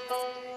Yeah.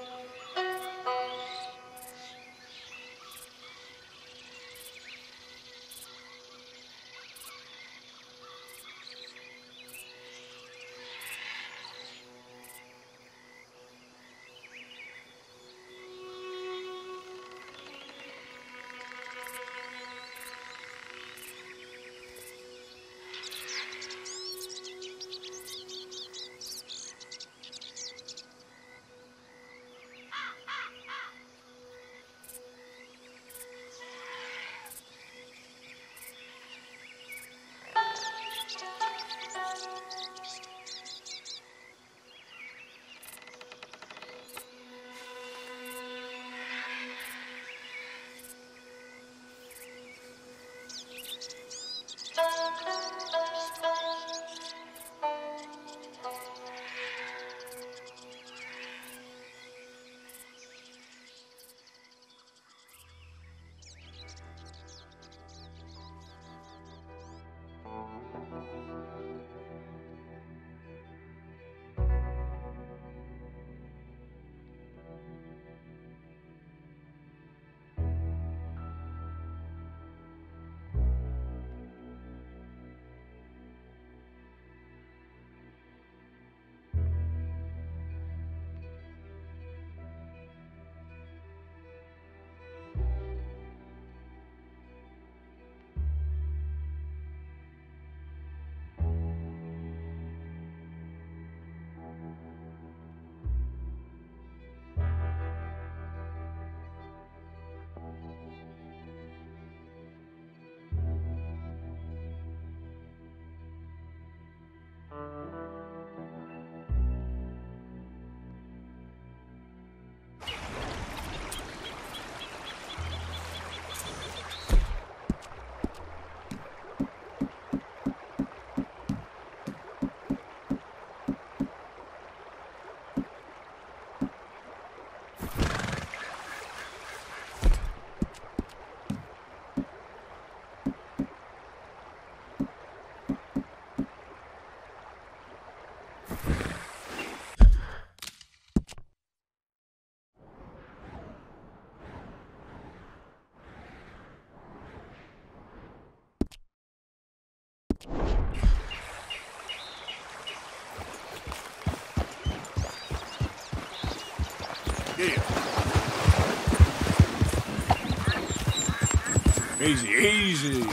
Easy, easy.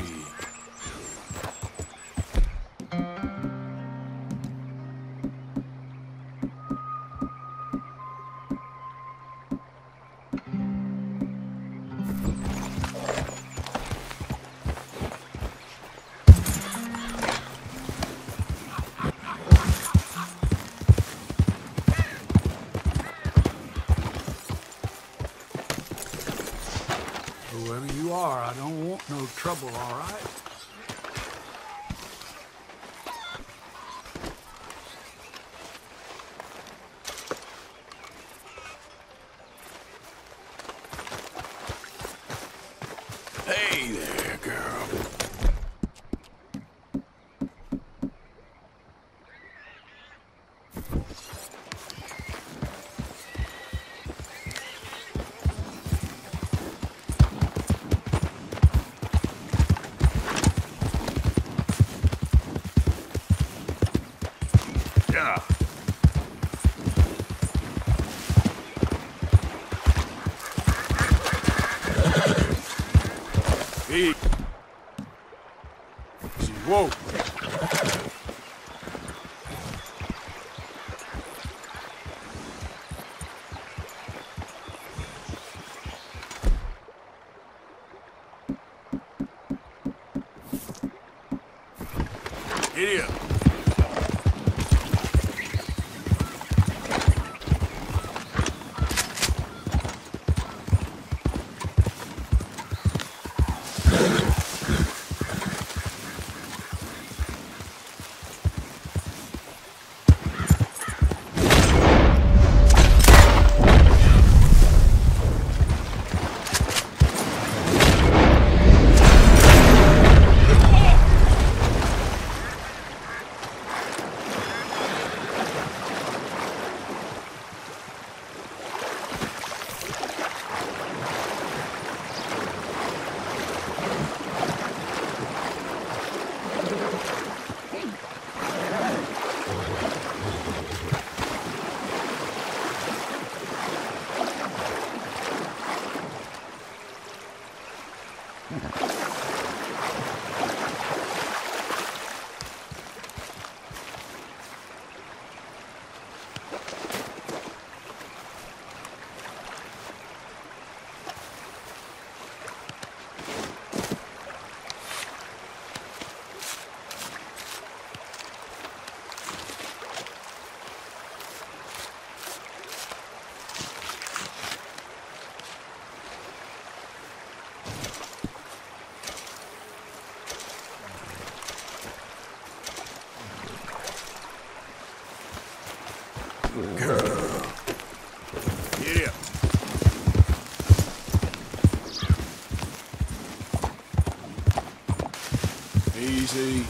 Whoever you are, I don't want no trouble, all right? Hey there, girl. Yeah. Easy. Whoa. Idiot. Girl. Yeah. Easy.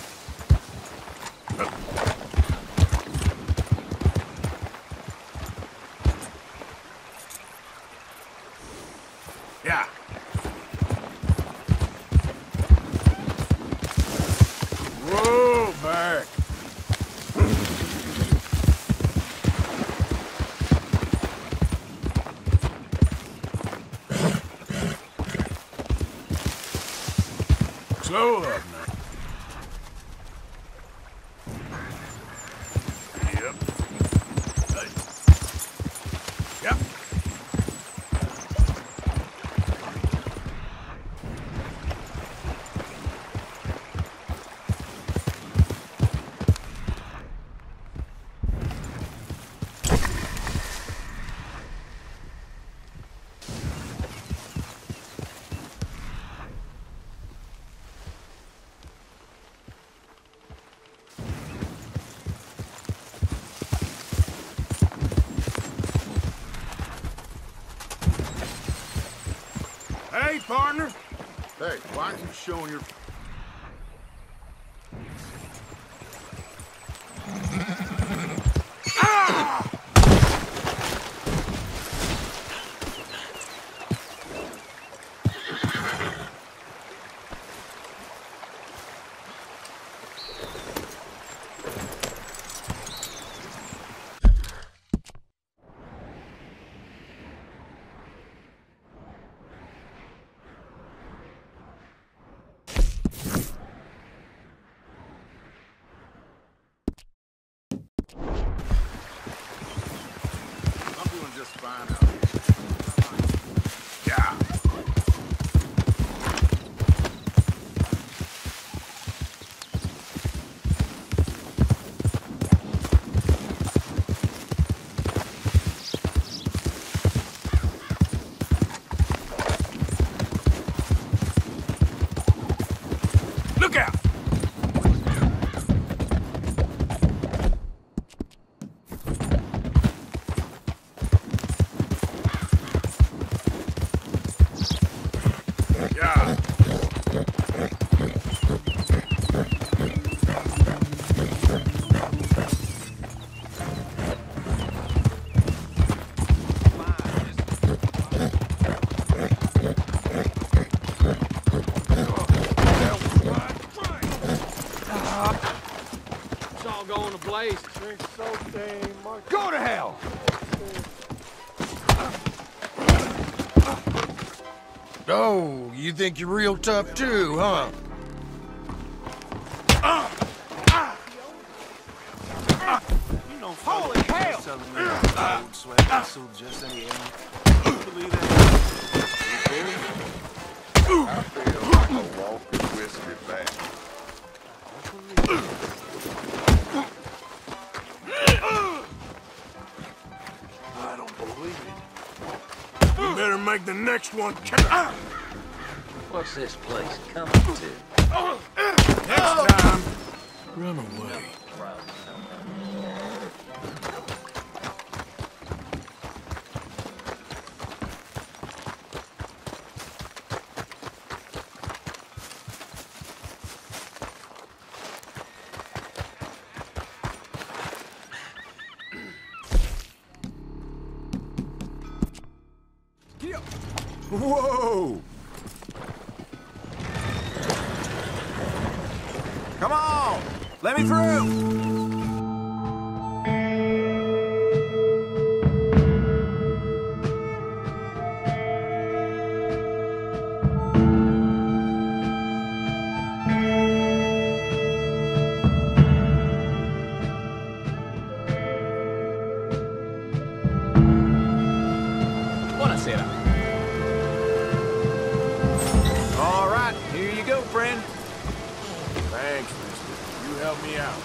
Yeah. Whoa, back. Slow up now. Yep. Hey. Yep. Hey, partner. Hey, why aren't you showing your... I'm doing just fine out here. Yeah. Look out! Yeah. It's all going to blaze. Go to hell! Oh, you think you're real tough too, huh? Holy hell! I feel like a walking whiskey bag. I don't believe it. You better make the next one count. What's this place coming to? Next time, run away. Whoa! Come on! Let me through! Buonasera. All right, here you go, friend. Thanks, mister. You helped me out.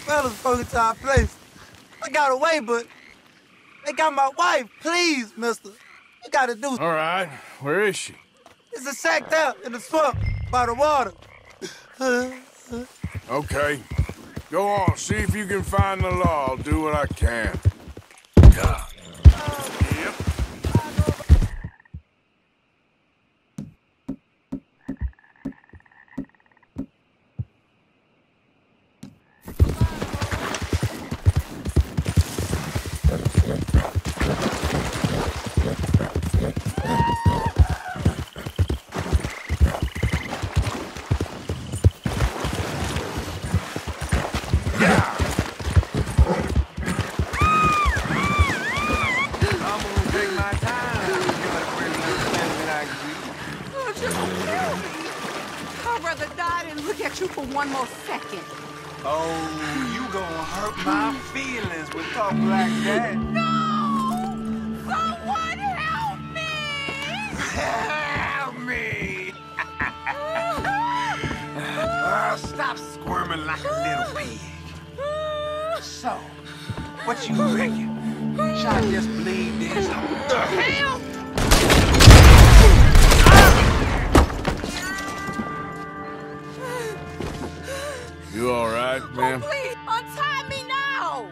fellas broke into our place. I got away, but they got my wife. Please, mister. You gotta do All right, where is she? It's a shack there in the swamp by the water. Okay. Go on, see if you can find the law. I'll do what I can. God. Yep. You for one more second. Oh, you gonna hurt my feelings with talk like that. No! Someone help me! Help me! Stop squirming like a little pig. So, what you reckon? Should I just bleed this? Help! You all right, ma'am? Oh, please, untie me now!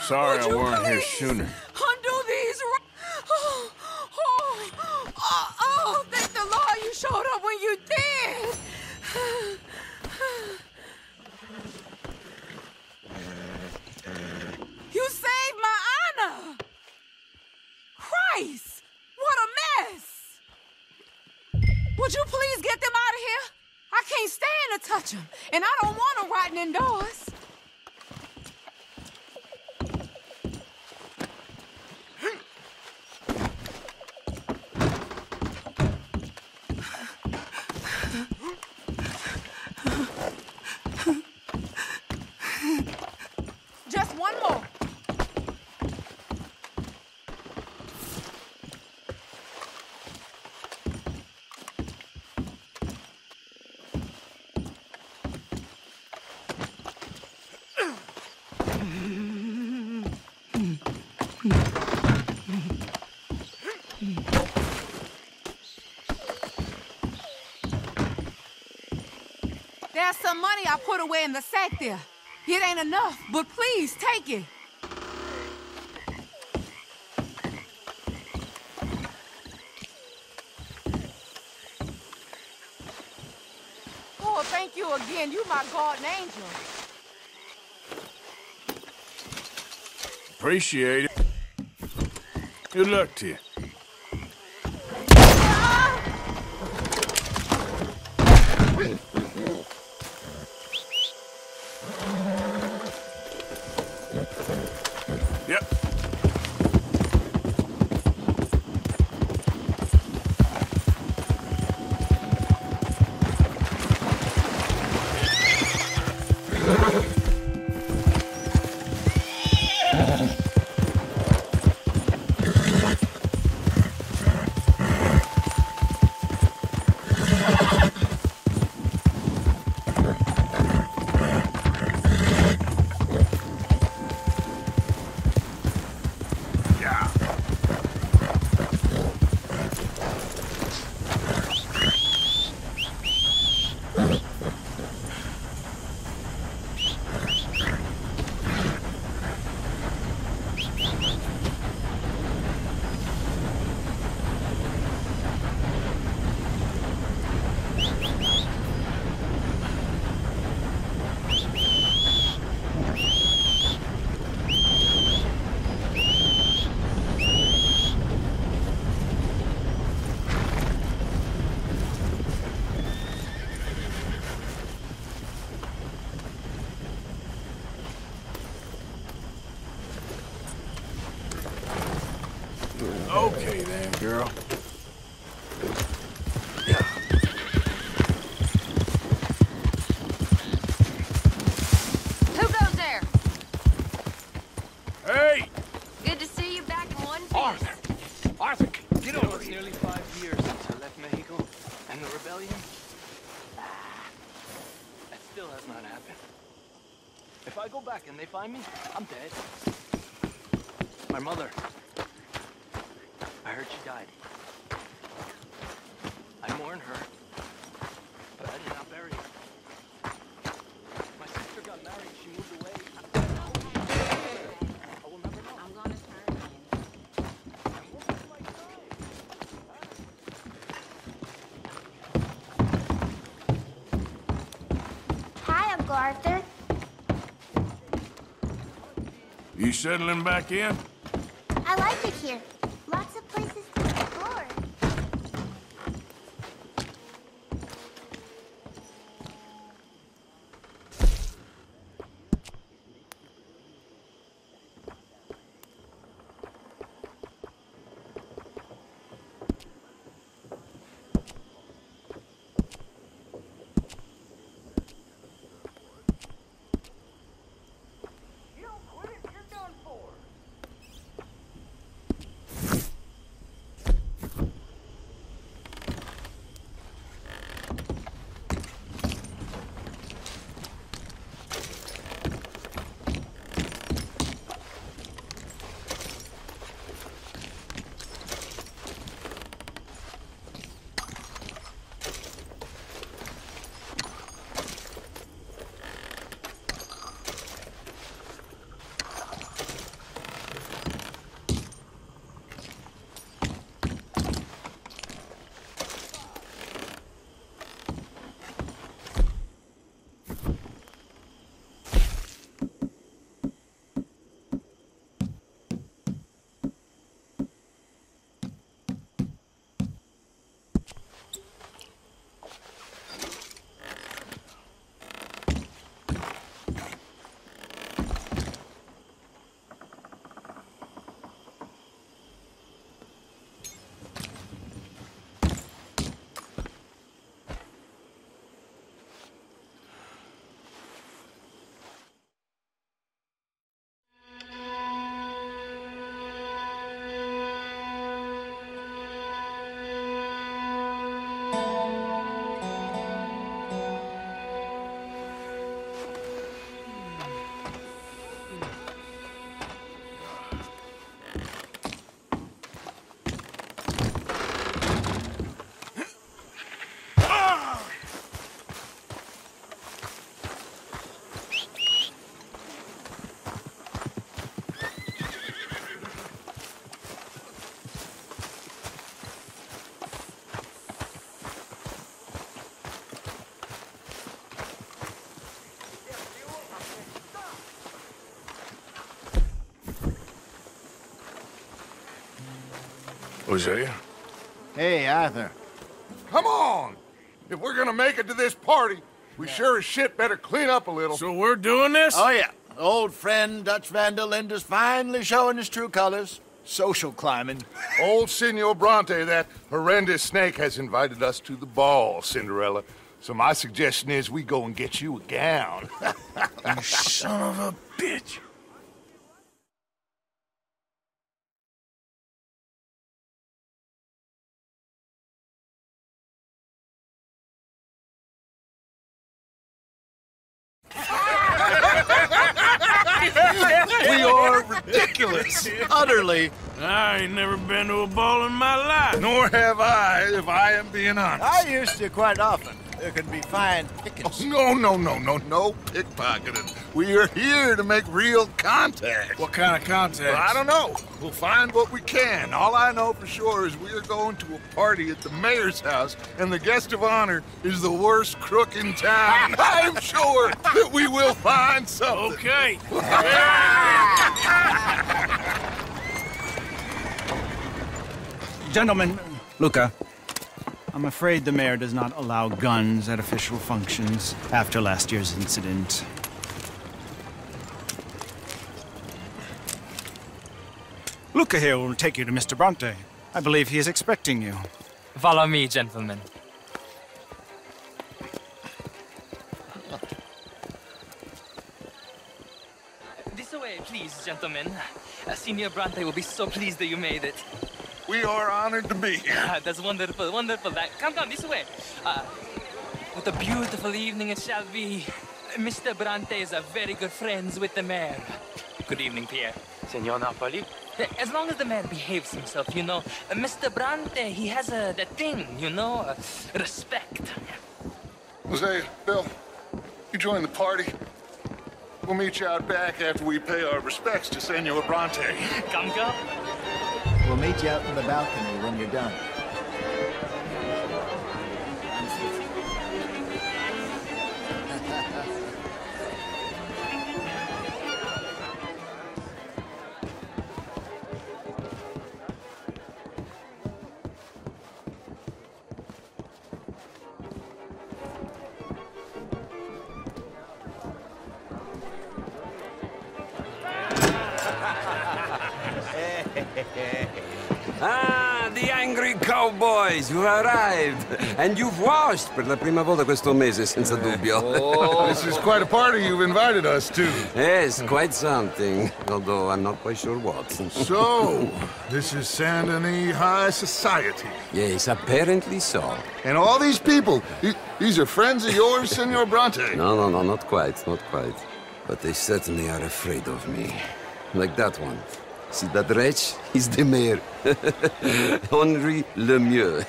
Sorry I weren't please here sooner. undo these. Thank the Lord you showed up when you did. You saved my honor. Christ, what a mess. Would you please get them out of here? I can't stand to touch them, and I don't want them rotting indoors. Just one more. There's some money I put away in the sack there. It ain't enough, but please take it. Oh, thank you again. You my guardian angel. Appreciate it. Good luck to you. Yep. Okay then, girl. Who goes there? find me, I'm dead. My mother. I heard she died. I mourn her, but I did not bury her. My sister got married, she moved away. I will never know. I'm gonna turn in. Hi, Uncle Arthur. You settling back in? I like it here. Lots of places to explore. Hosea? Hey, Arthur. Come on! If we're gonna make it to this party, we sure as shit better clean up a little. So we're doing this? Oh, yeah. Old friend Dutch Van der Linde's finally showing his true colors. Social climbing. Old Senor Bronte, that horrendous snake, has invited us to the ball, Cinderella. So my suggestion is we go and get you a gown. You son of a bitch. We are ridiculous. Utterly. I ain't never been to a ball in my life. Nor have I, if I am being honest. I used to quite often. There can be fine pickings. No pickpocketing. We are here to make real contact. What kind of contact? Well, I don't know. We'll find what we can. All I know for sure is we are going to a party at the mayor's house, and the guest of honor is the worst crook in town. I'm sure that we will find something. Okay. Gentlemen, Luca, I'm afraid the mayor does not allow guns at official functions after last year's incident. Luca here will take you to Mr. Bronte. I believe he is expecting you. Follow me, gentlemen. This way, please, gentlemen. Senior Bronte will be so pleased that you made it. We are honored to be here. That's wonderful, wonderful. Come, this way. What a beautiful evening it shall be. Mr. Bronte is a very good friends with the mayor. Good evening, Pierre. Senor Napoli? As long as the mayor behaves himself, you know. Mr. Bronte, he has that thing, you know, respect. Jose, Bill, you join the party. We'll meet you out back after we pay our respects to Senor Bronte. Come, come. We'll meet you out in the balcony when you're done. Ah, the angry cowboys, you've arrived. And you've washed per la prima volta questo mese, senza dubbio. Oh, this is quite a party you've invited us to. Yes, quite something. Although I'm not quite sure what. So, this is Saint Denis High Society. Yes, apparently so. And all these people, these are friends of yours, Senor Bronte? No, not quite, not quite. But they certainly are afraid of me. Like that one. See that wretch? He's the mayor. Henri Lemieux.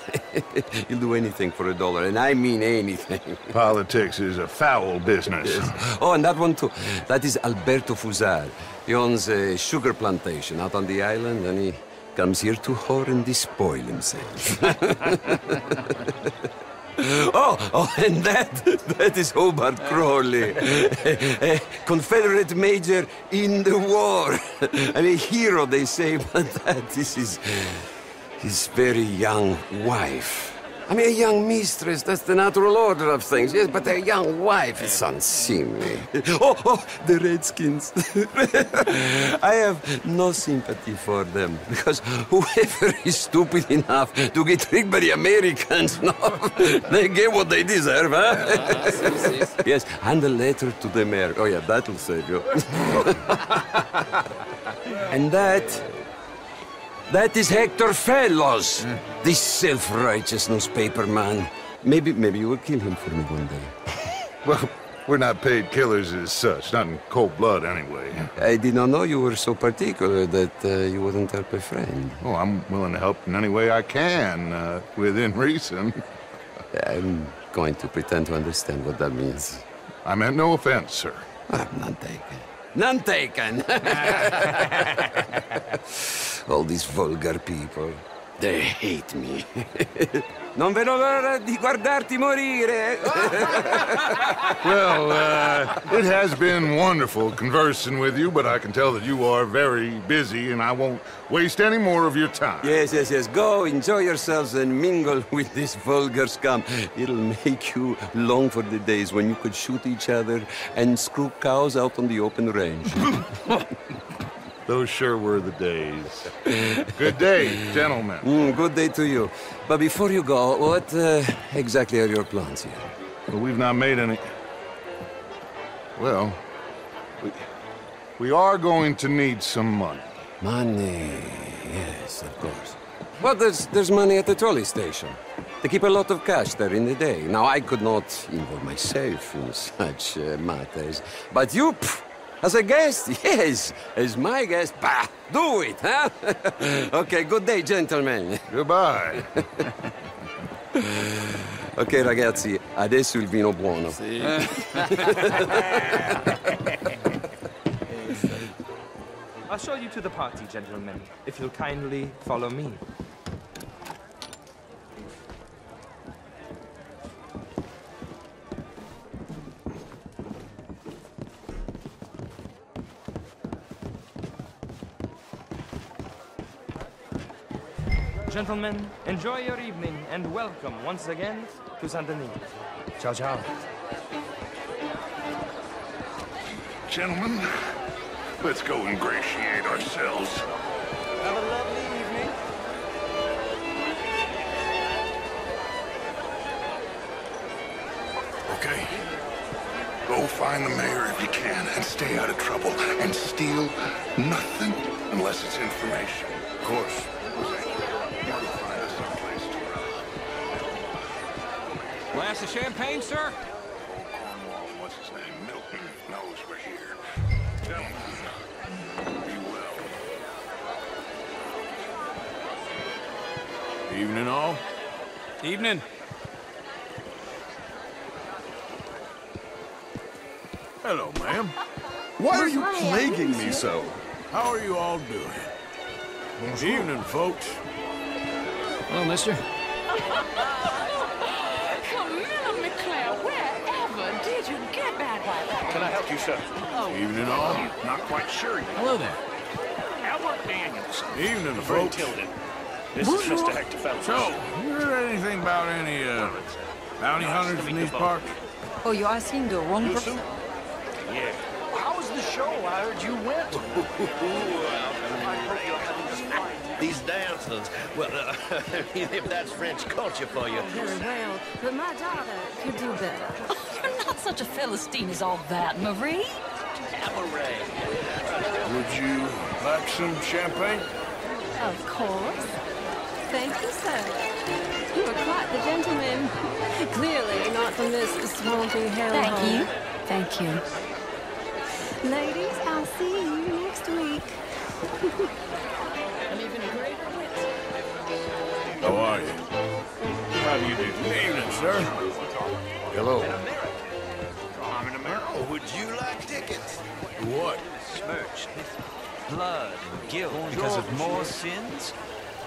He'll do anything for $1, and I mean anything. Politics is a foul business. Yes. Oh, and that one too. That is Alberto Fusar. He owns a sugar plantation out on the island, and he comes here to whore and despoil himself. Oh, and that is Hobart Crawley, a Confederate major in the war. I mean, a hero, they say, but that is his very young wife. I mean, a young mistress, that's the natural order of things, yes, but a young wife is unseemly. Oh, the Redskins. I have no sympathy for them, because whoever is stupid enough to get tricked by the Americans, no, they get what they deserve, huh? Yes, and a letter to the mayor. Oh, yeah, that'll save you. And that is Hector Fellows, this self-righteous newspaper man. Maybe you will kill him for me one day. Well, we're not paid killers as such, not in cold blood anyway. I did not know you were so particular that you wouldn't help a friend. Oh, I'm willing to help in any way I can, within reason. I'm going to pretend to understand what that means. I meant no offense, sir. None taken. None taken! All these vulgar people. They hate me. Non vedo l'ora di guardarti morire. Well, it has been wonderful conversing with you, but I can tell that you are very busy, and I won't waste any more of your time. Yes. Go, enjoy yourselves, and mingle with this vulgar scum. It'll make you long for the days when you could shoot each other and screw cows out on the open range. Those sure were the days. Good day, gentlemen. Good day to you. But before you go, what exactly are your plans here? Well, we've not made any... Well, we are going to need some money. Money, yes, of course. Well, there's money at the trolley station. They keep a lot of cash there in the day. Now, I could not involve myself in such matters. But you... As a guest? Yes. As my guest? Bah! Do it, huh? Okay, good day, gentlemen. Goodbye. Ok, ragazzi, adesso il vino buono. Sì. I'll show you to the party, gentlemen, if you'll kindly follow me. Gentlemen, enjoy your evening and welcome once again to Saint Denis. Ciao, ciao. Gentlemen, let's go ingratiate ourselves. Have a lovely evening. Okay. Go find the mayor if you can and stay out of trouble. And steal nothing unless it's information. Of course. Glass of champagne, sir? What's his name? Milk. Evening all. Evening. Hello, ma'am. Why are you plaguing me so? How are you all doing? Evening, folks. Hello, mister. Camilla McClare, wherever did you get that? Can I help you, sir? Evening all. Not quite sure yet. Hello there. Albert Daniels. Evening, Brent folks. Tilden. This is Mr. Hector Fellows. So, you heard anything about any, bounty hunters in these parts? Oh, you're asking the wrong person? Yeah. How was the show? I heard you went. These dances. Well, if that's French culture for you. Very well, but my daughter could do better. You're not such a Philistine as all that, Marie. Cabaret. Would you like some champagne? Of course. Thank you, sir. You are quite the gentleman. Clearly not from this swampy hellhole. Thank you. Thank you. Ladies, I'll see you next week. An even greater wit. How are you? How do you do? Evening, sir. Hello. I'm in America. Oh, would you like tickets? What? Smirched with blood and guilt because of more sins?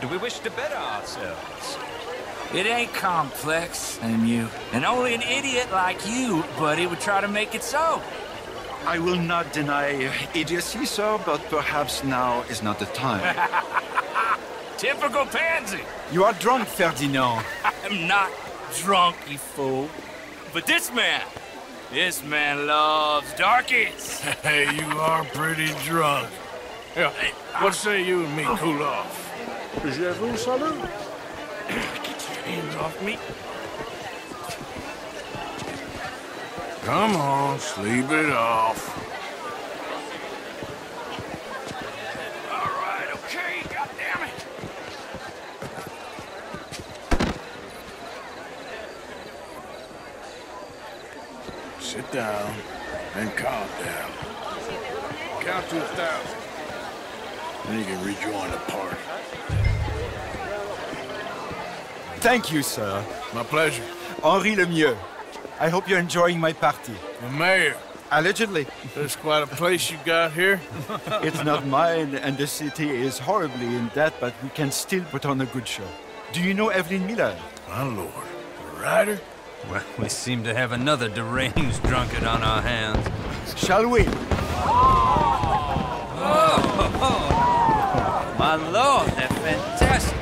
Do we wish to better ourselves? It ain't complex, you. And only an idiot like you, buddy, would try to make it so. I will not deny idiocy, sir, but perhaps now is not the time. Typical pansy. You are drunk, Ferdinand. I'm not drunk, you fool. But this man loves darkies. Hey, you are pretty drunk. Yeah, hey, what say you and me cool off? Je vous salue. Get your hands off me. Come on, sleep it off. All right, okay, goddammit. Sit down and calm down. Count to 1,000. Then you can rejoin the party. Thank you, sir. My pleasure. Henri Lemieux. I hope you're enjoying my party. The mayor. Allegedly. There's quite a place you got here. It's not mine, and the city is horribly in debt, but we can still put on a good show. Do you know Evelyn Miller? My lord. The writer? Well, we seem to have another deranged drunkard on our hands. Shall we? Oh, my lord, they're fantastic.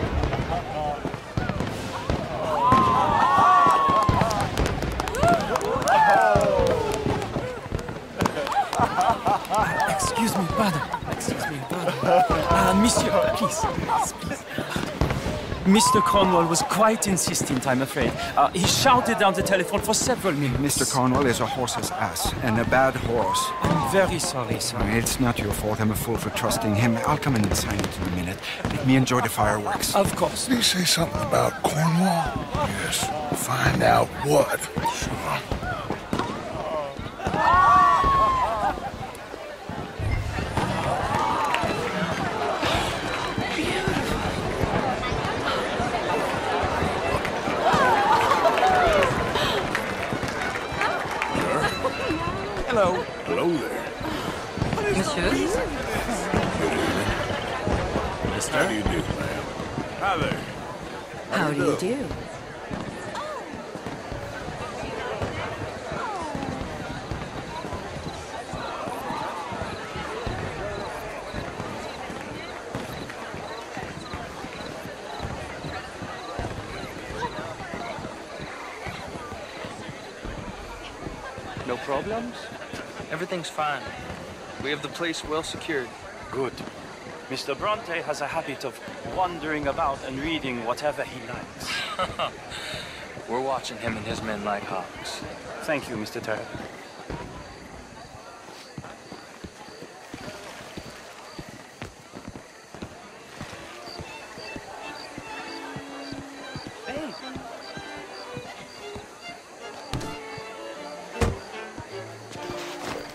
Excuse me, pardon. Excuse me, pardon. Monsieur, please. Mr. Cornwall was quite insistent, I'm afraid. He shouted down the telephone for several minutes. Mr. Cornwall is a horse's ass, and a bad horse. I'm very sorry, sir. It's not your fault. I'm a fool for trusting him. I'll come in and sign it in a minute. Let me enjoy the fireworks. Of course. Did he say something about Cornwall? Yes. Find out what. Sure. Hello. Hello there. Monsieur? How do you do, ma'am? Hi there. How do you do? No problems? Everything's fine. We have the place well secured. Good. Mr. Bronte has a habit of wandering about and reading whatever he likes. We're watching him and his men like hawks. Thank you, Mr. Turner. Hey.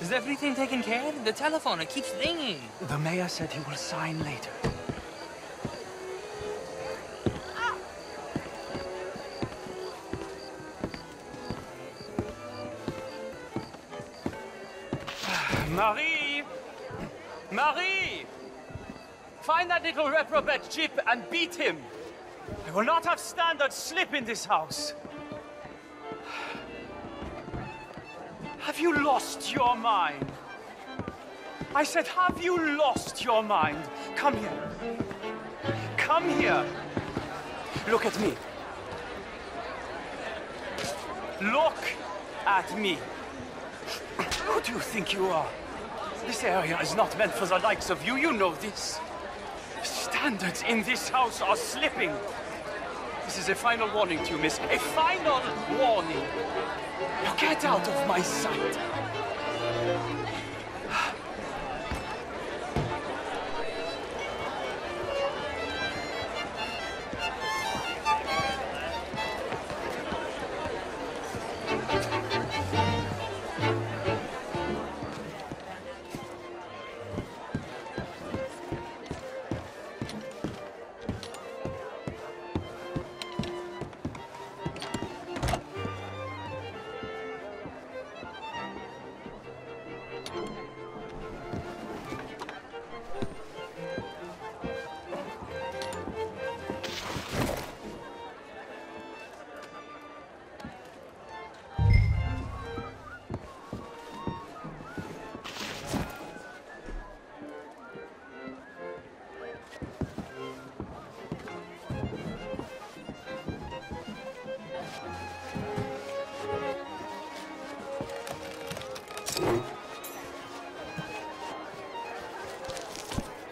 Is everything taken care of? The telephone, it keeps ringing. The mayor said he will sign later. Marie! Marie! Find that little reprobate Chip and beat him. I will not have standard slip in this house. Have you lost your mind? I said, have you lost your mind? Come here. Come here. Look at me. Look at me. Who do you think you are? This area is not meant for the likes of you. You know this. Standards in this house are slipping. This is a final warning to you, miss. A final warning. Now get out of my sight.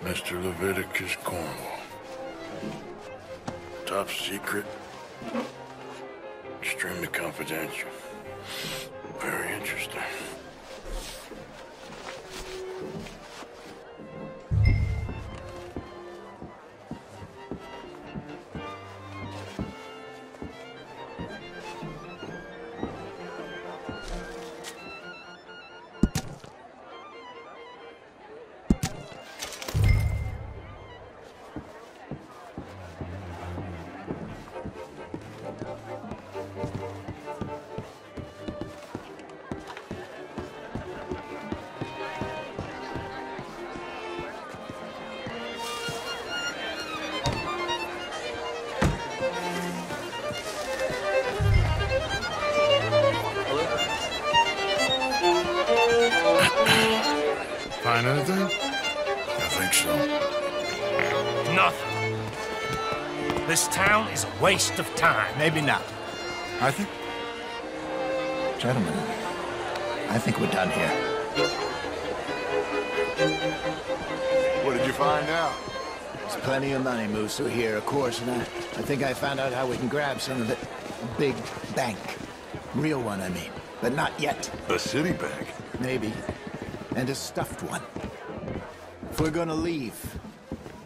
Mr. Leviticus Cornwall. Top secret. Extremely confidential. Very interesting. Find anything? I think so. Nothing. This town is a waste of time. Maybe not. I think... Gentlemen, I think we're done here. What did you find out? There's plenty of money moves through here, of course, and I think I found out how we can grab some of it. A big bank. Real one, I mean. But not yet. A city bank? Maybe. And a stuffed one. If we're gonna leave,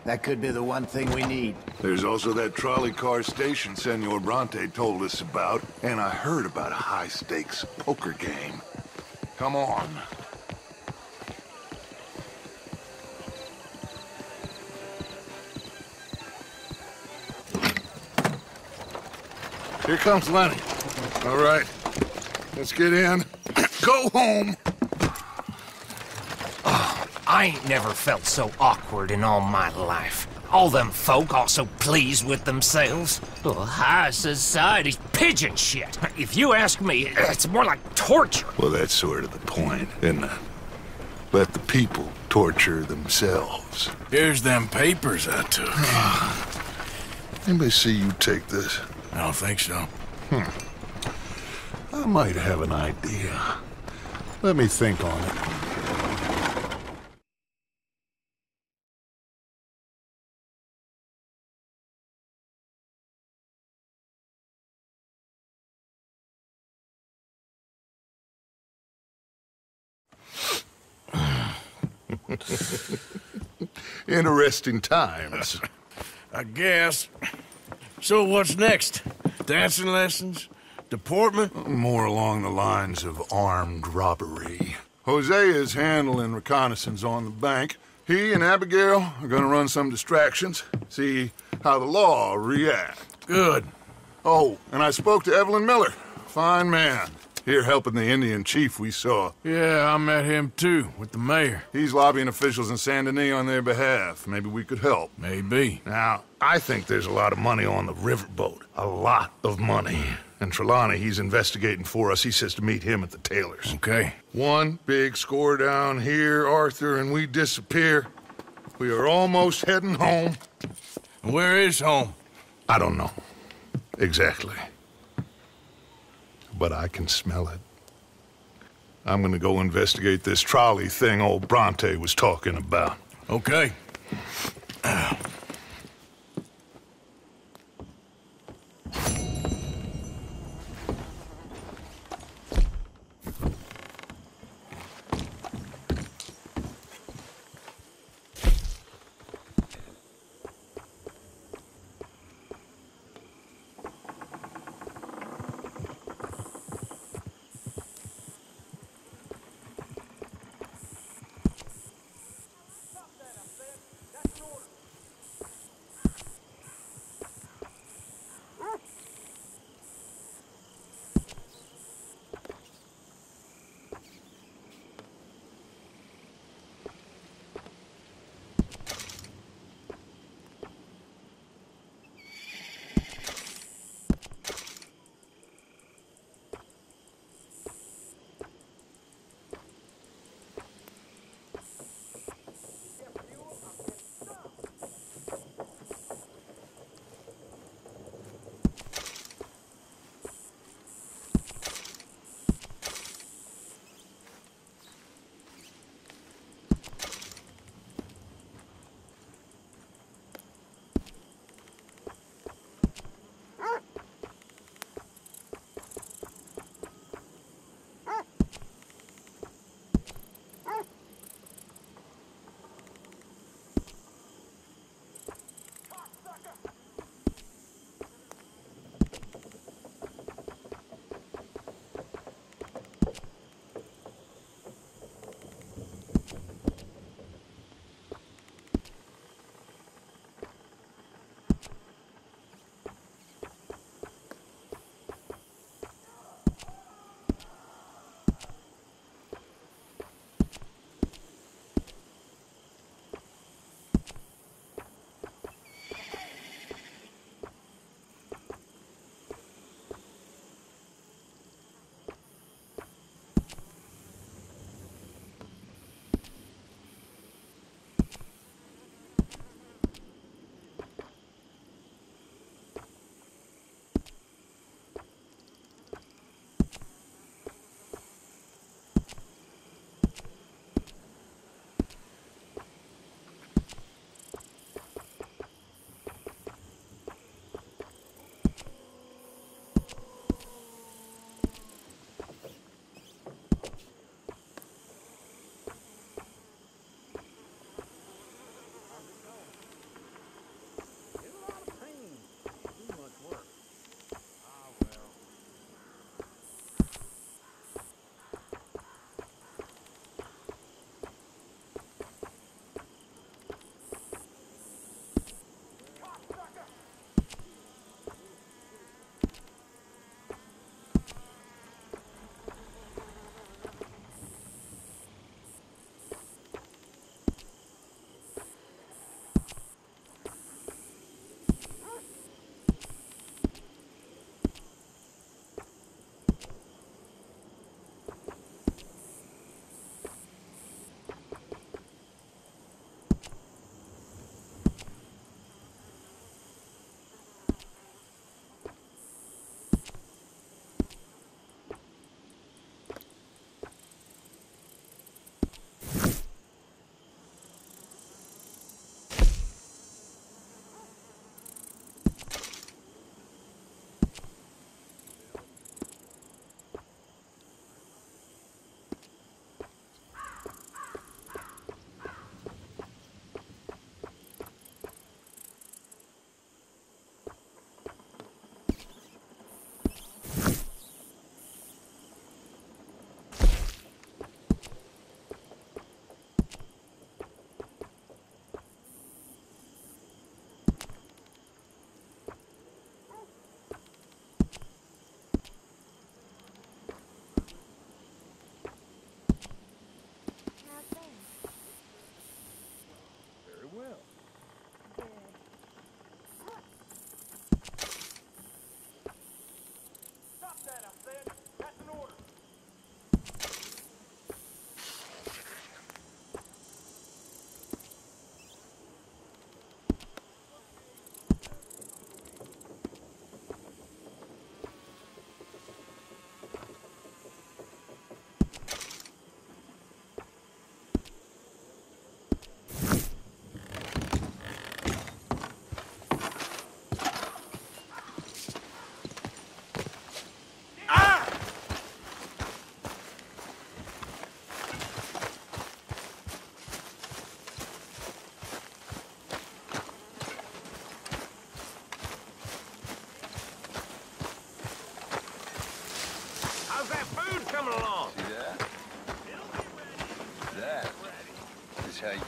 that could be the one thing we need. There's also that trolley car station Senor Bronte told us about, and I heard about a high-stakes poker game. Come on. Here comes Lenny. All right, let's get in. Go home. I ain't never felt so awkward in all my life. All them folk all so pleased with themselves. Oh, high society's pigeon shit. If you ask me, it's more like torture. Well, that's sort of the point, isn't it? Let the people torture themselves. Here's them papers I took. Anybody see you take this? I don't think so. I might have an idea. Let me think on it. Interesting times. I guess. So what's next? Dancing lessons? Deportment? More along the lines of armed robbery. Hosea is handling reconnaissance on the bank. He and Abigail are gonna run some distractions, see how the law react. Good. Oh, and I spoke to Evelyn Miller. Fine man. Here helping the Indian chief we saw. Yeah, I met him too, with the mayor. He's lobbying officials in Saint Denis on their behalf. Maybe we could help. Maybe. Now, I think there's a lot of money on the riverboat. A lot of money. And Trelawney, he's investigating for us. He says to meet him at the Taylor's. Okay. One big score down here, Arthur, and we disappear. We are almost heading home. Where is home? I don't know. Exactly. But I can smell it. I'm gonna go investigate this trolley thing old Bronte was talking about. Okay.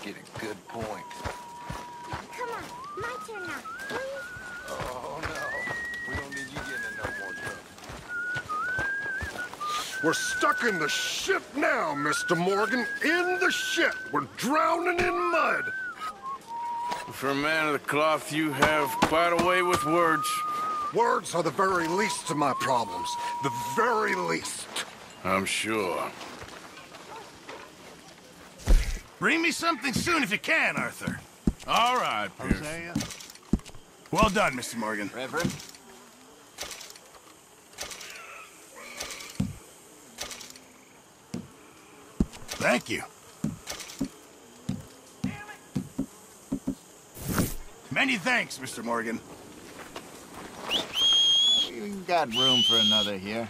get a good point. Come on, my turn now, please. Oh, no. We don't need you getting in no more trouble. We're stuck in the ship now, Mr. Morgan. In the ship. We're drowning in mud. For a man of the cloth, you have quite a way with words. Words are the very least of my problems. The very least. I'm sure. Bring me something soon if you can, Arthur. All right, Pierce. Hosea. Well done, Mr. Morgan. Reverend? Thank you. Many thanks, Mr. Morgan. You got room for another here.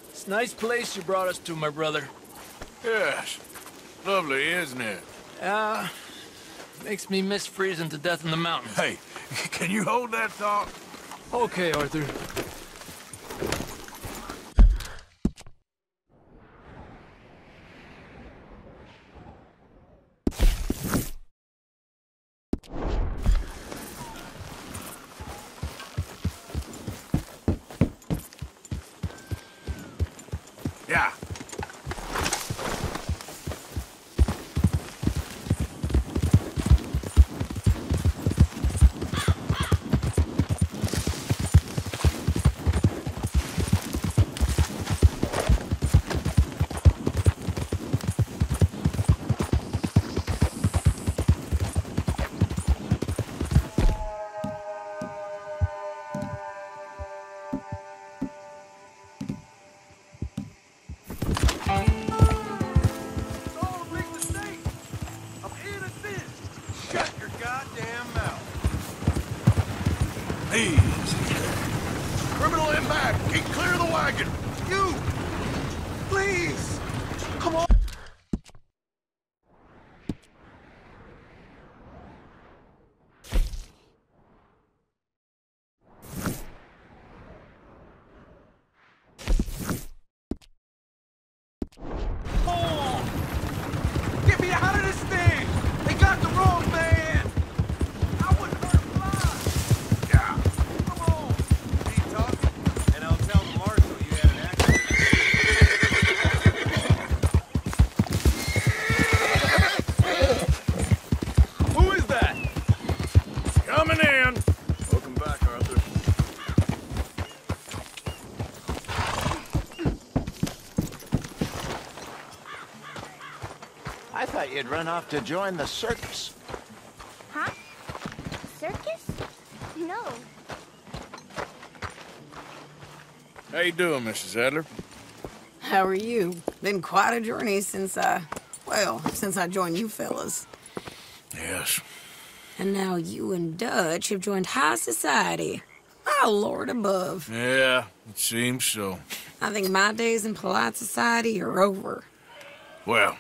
It's a nice place you brought us to, my brother. Yes. Lovely, isn't it? Makes me miss freezing to death in the mountains. Hey, can you hold that thought? Okay, Arthur. Yeah. Criminal impact! Keep clear of the wagon! You! Please! Come on! Get me out of this thing! They got the wrong man! I wouldn't hurt fly! Yeah. Come on! Keep talking, and I'll tell the marshal you had an accident. Who is that? Coming in. Welcome back, Arthur. I thought you'd run off to join the circus. Huh? Circus? No. How you doing, Mrs. Adler? How are you? Been quite a journey since I joined you fellas. Yes. And now you and Dutch have joined high society. Oh, Lord above. Yeah, it seems so. I think my days in polite society are over. Well,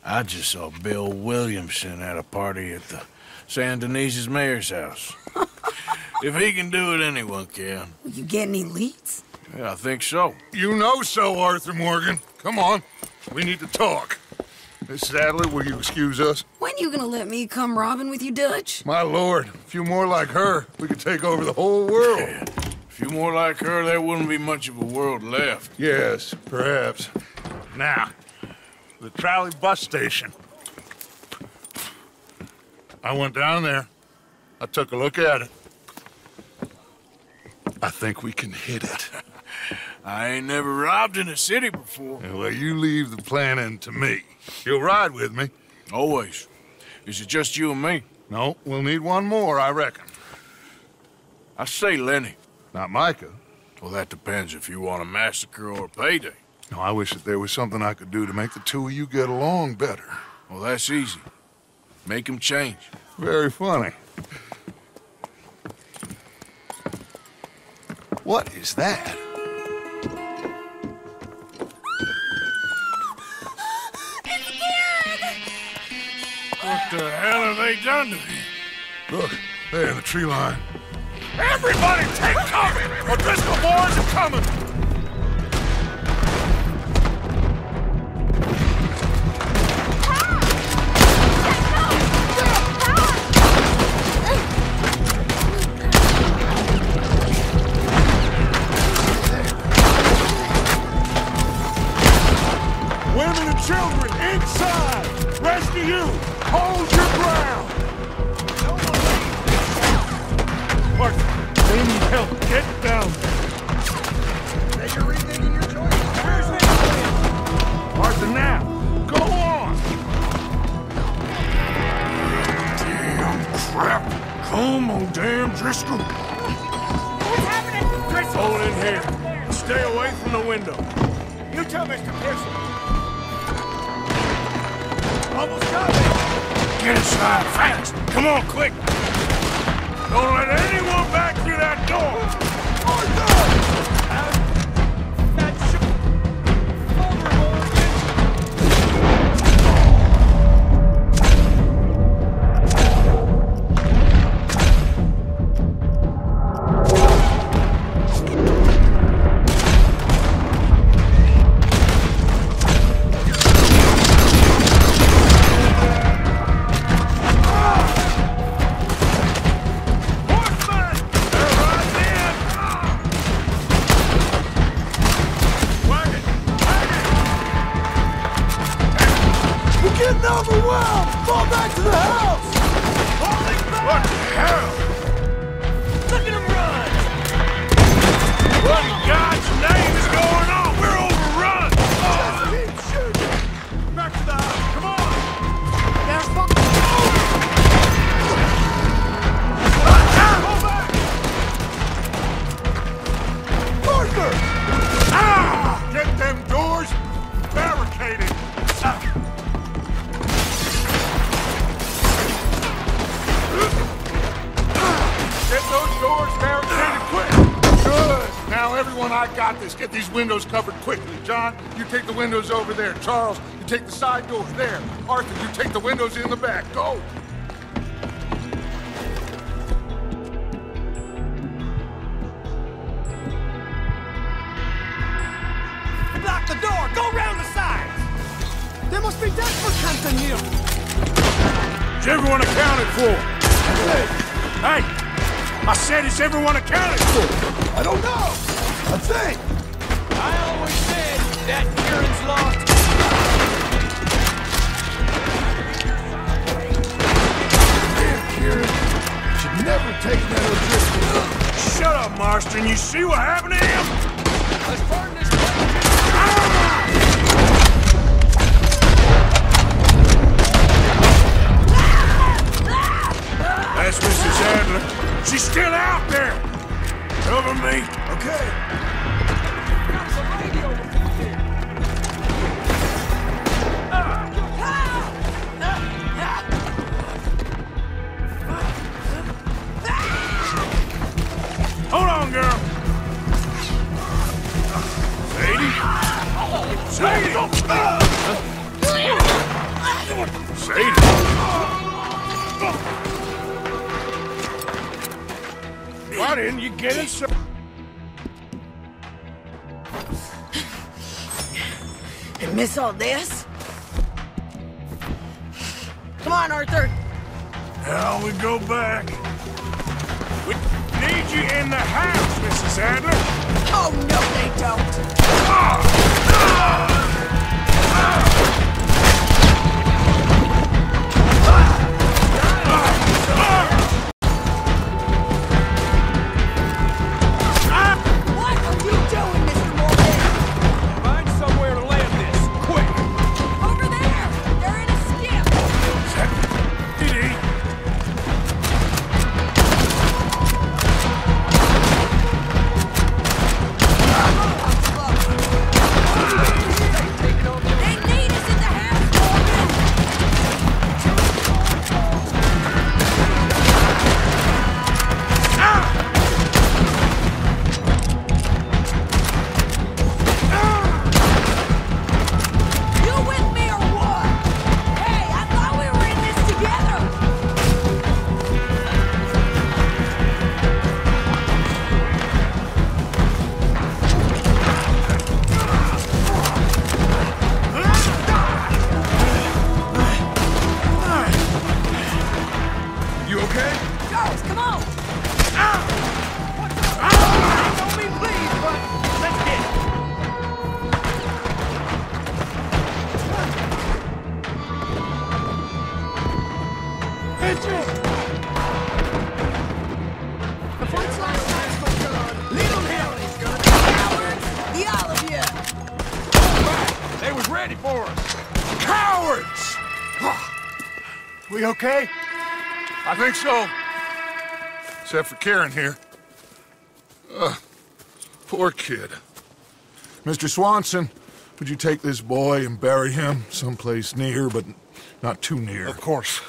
I just saw Bill Williamson at a party at the San Denise's mayor's house. If he can do it, anyone can. Will you get any leads? Yeah, I think so. You know so, Arthur Morgan. Come on. We need to talk. Mrs. Adler, will you excuse us? When you gonna let me come robbing with you, Dutch? My lord, a few more like her, we could take over the whole world. Yeah. A few more like her, there wouldn't be much of a world left. Yes, perhaps. Now, the trolley bus station. I went down there. I took a look at it. I think we can hit it. I ain't never robbed in a city before. Yeah, well, you leave the planning to me. You'll ride with me. Always. Is it just you and me? No, we'll need one more, I reckon. I say Lenny. Not Micah. Well, that depends if you want a massacre or a payday. No, I wish that there was something I could do to make the two of you get along better. Well, that's easy. Make them change. Very funny. What is that? What the hell have they done to him? Look, there in the tree line. Everybody take cover! O'Driscoll boys are coming! Women and children inside! Rest of you, hold your ground! Mark, they need help. Get down there. Hey, you're rethinking your choices. Where's that? Arthur, now, go on! Damn crap! Come on, damn Driscoll! What's happening? Driscoll! Hold in here. Stay away from the window. You tell Mr. Pearson. Almost got me. Get inside, fast! Come on, quick! Don't let anyone back through that door! Overwhelmed! Fall back to the house! Holy fuck! What the hell? Look at him run! What in God's name is going on? We're overrun! Just keep shooting! Back to the house, come on! There's fuck! Pull back! Parker! Ah! Get them doors barricaded! Get those doors barricaded quick! Good! Now, everyone, I got this. Get these windows covered quickly. John, you take the windows over there. Charles, you take the side doors there. Arthur, you take the windows in the back. Go! Block the door! Go round the sides! There must be desperate content here! Is everyone accounted for? Hey! I said, is everyone accounted for? I don't know! I think! I always said that Kieran's lost. Damn, Kieran! Should never take that O'Driscoll. Shut up, Marston. You see what happened to him? Let's burn this place. That's Mrs. Adler. She's still out there! Cover me. Okay. Hold on, girl. Sadie? Sadie! Sadie! Why didn't you get inside? And miss all this? Come on, Arthur. Now we go back. We need you in the house, Mrs. Adler. Oh, no, they don't. What are you doing, Mr. Morgan? Find somewhere to land this, quick! Over there! They're in a skip! Dee. Oh, ready for us. Cowards! We okay? I think so. Except for Karen here. Poor kid. Mr. Swanson, would you take this boy and bury him someplace near, but not too near? Of course.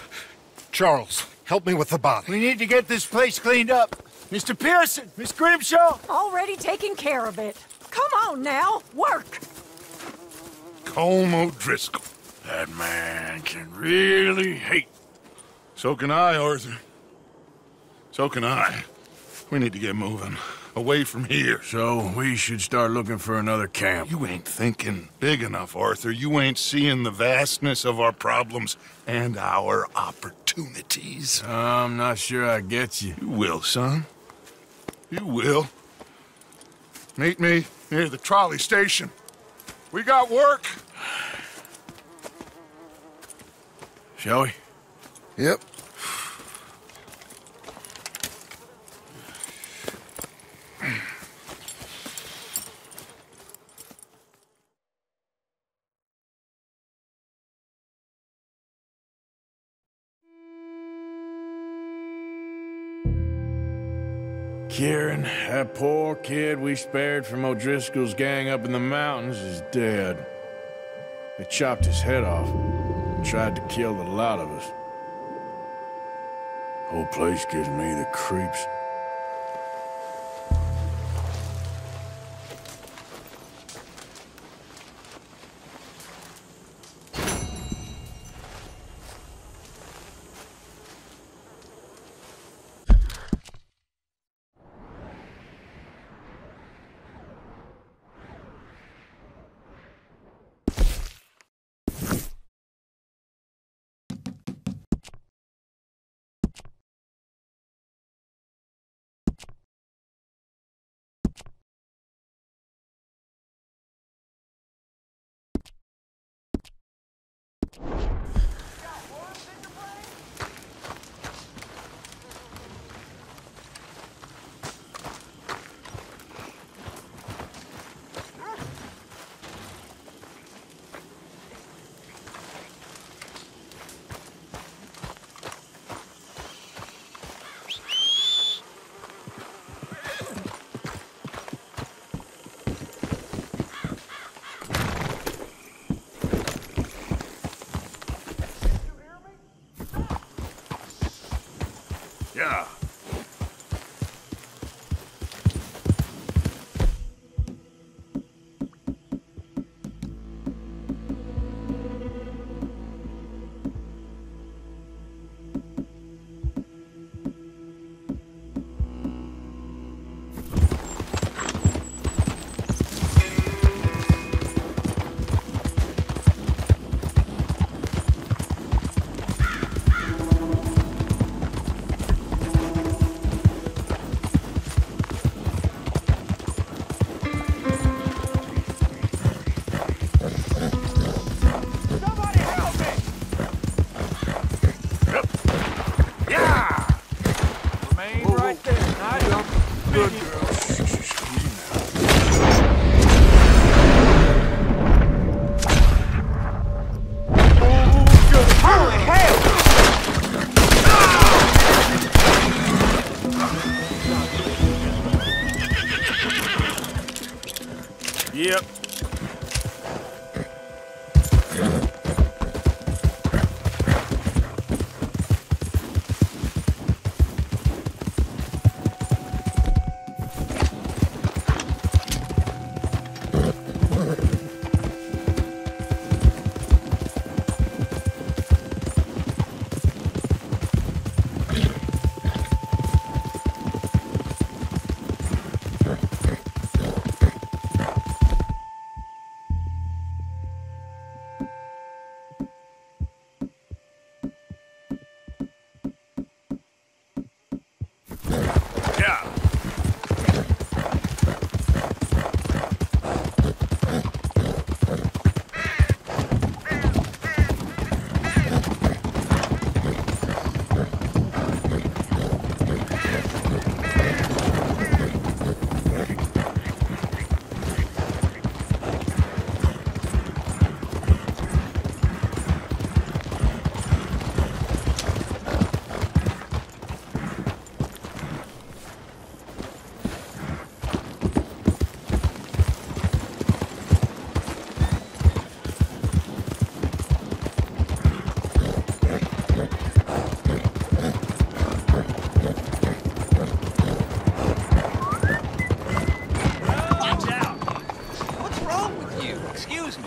Charles, help me with the body. We need to get this place cleaned up. Mr. Pearson, Miss Grimshaw. Already taking care of it. Come on now, work. Colm O'Driscoll. That man can really hate. So can I, Arthur. So can I. We need to get moving. Away from here. So we should start looking for another camp. You ain't thinking big enough, Arthur. You ain't seeing the vastness of our problems and our opportunities. I'm not sure I get you. You will, son. You will. Meet me near the trolley station. We got work. Shall we? Yep. Kieran, that poor kid we spared from O'Driscoll's gang up in the mountains is dead. They chopped his head off and tried to kill the lot of us. Whole place gives me the creeps. Yeah. Yep. wrong with you? Excuse me.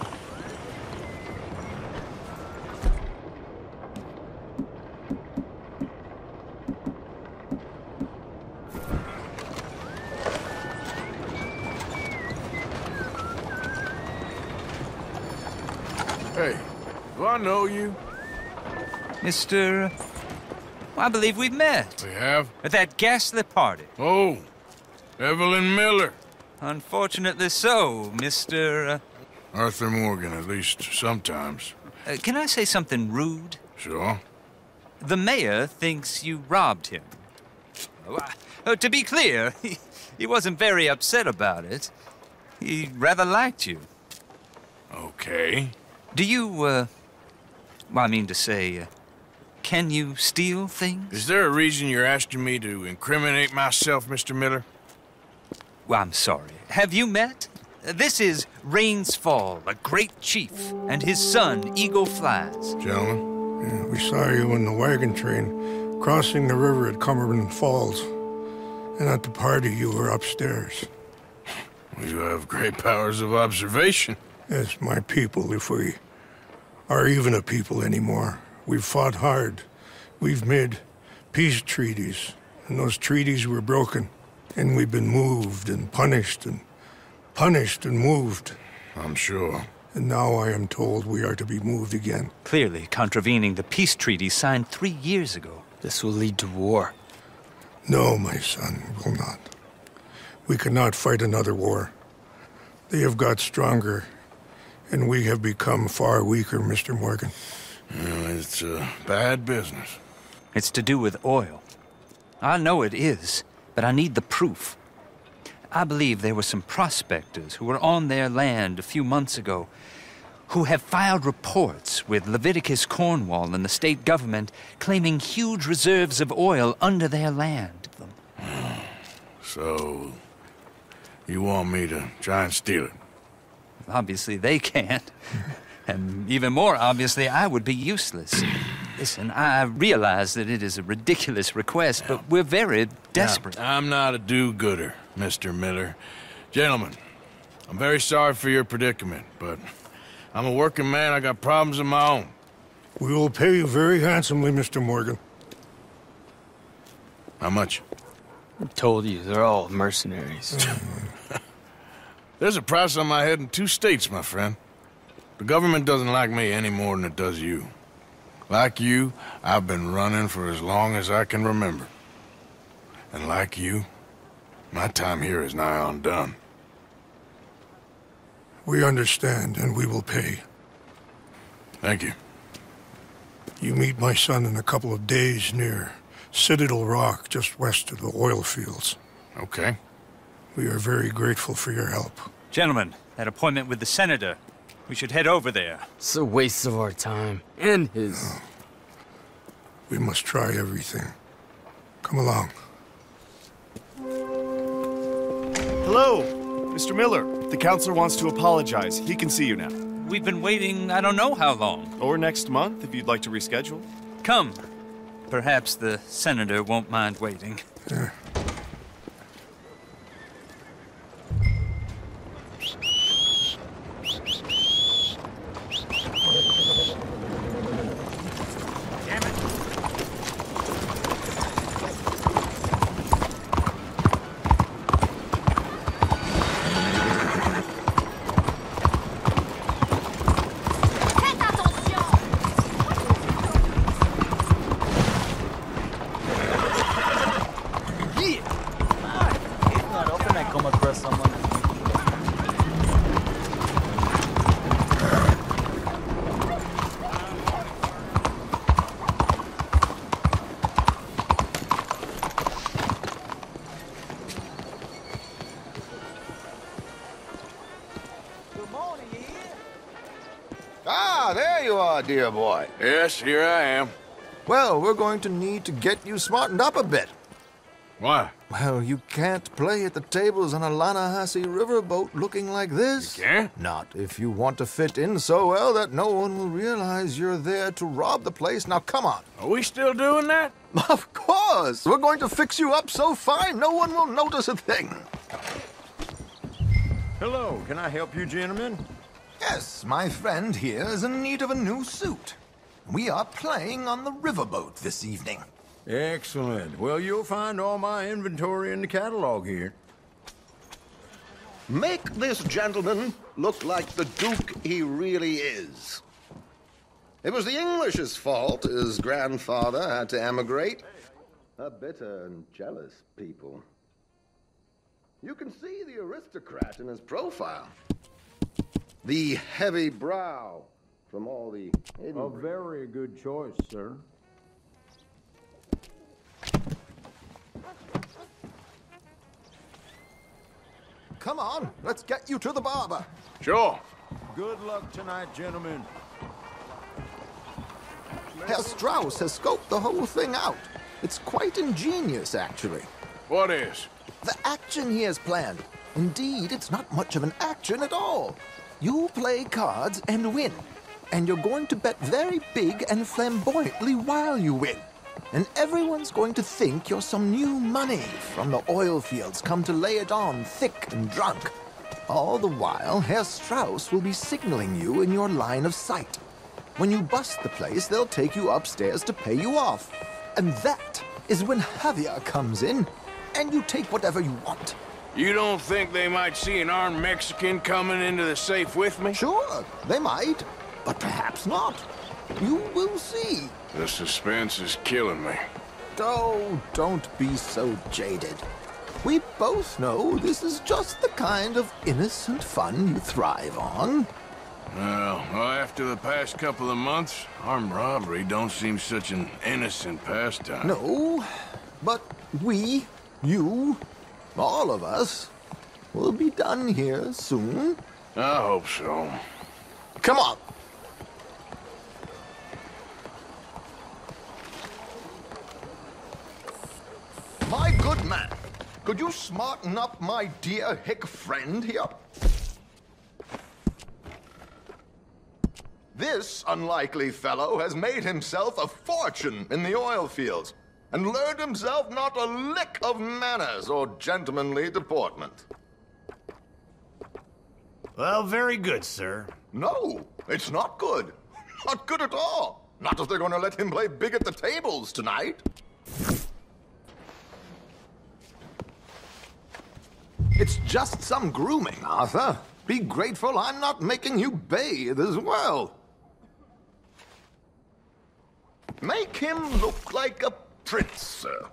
Hey, do I know you? Mr. Well, I believe we've met. We have? At that ghastly party. Oh, Evelyn Miller. Unfortunately so, Mr. Arthur Morgan, at least sometimes. Can I say something rude? Sure. The mayor thinks you robbed him. To be clear, he wasn't very upset about it. He rather liked you. Okay. Do you, well, I mean to say, can you steal things? Is there a reason you're asking me to incriminate myself, Mr. Miller? Well, I'm sorry. Have you met? This is Rains Fall, a great chief, and his son, Eagle Flies. Gentlemen? Yeah, we saw you in the wagon train crossing the river at Cumberland Falls. And at the party, you were upstairs. You have great powers of observation. Yes, my people, if we are even a people anymore. We've fought hard. We've made peace treaties, and those treaties were broken. And we've been moved and punished and moved. I'm sure. And now I am told we are to be moved again. Clearly contravening the peace treaty signed 3 years ago. This will lead to war. No, my son, it will not. We cannot fight another war. They have got stronger, and we have become far weaker, Mr. Morgan. It's a bad business. It's to do with oil. I know it is, but I need the proof. I believe there were some prospectors who were on their land a few months ago who have filed reports with Leviticus Cornwall and the state government claiming huge reserves of oil under their land. So, you want me to try and steal it? Obviously they can't. And even more obviously, I would be useless. Listen, I realize that it is a ridiculous request, but we're very desperate. Now, I'm not a do-gooder, Mr. Miller. Gentlemen, I'm very sorry for your predicament, but I'm a working man. I got problems of my own. We will pay you very handsomely, Mr. Morgan. How much? I told you, they're all mercenaries. There's a price on my head in 2 states, my friend. The government doesn't like me any more than it does you. Like you, I've been running for as long as I can remember. And like you, my time here is nigh on done. We understand, and we will pay. Thank you. You meet my son in a couple of days near Citadel Rock, just west of the oil fields. Okay. We are very grateful for your help. Gentlemen, that appointment with the senator. We should head over there. It's a waste of our time. And his. Oh. We must try everything. Come along. Hello, Mr. Miller. The counselor wants to apologize. He can see you now. We've been waiting I don't know how long. Or next month, if you'd like to reschedule. Come. Perhaps the senator won't mind waiting. Yeah. Ah, there you are, dear boy. Yes, here I am. Well, we're going to need to get you smartened up a bit. Why? Well, you can't play at the tables on a Lannahechee riverboat looking like this. You can't? Not if you want to fit in so well that no one will realize you're there to rob the place. Now, come on. Are we still doing that? Of course. We're going to fix you up so fine no one will notice a thing. Hello, can I help you, gentlemen? Yes, my friend here is in need of a new suit. We are playing on the riverboat this evening. Excellent. Well, you'll find all my inventory in the catalog here. Make this gentleman look like the Duke he really is. It was the English's fault his grandfather had to emigrate. A bitter and jealous people. You can see the aristocrat in his profile. The heavy brow from all the... A very good choice, sir. Come on, let's get you to the barber. Sure. Good luck tonight, gentlemen. Herr Strauss has scoped the whole thing out. It's quite ingenious, actually. What is? The action he has planned. Indeed, it's not much of an action at all. You play cards and win. And you're going to bet very big and flamboyantly while you win. And everyone's going to think you're some new money from the oil fields come to lay it on thick and drunk. All the while, Herr Strauss will be signaling you in your line of sight. When you bust the place, they'll take you upstairs to pay you off. And that is when Javier comes in, and you take whatever you want. You don't think they might see an armed Mexican coming into the safe with me? Sure, they might, but perhaps not. You will see. The suspense is killing me. Oh, don't be so jaded. We both know this is just the kind of innocent fun you thrive on. Well, after the past couple of months, armed robbery don't seem such an innocent pastime. No, but we, you, all of us, will be done here soon. I hope so. Come on. My good man, could you smarten up my dear hick friend here? This unlikely fellow has made himself a fortune in the oil fields and learned himself not a lick of manners or gentlemanly deportment. Well, very good, sir. No, it's not good. Not good at all. Not if they're going to let him play big at the tables tonight. It's just some grooming, Arthur. Be grateful I'm not making you bathe as well. Make him look like a prince, sir.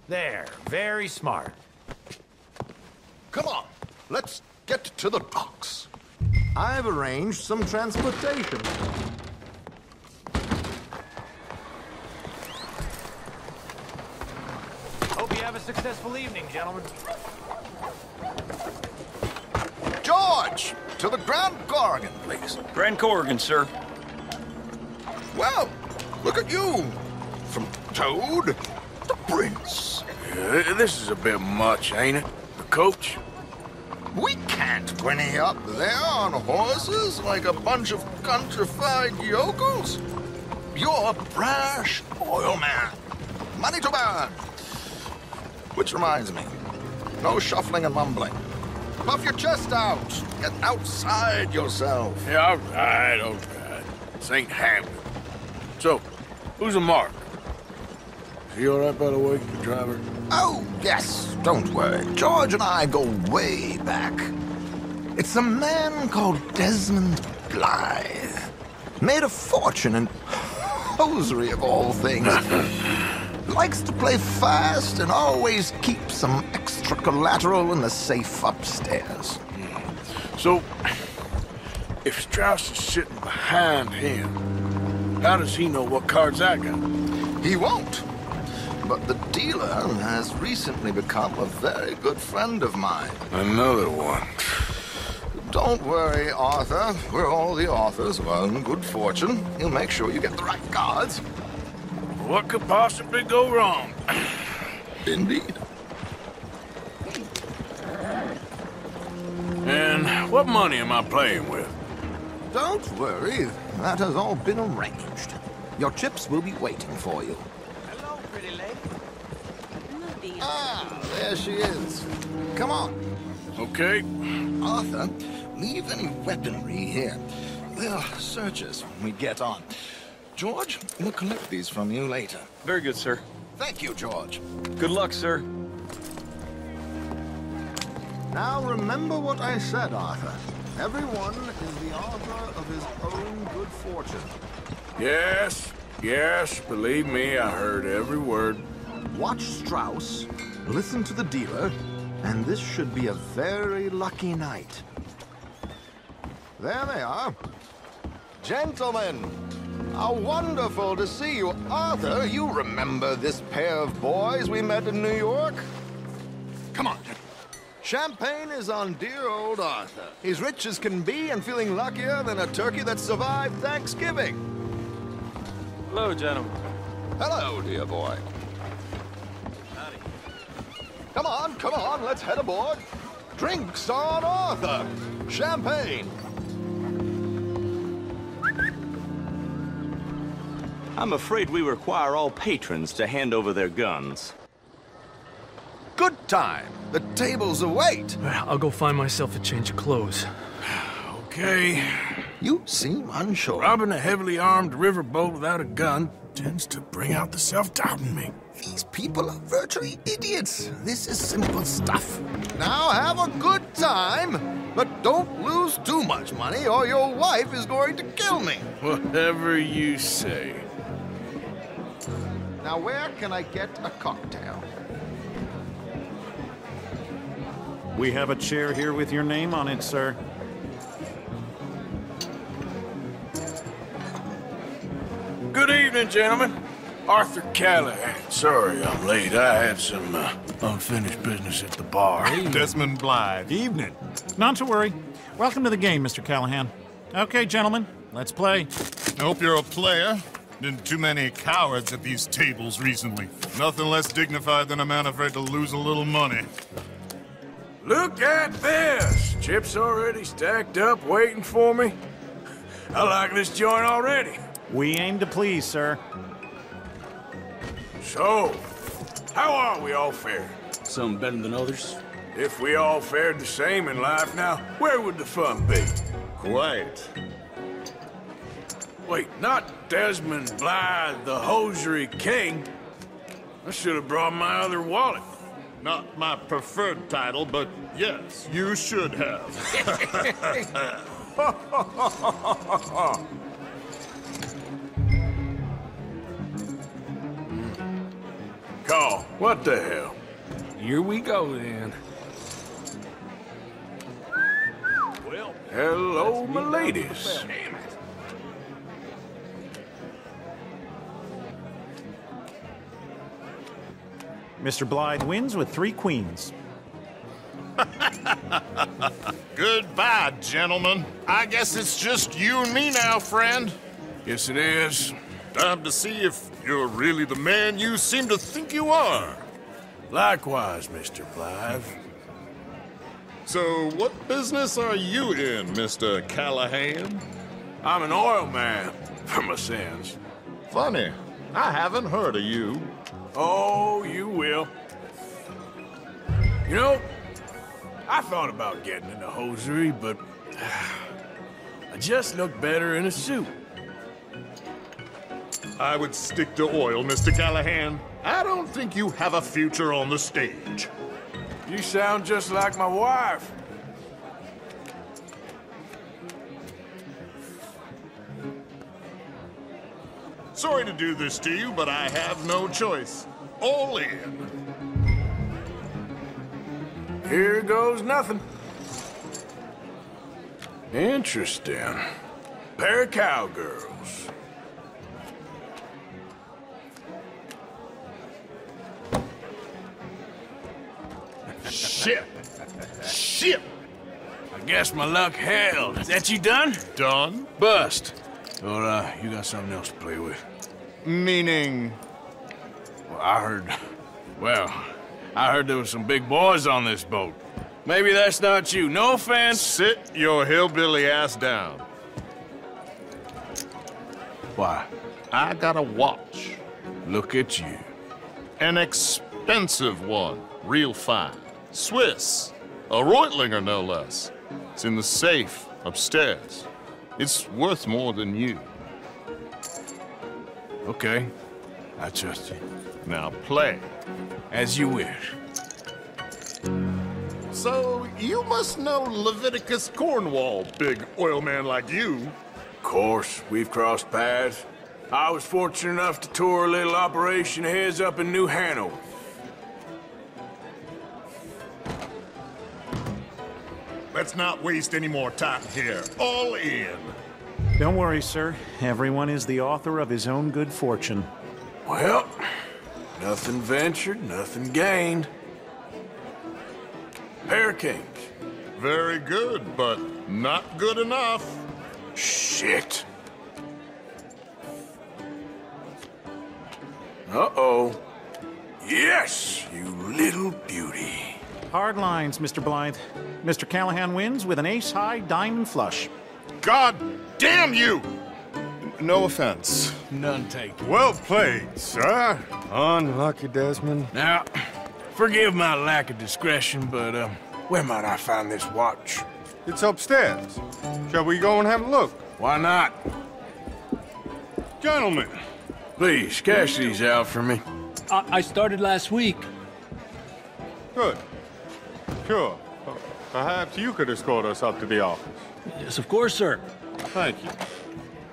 There, very smart. Come on, let's get to the docks. I've arranged some transportation. Hope you have a successful evening, gentlemen. George, to the Grand Corrigan, please. Grand Corrigan, sir. Well, look at you. From Toad to Prince. This is a bit much, ain't it? The coach? We can't whinny up there on horses like a bunch of countrified yokels. You're a brash oil man. Money to burn. Which reminds me, no shuffling and mumbling. Puff your chest out. Get outside yourself. Yeah, all right, all right. This ain't happening. So, who's a mark? Is he all right, by the way, the driver? Oh, yes. Don't worry. George and I go way back. It's a man called Desmond Blythe. Made a fortune in hosiery of all things. Likes to play fast and always keeps some extra collateral in the safe upstairs. So, if Strauss is sitting behind him, how does he know what cards I got? He won't. But the dealer has recently become a very good friend of mine. Another one. Don't worry, Arthur. We're all the authors of our own good fortune. He'll make sure you get the right cards. What could possibly go wrong? Indeed. And what money am I playing with? Don't worry. That has all been arranged. Your chips will be waiting for you. Hello, pretty lady. Ah, there she is. Come on. Okay. Arthur, leave any weaponry here. They'll search us when we get on. George, we'll collect these from you later. Very good, sir. Thank you, George. Good luck, sir. Now remember what I said, Arthur. Everyone is the author of his own good fortune. Yes, yes, believe me, I heard every word. Watch Strauss, listen to the dealer, and this should be a very lucky night. There they are. Gentlemen, how wonderful to see you. Arthur, you remember this pair of boys we met in New York? Come on. Champagne is on dear old Arthur. He's rich as can be and feeling luckier than a turkey that survived Thanksgiving. Hello, gentlemen. Hello, dear boy. Howdy. Come on, let's head aboard. Drinks on Arthur. Champagne. I'm afraid we require all patrons to hand over their guns. Good time. The tables await. I'll go find myself a change of clothes. Okay. You seem unsure. Robbing a heavily armed riverboat without a gun tends to bring out the self-doubt in me. These people are virtually idiots. This is simple stuff. Now have a good time, but don't lose too much money or your wife is going to kill me. Whatever you say. Now where can I get a cocktail? We have a chair here with your name on it, sir. Good evening, gentlemen. Arthur Callahan. Sorry I'm late. I had some unfinished business at the bar. Desmond Blythe. Evening. Not to worry. Welcome to the game, Mr. Callahan. Okay, gentlemen, let's play. I hope you're a player. Been too many cowards at these tables recently. Nothing less dignified than a man afraid to lose a little money. Look at this! Chips already stacked up, waiting for me. I like this joint already. We aim to please, sir. So, how are we all faring? Some better than others. If we all fared the same in life now, where would the fun be? Quite. Wait, not Desmond Blythe, the hosiery king. I should have brought my other wallet. Not my preferred title, but yes, you should have. Call, what the hell? Here we go, then. Well, hello, my ladies. Damn it. Mr. Blythe wins with 3 queens. Goodbye, gentlemen. I guess it's just you and me now, friend. Yes, it is. Time to see if you're really the man you seem to think you are. Likewise, Mr. Blythe. So, what business are you in, Mr. Callahan? I'm an oil man, for my sins. Funny. I haven't heard of you. Oh, you will. You know, I thought about getting into hosiery, but I just look better in a suit. I would stick to oil, Mr. Callahan. I don't think you have a future on the stage. You sound just like my wife. Sorry to do this to you, but I have no choice. All in. Here goes nothing. Interesting. Pair of cowgirls. Shit! Shit! I guess my luck held. Is that you done? Done? Bust. Or, you got something else to play with? Meaning? Well, I heard there was some big boys on this boat. Maybe that's not you. No offense. Sit your hillbilly ass down. Why? I got a watch. Look at you. An expensive one. Real fine. Swiss. A Reutlinger, no less. It's in the safe upstairs. It's worth more than you. Okay. I trust you. Now play. As you wish. So, you must know Leviticus Cornwall, big oil man like you. Of course, we've crossed paths. I was fortunate enough to tour a little operation of his up in New Hanover. Let's not waste any more time here. All in. Don't worry, sir. Everyone is the author of his own good fortune. Well, nothing ventured, nothing gained. Pair of kings. Very good, but not good enough. Shit. Uh-oh. Yes, you little beauty. Hard lines, Mr. Blythe. Mr. Callahan wins with an ace-high diamond flush. God damn you! No offense. None taken. Well played, sir. Unlucky, Desmond. Now, forgive my lack of discretion, but, where might I find this watch? It's upstairs. Shall we go and have a look? Why not? Gentlemen. Please, cash these out for me. I started last week. Good. Sure. Perhaps you could escort us up to the office. Yes, of course, sir. Thank you.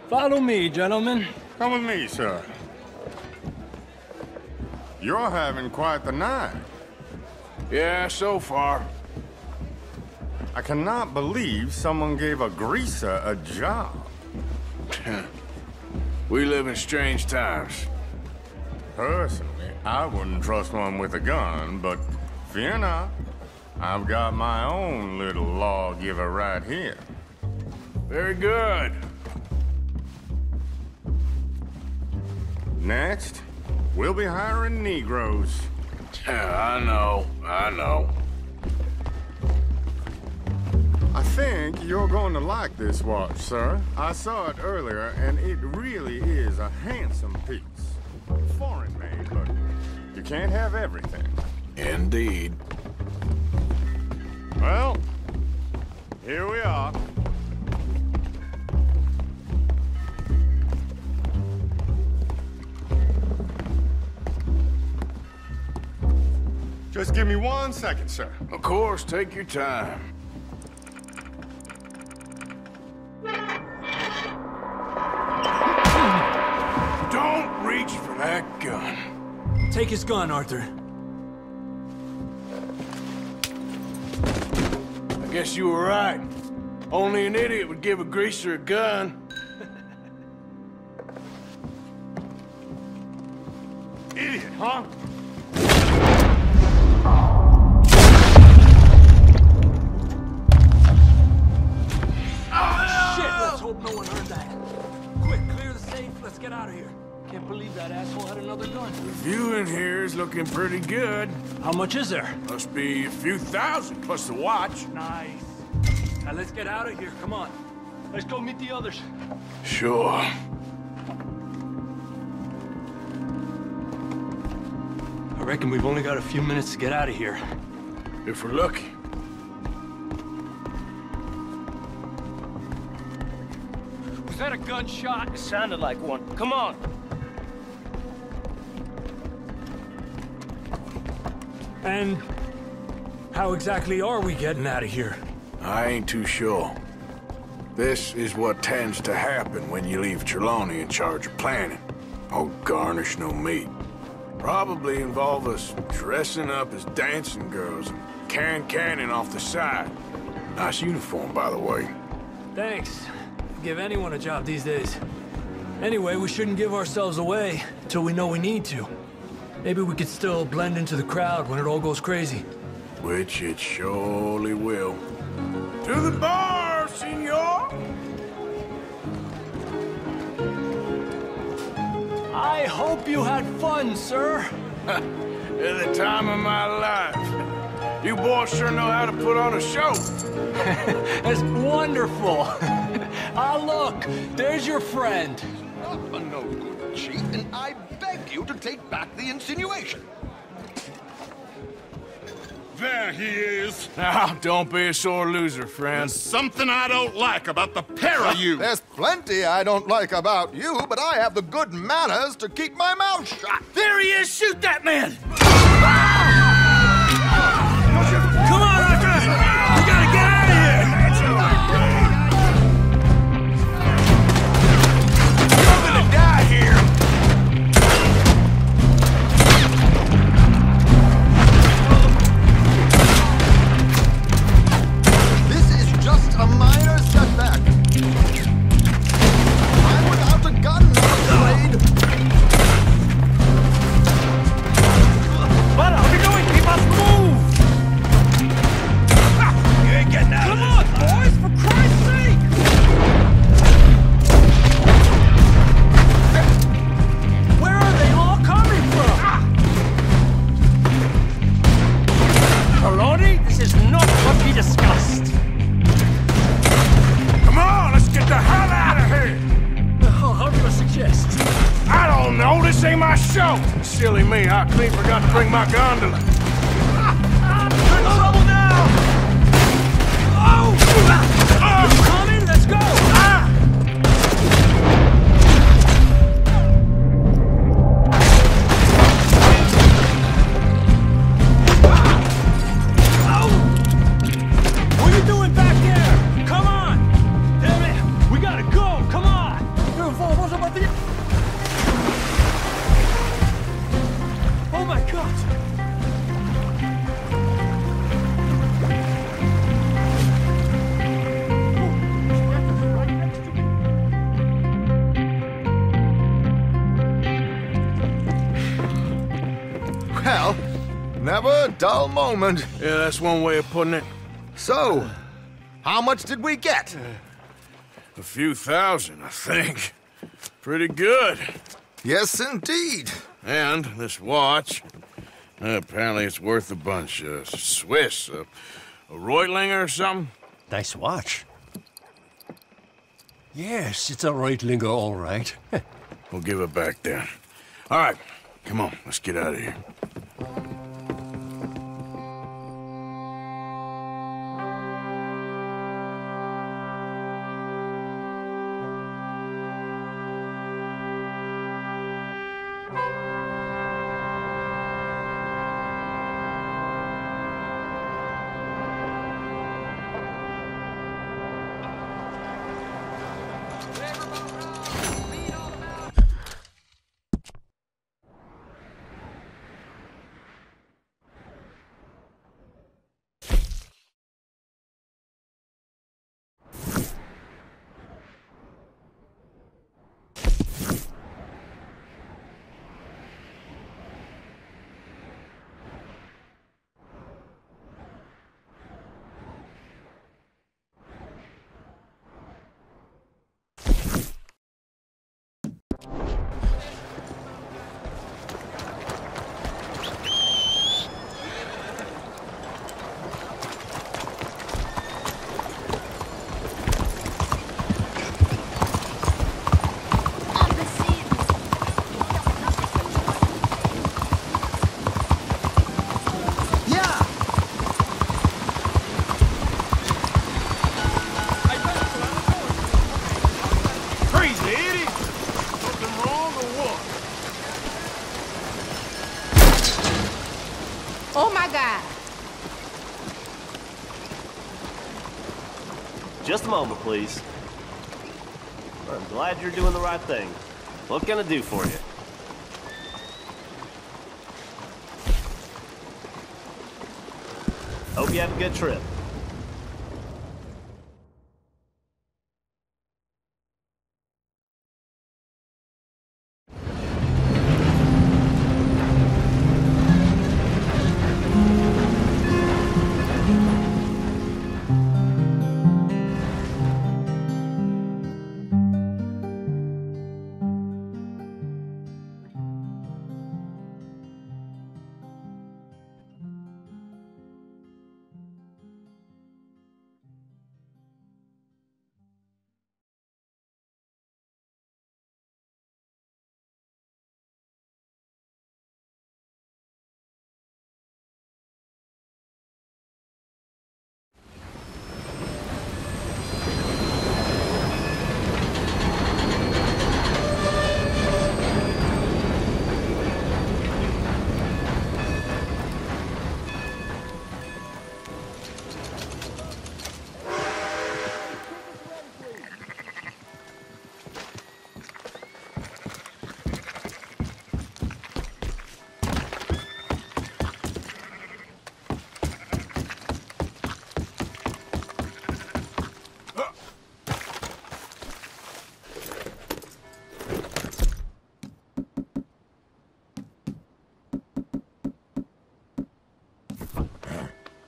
Follow me, gentlemen. Come with me, sir. You're having quite the night. Yeah, so far. I cannot believe someone gave a greaser a job. We live in strange times. Personally, I wouldn't trust one with a gun, but fear not. I've got my own little lawgiver right here. Very good. Next, we'll be hiring Negroes. Yeah, I know. I think you're going to like this watch, sir. I saw it earlier, and it really is a handsome piece. Foreign made, but you can't have everything. Indeed. Well, here we are. Just give me 1 second, sir. Of course, take your time. Don't reach for that gun. Take his gun, Arthur. I guess you were right. Only an idiot would give a greaser a gun. Idiot, huh? Let's hope no one heard that. Quick, clear the safe. Let's get out of here. Can't believe that asshole had another gun. The view in here is looking pretty good. How much is there? Must be a few thousand plus the watch. Nice. Now let's get out of here. Come on. Let's go meet the others. Sure. I reckon we've only got a few minutes to get out of here. If we're lucky. gunshot? It sounded like one. Come on. And how exactly are we getting out of here? I ain't too sure. This is what tends to happen when you leave Trelawney in charge of planning. Oh, garnish no meat. Probably involve us dressing up as dancing girls and carrying cannon off the side. Nice uniform, by the way. Thanks. Give anyone a job these days. Anyway, we shouldn't give ourselves away until we know we need to. Maybe we could still blend into the crowd when it all goes crazy. Which it surely will. To the bar, senor! I hope you had fun, sir. At the time of my life. You boys sure know how to put on a show. That's wonderful. Ah, look, there's your friend. No good cheat, and I beg you to take back the insinuation. There he is. Now, don't be a sore loser, friend. There's something I don't like about the pair of you. There's plenty I don't like about you, but I have the good manners to keep my mouth shut. There he is! Shoot that man! Come on, Arthur! We gotta get out of here! You're gonna die here! Just a minor setback. I'm without a gun, I'm afraid. What are we doing? We must move! You ain't getting out Come of this. on, boys, for Christ's sake! Where are they all coming from? Trelawney, this is not what we discussed. Come on, let's get the hell out of here! Oh, how do you suggest? I don't know, this ain't my show! Silly me, I clean forgot to bring my gondola. We're in trouble now! Oh! You coming? Let's go! What are you doing back there? Come on! Damn it! We gotta go! Come on! Oh my God! Well, never a dull moment. Yeah, that's one way of putting it. So, how much did we get? A few thousand, I think. Pretty good. Yes, indeed. And this watch, apparently it's worth a bunch. Swiss, a Reutlinger or something? Nice watch. Yes, it's a Reutlinger, all right. We'll give it back then. All right, come on, let's get out of here. guy. Just a moment, please. I'm glad you're doing the right thing. What can I do for you? Hope you have a good trip.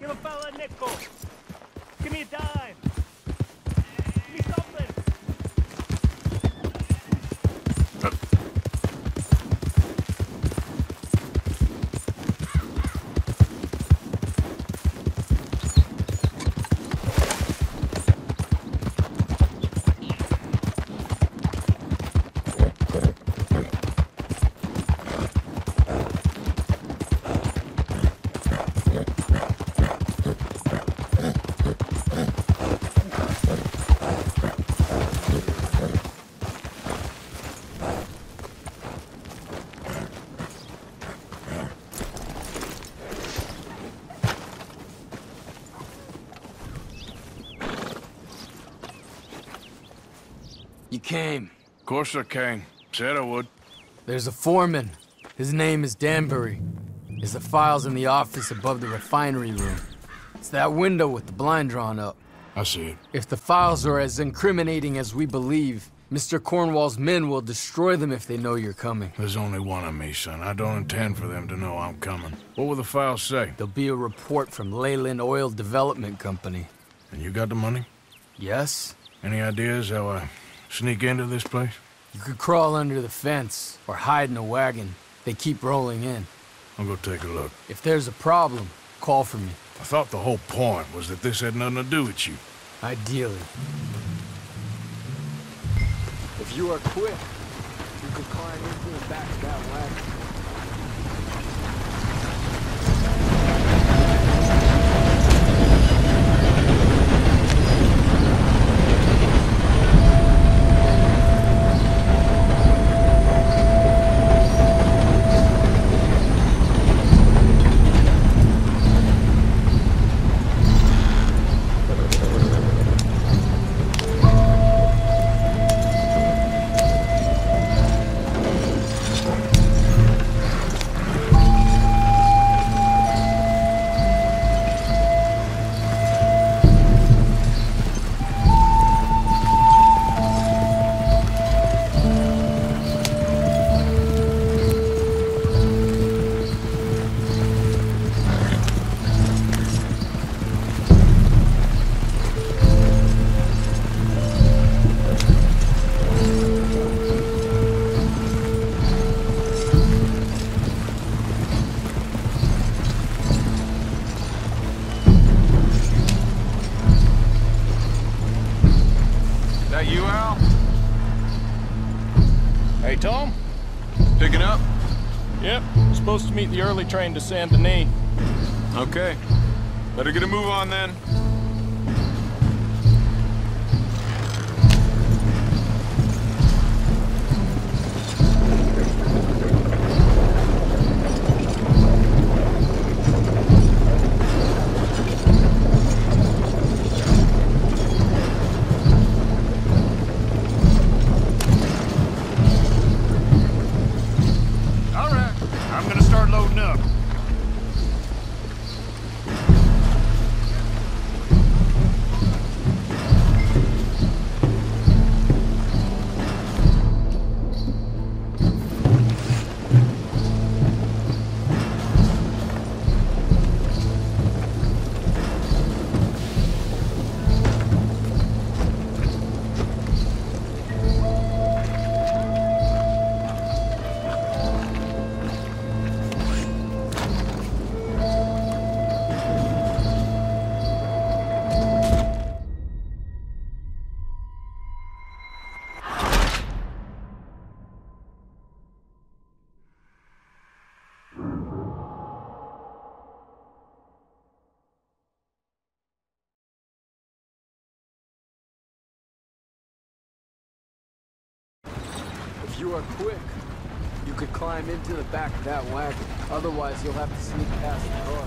Give a fella a nickel. Give me a dime. Give me something. You came. Of course I came. Said I would. There's a foreman. His name is Danbury. There's the files in the office above the refinery room. It's that window with the blind drawn up. I see it. If the files are as incriminating as we believe, Mr. Cornwall's men will destroy them if they know you're coming. There's only one of me, son. I don't intend for them to know I'm coming. What will the files say? There'll be a report from Leyland Oil Development Company. And you got the money? Yes. Any ideas how I sneak into this place? You could crawl under the fence or hide in a wagon. They keep rolling in. I'll go take a look. If there's a problem, call for me. I thought the whole point was that this had nothing to do with you. Ideally. If you are quick, you could climb into the back of that wagon. Hey, Tom? Picking up? Yep. Supposed to meet the early train to Saint Denis. Okay. Better get a move on then. you are quick, you could climb into the back of that wagon. Otherwise, you'll have to sneak past the guard.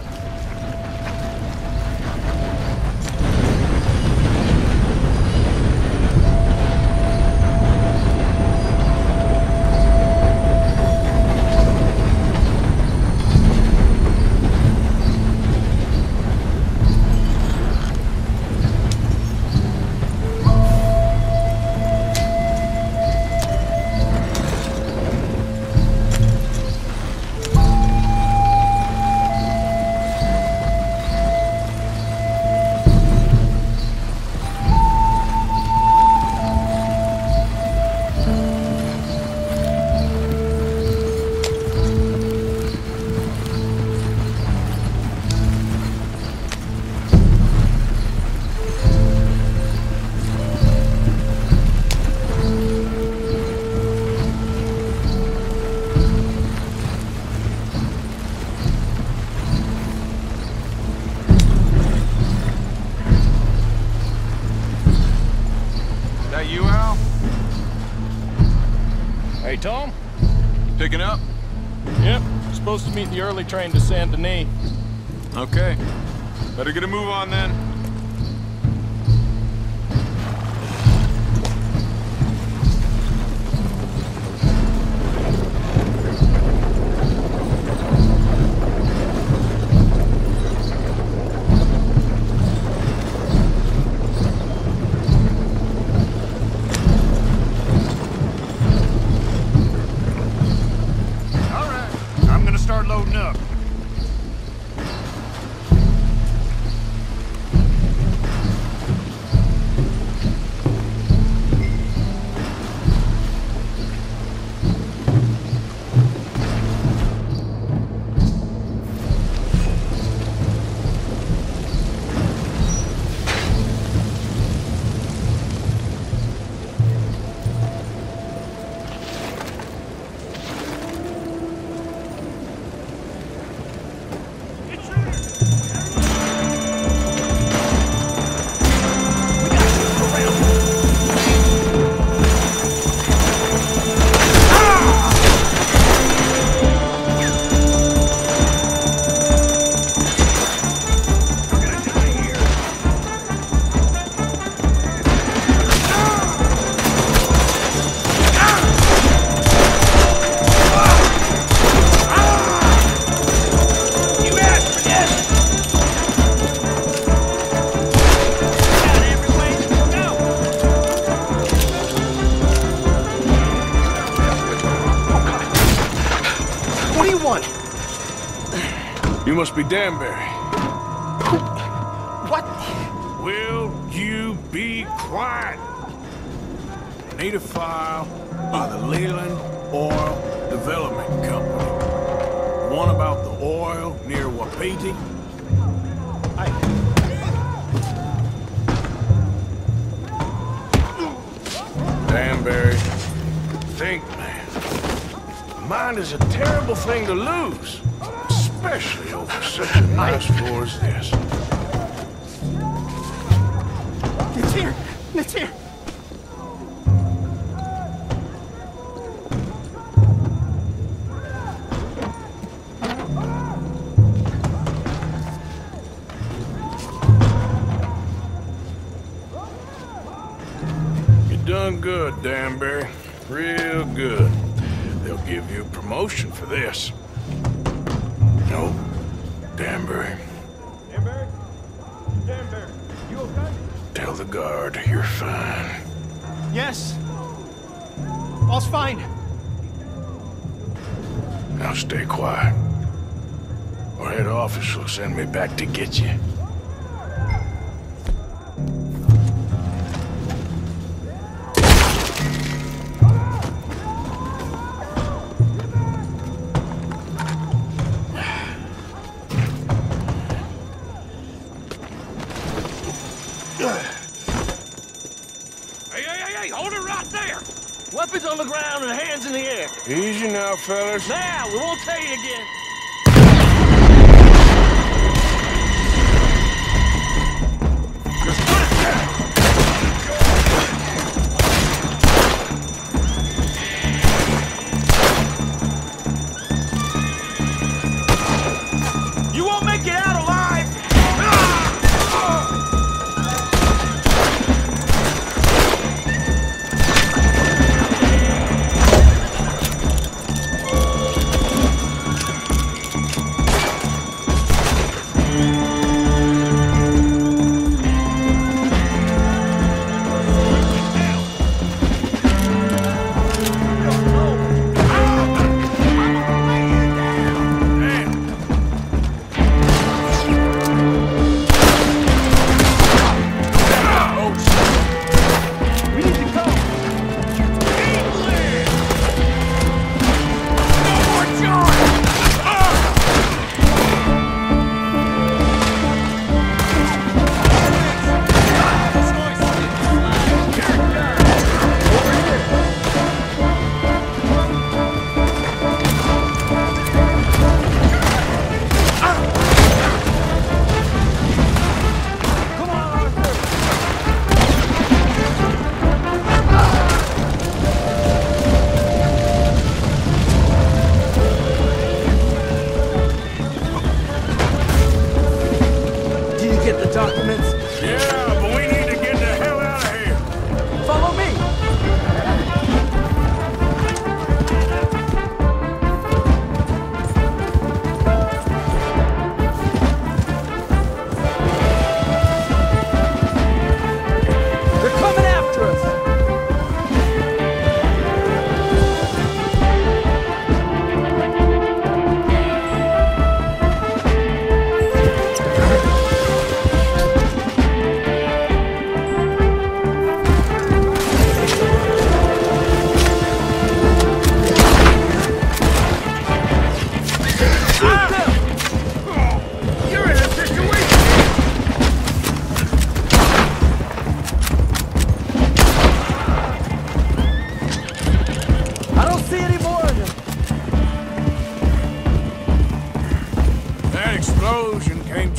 Hey, Tom? Picking up? Yep. Supposed to meet the early train to Saint Denis. Okay. Better get a move on then. Start loading up. You must be Danbury. What? Will you be quiet? I need a file by the Linde Oil Development Company. One about the oil near Wapiti. Danbury, think, man. Mind is a terrible thing to lose. Especially over such a nice floor as this. It's here! It's here! You done good, Danbury. Real good. They'll give you a promotion for this. No, Danbury. Danbury? Danbury, you okay? Tell the guard you're fine. Yes. All's fine. Now stay quiet. Or head office will send me back to get you. Hey, hold it right there! Weapons on the ground and hands in the air. Easy now, fellas. Now, we won't tell you again.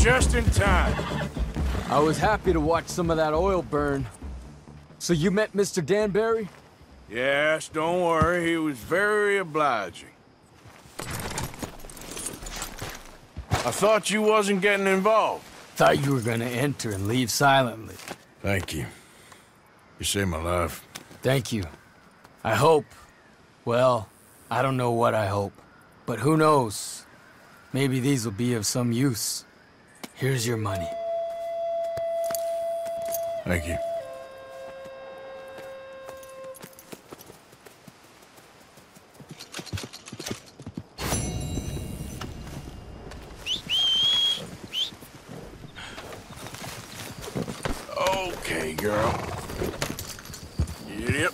just in time. I was happy to watch some of that oil burn. So you met Mr. Danbury? Yes, don't worry. He was very obliging. I thought you wasn't getting involved. Thought you were gonna enter and leave silently. Thank you. You saved my life. Thank you. I hope. Well, I don't know what I hope. But who knows? Maybe these will be of some use. Here's your money. Thank you. Okay, girl. Yep.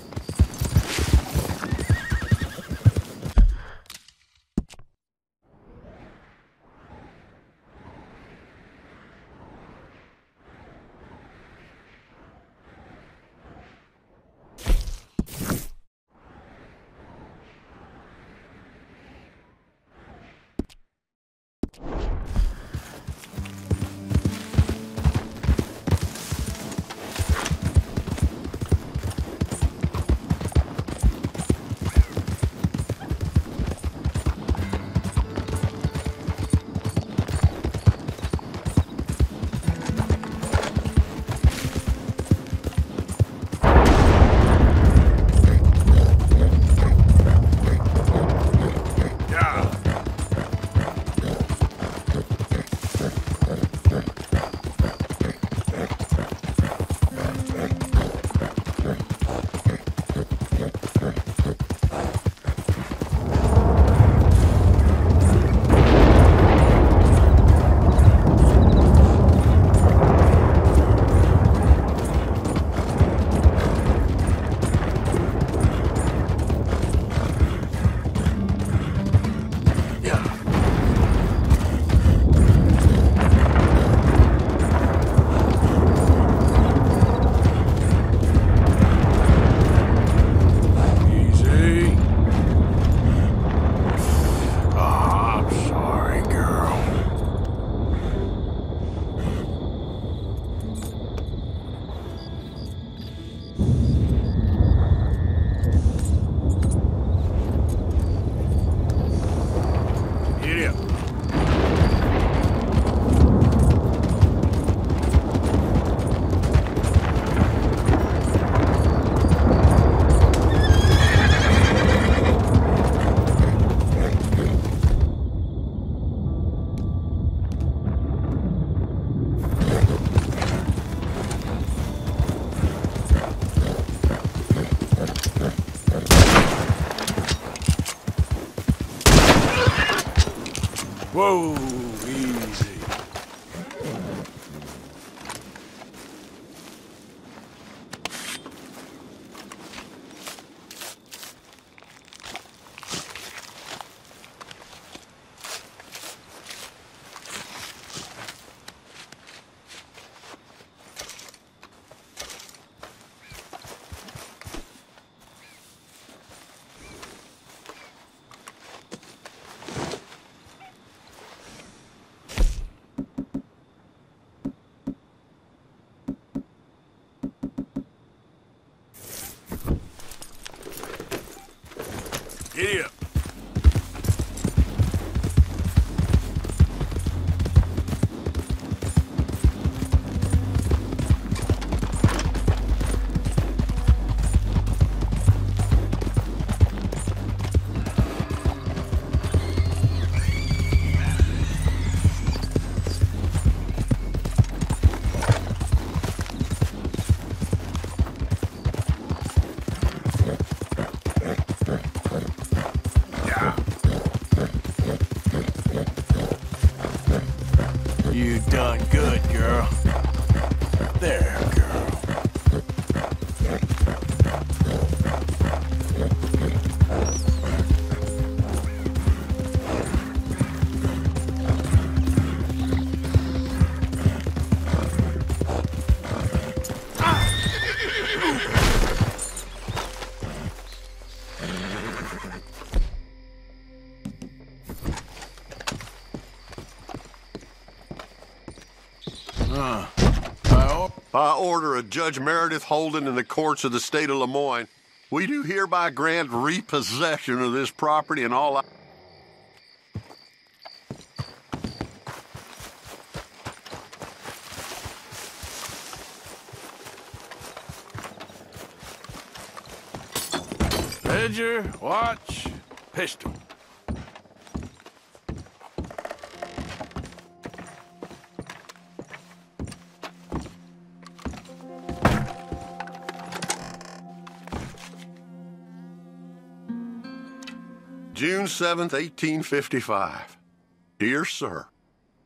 Whoa, easy. Giddy up. You done good, girl. There, girl. By order of Judge Meredith Holden in the courts of the state of Lemoyne, we do hereby grant repossession of this property and all... Ledger, watch, pistol. June 7th, 1855. Dear Sir,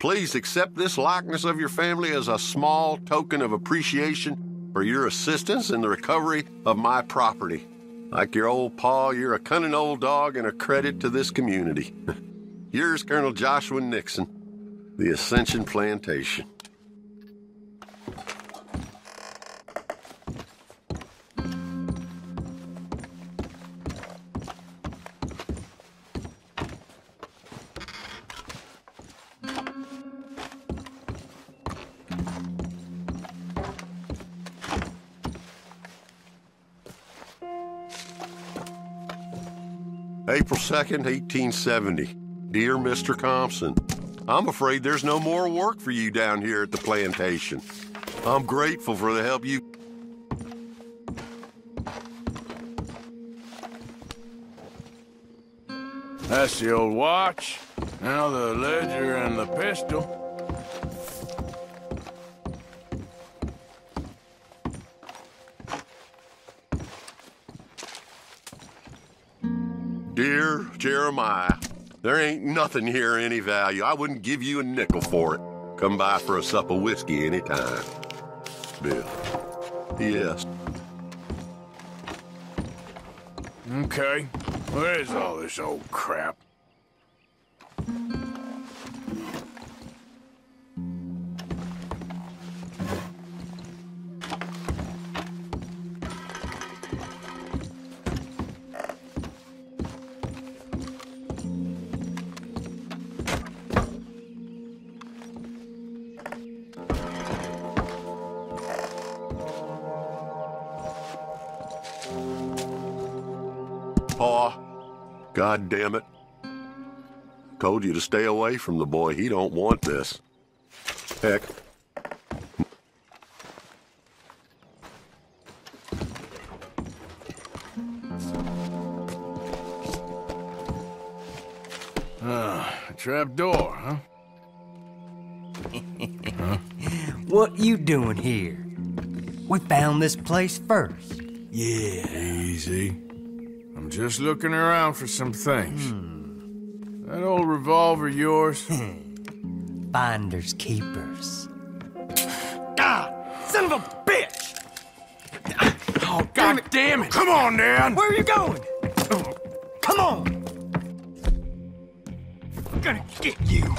please accept this likeness of your family as a small token of appreciation for your assistance in the recovery of my property. Like your old pa, you're a cunning old dog and a credit to this community. Yours, Colonel Joshua Nixon, the Ascension Plantation. April 2nd, 1870. Dear Mr. Thompson, I'm afraid there's no more work for you down here at the plantation. I'm grateful for the help you... That's the old watch. Now the ledger and the pistol. Dear Jeremiah, there ain't nothing here of any value. I wouldn't give you a nickel for it. Come by for a sup of whiskey anytime. Bill. Yes. Okay. Where's all this old crap? Pa, God damn it. Told you to stay away from the boy. He don't want this. Heck. Trap door, huh? What you doing here? We found this place first. Yeah. Easy. I'm just looking around for some things. That old revolver yours? Finders keepers. God! Son of a bitch! Oh, God damn it! Come on, Dan! Where are you going? Come on! I'm gonna get you.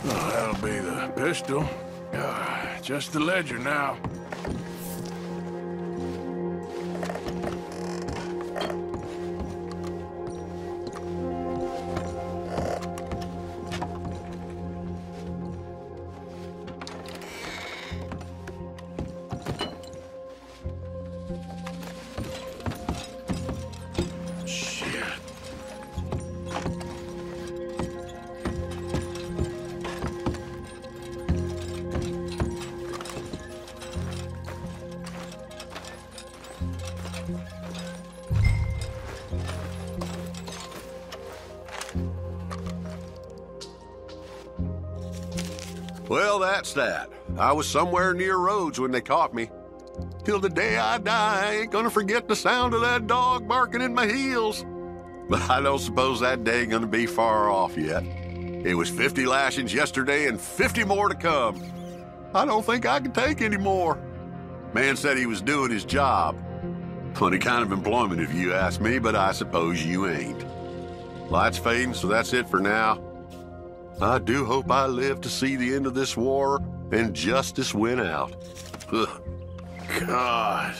That'll be the pistol. Just the ledger now. Well, that's that. I was somewhere near Rhodes when they caught me. Till the day I die, I ain't gonna forget the sound of that dog barking at my heels. But I don't suppose that day ain't gonna be far off yet. It was 50 lashings yesterday and 50 more to come. I don't think I can take any more. Man said he was doing his job. Funny kind of employment if you ask me, but I suppose you ain't. Light's fading, so that's it for now. I do hope I live to see the end of this war and justice win out. Ugh. God.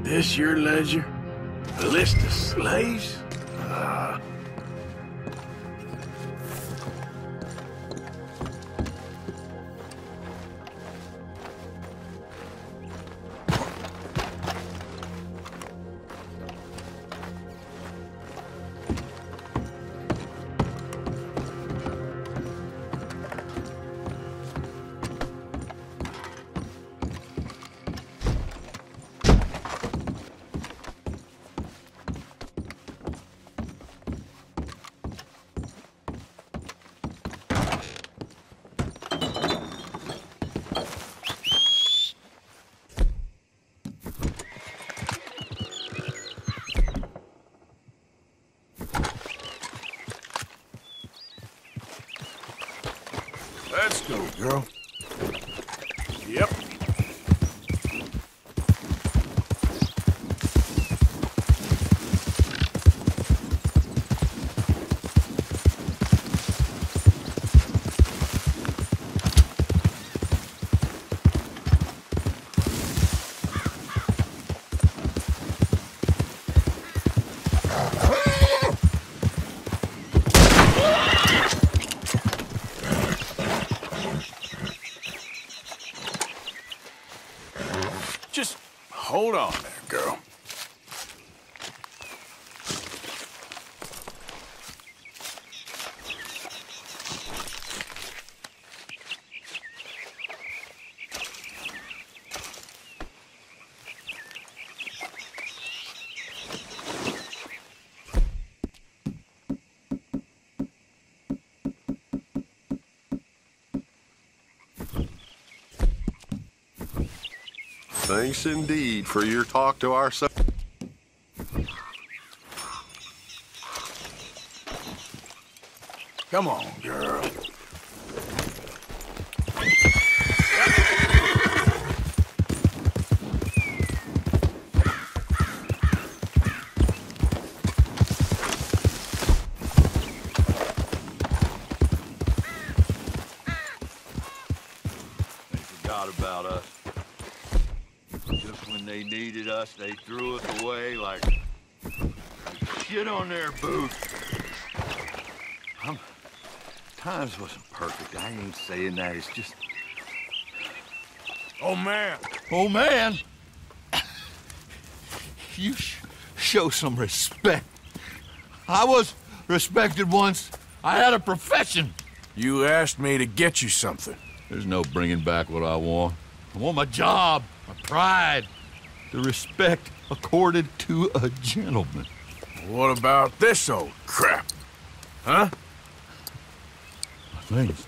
This your ledger? A list of slaves? Let's go, girl. Yep. Just hold on there, girl. Thanks indeed for your talk to our son. Come on, girl. They forgot about us. Just when they needed us, they threw us away like shit on their boots. Times wasn't perfect. I ain't saying that. It's just... Oh, man. Oh, man! You show some respect. I was respected once. I had a profession. You asked me to get you something. There's no bringing back what I want. I want my job, my pride, the respect accorded to a gentleman. What about this old crap? Huh? Things.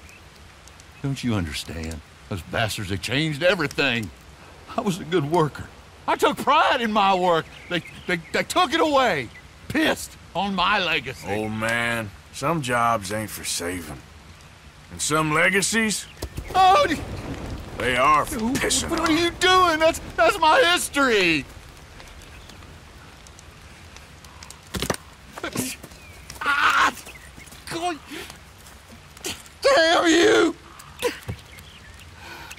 Don't you understand? Those bastards, they changed everything. I was a good worker. I took pride in my work. They took it away. Pissed on my legacy. Old man, some jobs ain't for saving. And some legacies, oh, they are for pissing what on. are you doing? That's my history. Ah! God. Damn you!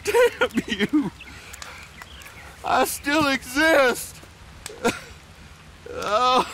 Damn you! I still exist! Oh.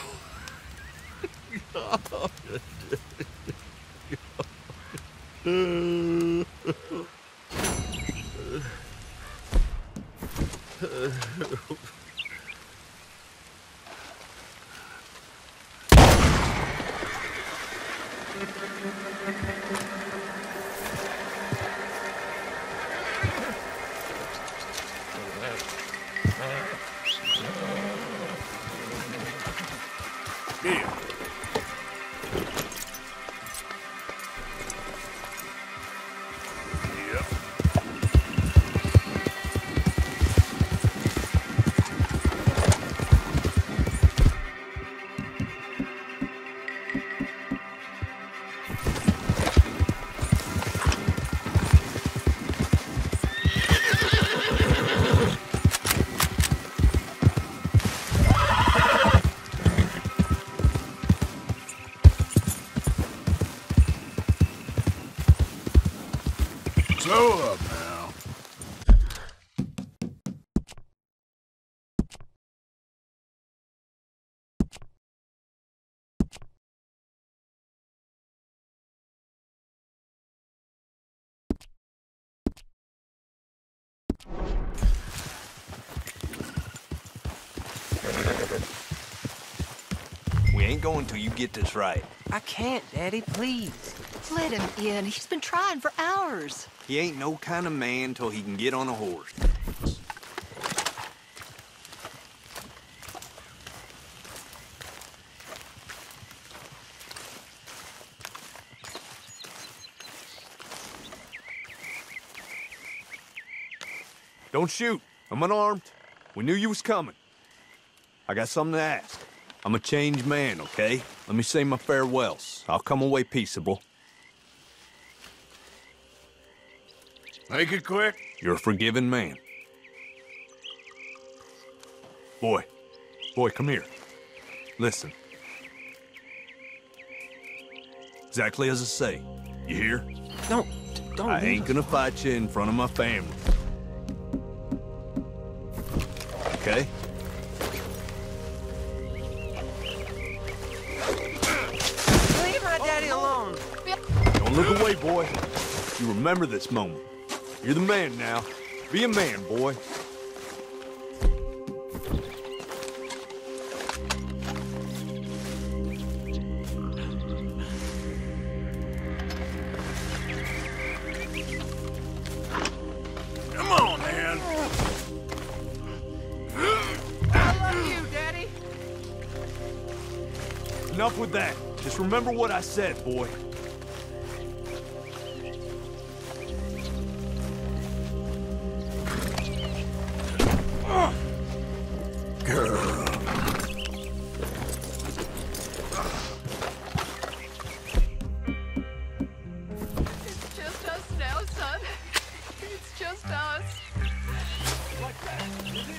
Slow up now. We ain't going till you get this right. I can't, Daddy, please. Let him in. He's been trying for hours. He ain't no kind of man till he can get on a horse. Don't shoot. I'm unarmed. We knew you was coming. I got something to ask. I'm a changed man, okay? Let me say my farewells. I'll come away peaceable. Make it quick. You're a forgiving man. Boy, come here. Listen. Exactly as I say. You hear? Don't I ain't gonna fight you in front of my family. Okay? Leave my daddy alone. Don't look away, boy. You remember this moment. You're the man now. Be a man, boy. Come on, man. I love you, Daddy. Enough with that. Just remember what I said, boy. Girl. It's just us now, son. It's just us. Like that, is it?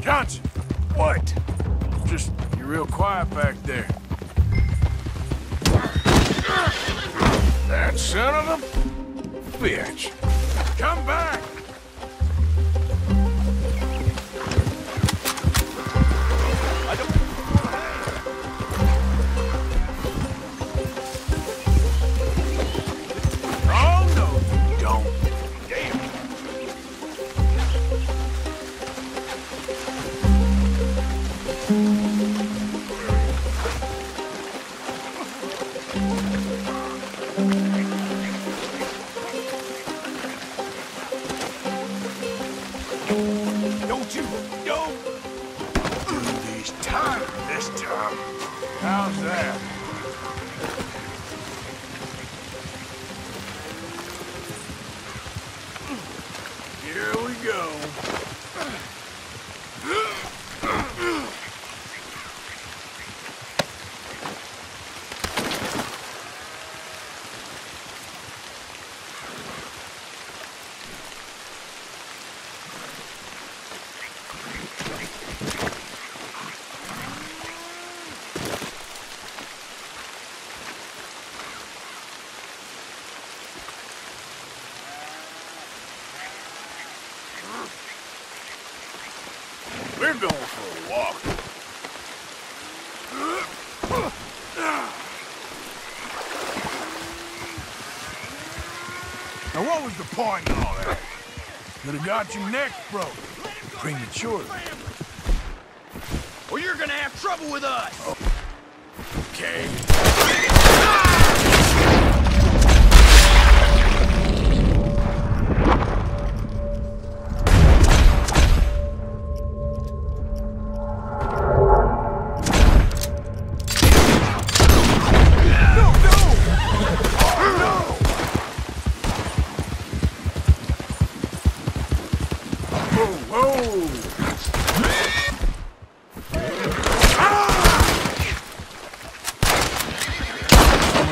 Johnson! What? Just, you're real quiet back there. That son of a bitch! Come back! Oh, no, you don't. Damn. Don't you go do these time this time. How's that? Here we go. I'm going for a walk. Now what was the point in all that? Could have got your neck broke prematurely. Or you're gonna have trouble with us! Oh. Okay.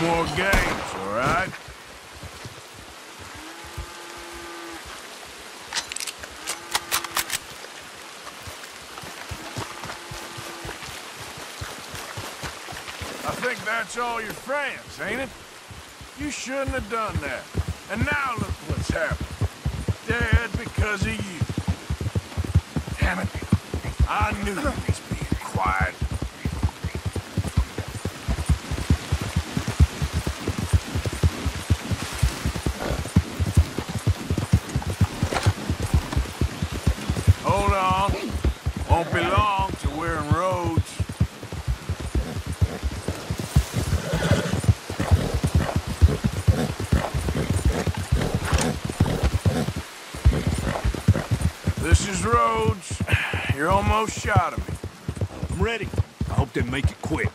More games, all right? I think that's all your friends, ain't it? You shouldn't have done that. And now look what's happened. Dead because of you. Damn it. I knew he was being quiet. Hold on. Won't be long till we're in Rhodes. This is Rhodes. You're almost shot of me. I'm ready. I hope they make it quick.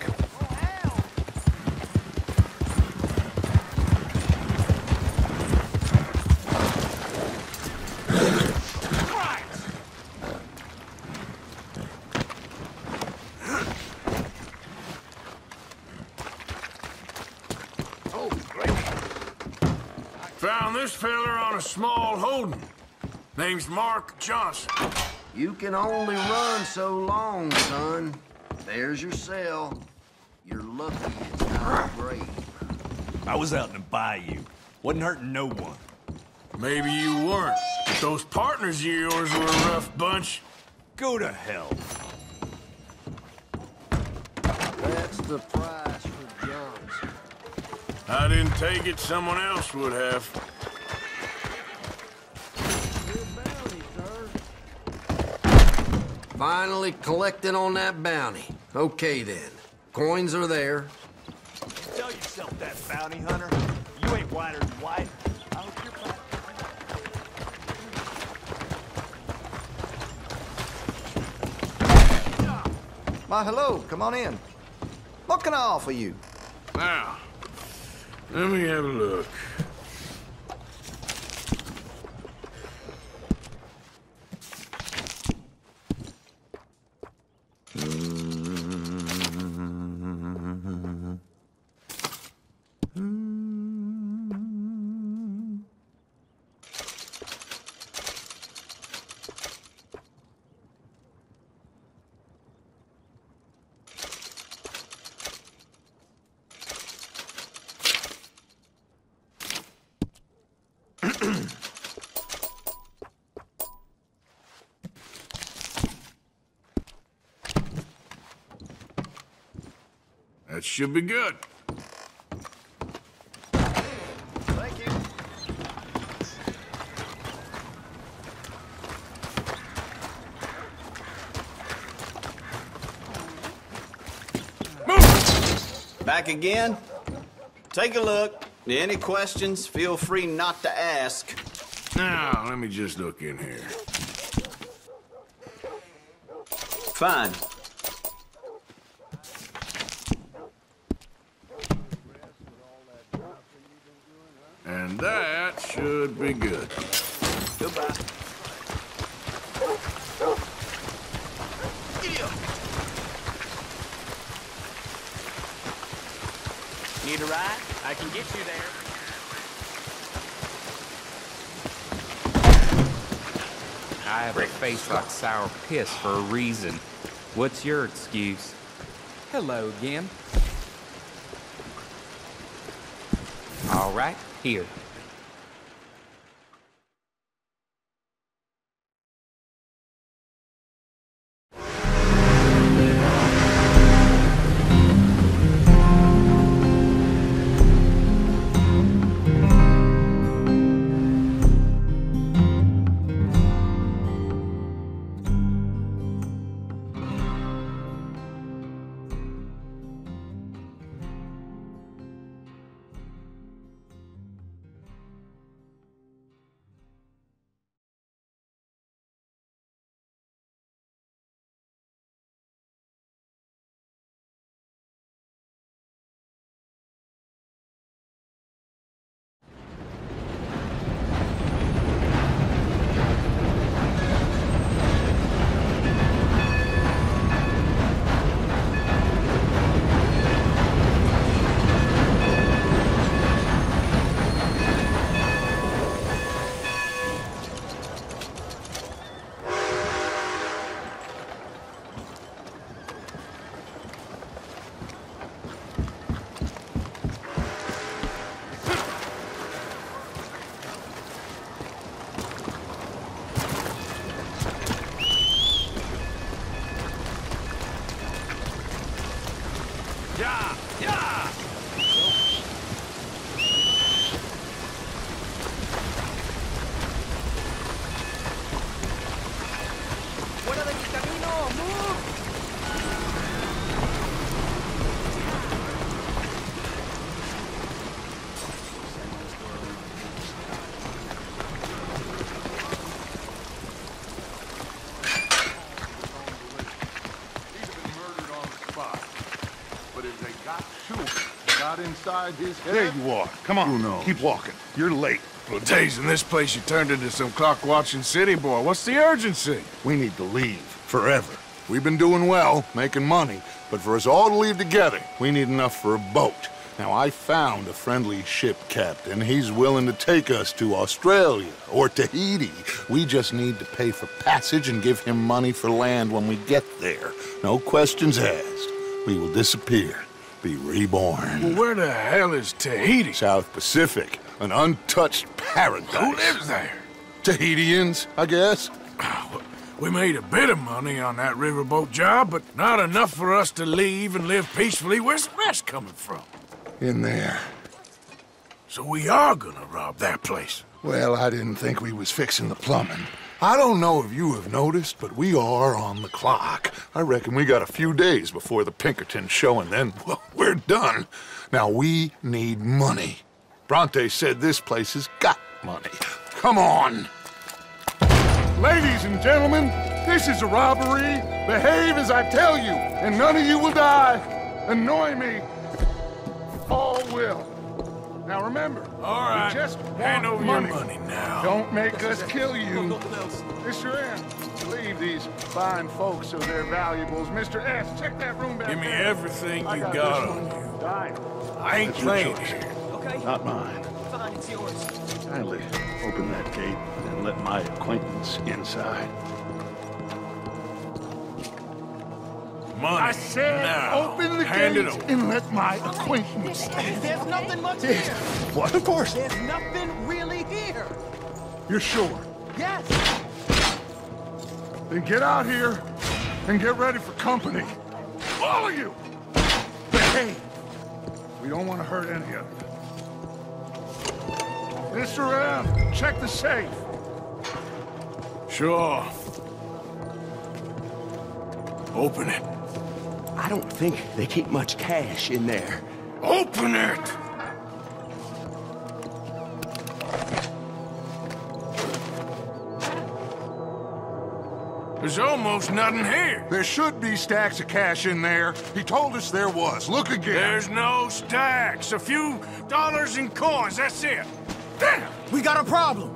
Found this feller on a small holding. Name's Mark Johnson. You can only run so long, son. There's your cell. You're lucky it's not a grave. I was out in the bayou. Wasn't hurting no one. Maybe you weren't. But those partners of yours were a rough bunch. Go to hell. That's the price for Johnson. I didn't take it, someone else would have. Finally collected on that bounty. Okay, then. Coins are there. Tell yourself that, bounty hunter. You ain't whiter than white. I hope you're fine. Why, hello. Come on in. What can I offer you? Now, let me have a look. That should be good. Thank you. Move! Back again? Take a look. Any questions, feel free not to ask. Now, let me just look in here. Fine. And that should be good. Goodbye. Need a ride? I can get you there. I have a face like sour piss for a reason. What's your excuse? Hello again. All right, here. Yeah! Yeah! ¡Fuera de mi camino! ¡Move! But if they got to him, got inside his head... There you are. Come on. Keep walking. You're late. Well, days in this place, you turned into some clock-watching city boy. What's the urgency? We need to leave. Forever. We've been doing well, making money, but for us all to leave together, we need enough for a boat. Now, I found a friendly ship captain. He's willing to take us to Australia or Tahiti. We just need to pay for passage and give him money for land when we get there. No questions asked. We will disappear, be reborn. Well, where the hell is Tahiti? South Pacific, an untouched paradise. Who lives there? Tahitians, I guess. We made a bit of money on that riverboat job, but not enough for us to leave and live peacefully. Where's the rest coming from? In there. So we are gonna rob that place? Well, I didn't think we was fixing the plumbing. I don't know if you have noticed, but we are on the clock. I reckon we got a few days before the Pinkerton show, and then, well, we're done. Now, we need money. Bronte said this place has got money. Come on! Ladies and gentlemen, this is a robbery. Behave as I tell you, and none of you will die. Annoy me. All will. Now remember, all right, we just hand want over money. your money now. Don't make us kill you. Mr. M, leave these fine folks of their valuables. Mr. S, check that room back Give me there. everything you got got this on one. you. Dime. I ain't playing choice. here. Okay. Not mine. Fine, it's yours. Kindly open that gate and let my acquaintance inside. Money. I said now. open the Hand gate it over. and let my acquaintance in. There's nothing much here. What? Of course. There's nothing really here. You're sure? Yes. Then get out here and get ready for company. All of you! Behave. We don't want to hurt any of you. Mr. M, check the safe. Sure. Open it. I don't think they keep much cash in there. Open it! There's almost nothing here. There should be stacks of cash in there. He told us there was. Look again. There's no stacks. A few dollars in coins, that's it. Damn! We got a problem.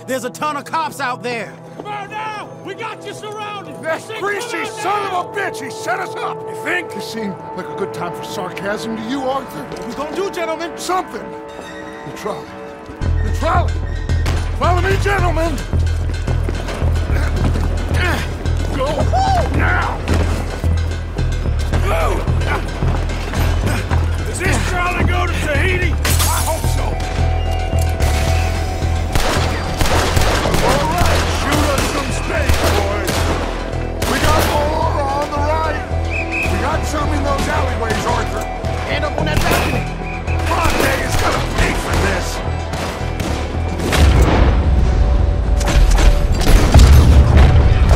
There's a ton of cops out there. Come on now! We got you surrounded! That greasy son of a bitch! He set us up! You think? It seemed like a good time for sarcasm to you, Arthur. What we gonna do, gentlemen? Something! The trolley. The trolley! Follow me, gentlemen! Go now! Does this trolley go to Tahiti? I hope so. All right, shoot us some space, boys. We got more on the right. We got some in those alleyways, Arthur. Stand up on that balcony. Bronte is gonna pay for this.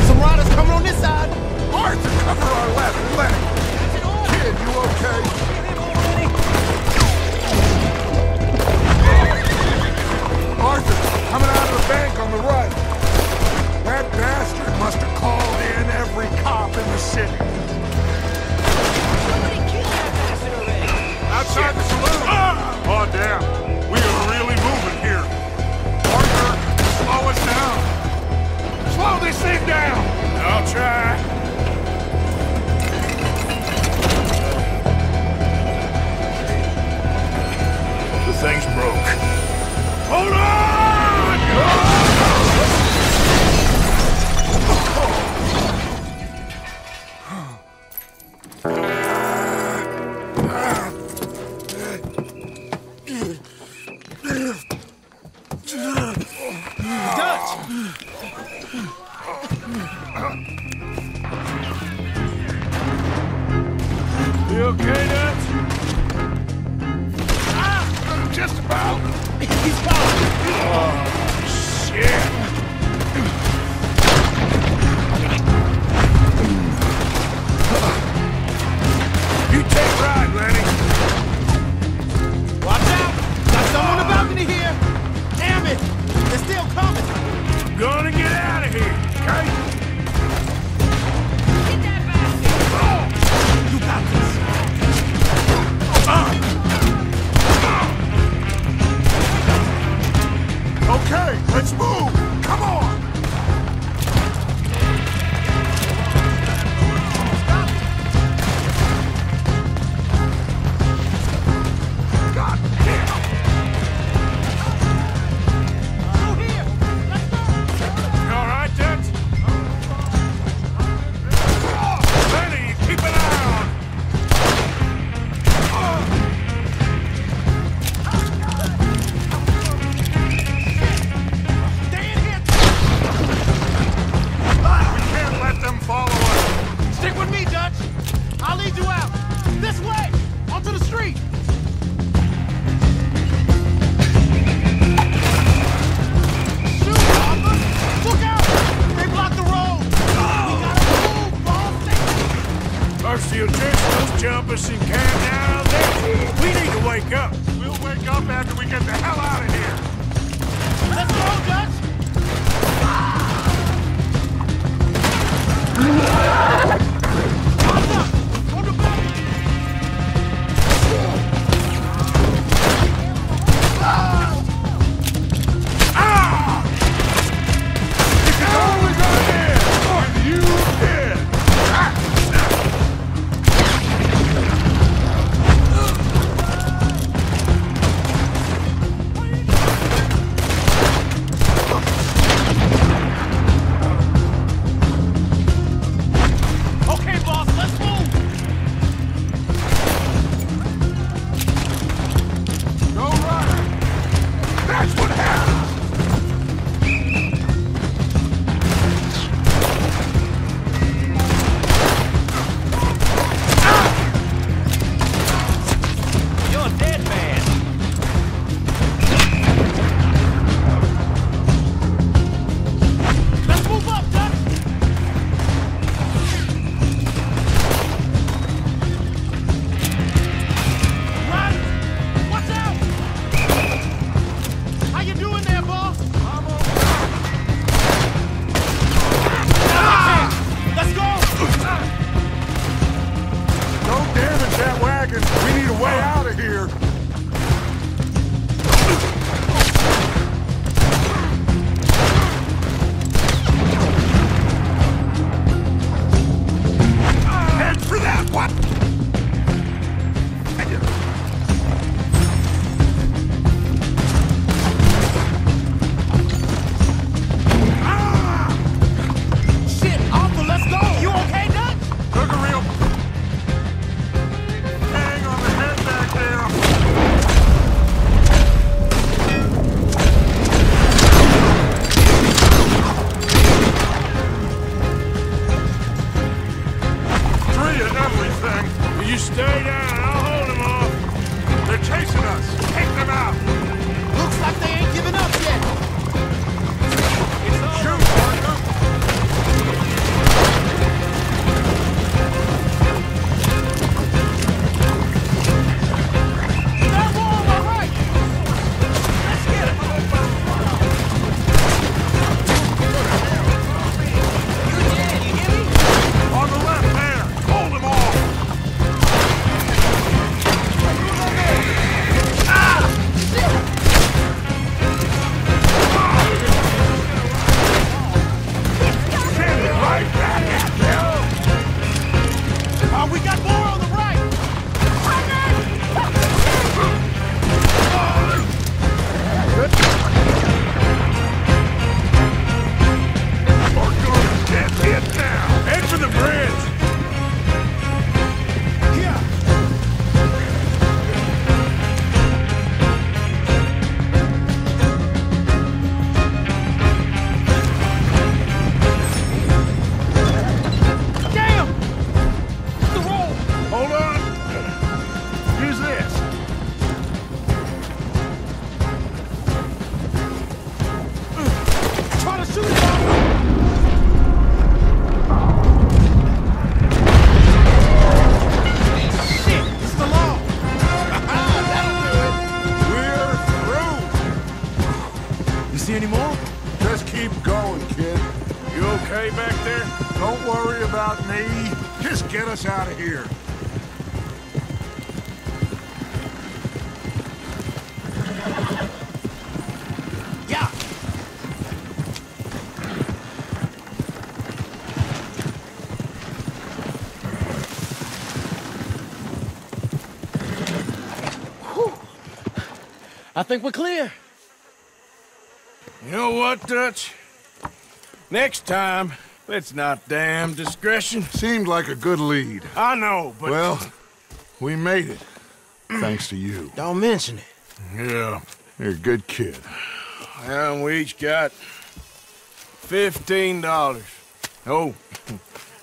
Some riders coming on this side. Arthur, cover our left leg. Kid, you okay? Arthur, coming out of the bank on the right. That bastard must have called in every cop in the city. Somebody killed that bastard already. Outside the saloon. Oh, damn. We are really moving here. Arthur, slow us down. Slow this thing down. I'll try. The thing's broke. Hold on! You okay, Dutch? about? He's gone! Oh, shit! You take right, Lenny. Watch out! Got someone on the balcony here! Damn it! They're still coming! I'm gonna get out of here, okay? Get that bastard! You got this! Okay, let's move! Come on! God damn! You all right, Dutch? Lenny, keep an eye on! Stick with me, Dutch! I'll lead you out! This way! Onto the street! Shoot, Arthur! Look out! They blocked the road! We gotta move, boss! First you'll just those jumpers and camp down out there. We need to wake up. We'll wake up after we get the hell out of here! Let's go, Dutch! Just get us out of here. Yeah. Whew. I think we're clear. You know what, Dutch? Next time, let's not damn discretion. Seemed like a good lead. I know, but... Well, we made it. Thanks to you. Don't mention it. Yeah. You're a good kid. And we each got $15. Oh,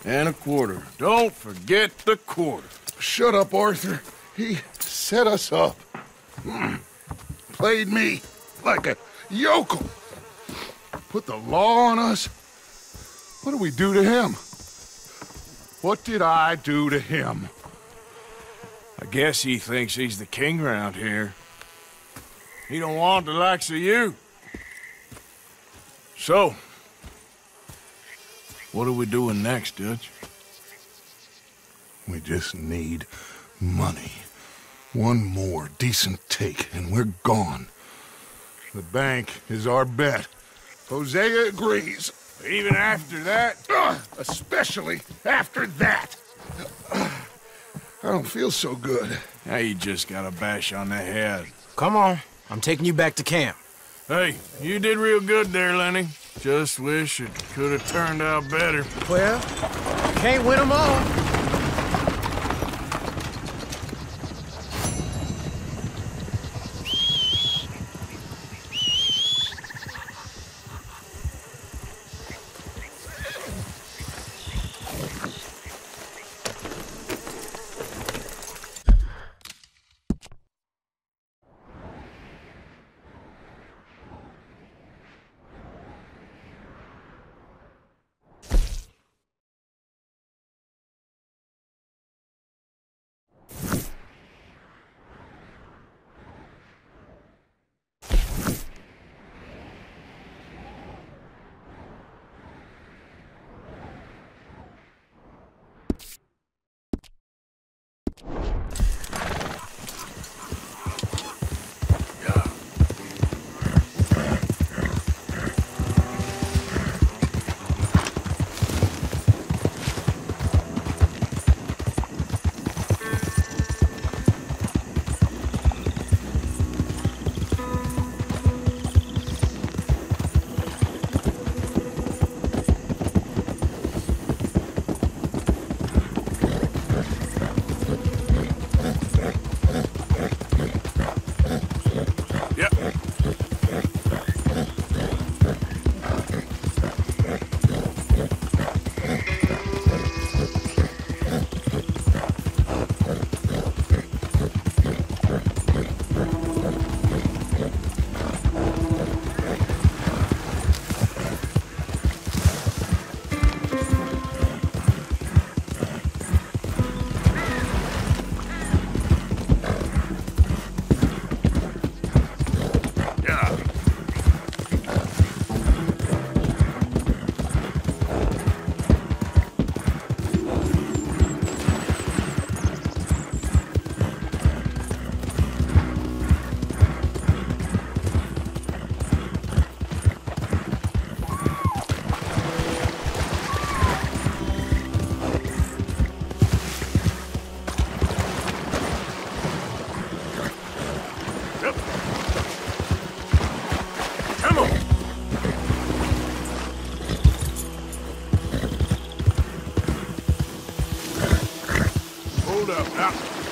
and a quarter. Don't forget the quarter. Shut up, Arthur. He set us up. Played me like a yokel. Put the law on us. What did we do to him? What did I do to him? I guess he thinks he's the king around here. He don't want the likes of you. So, what are we doing next, Dutch? We just need money. One more decent take, and we're gone. The bank is our bet. Hosea agrees. Even after that? Especially after that. I don't feel so good. Now you just got a bash on the head. Come on. I'm taking you back to camp. Hey, you did real good there, Lenny. Just wish it could have turned out better. Well, can't win them all.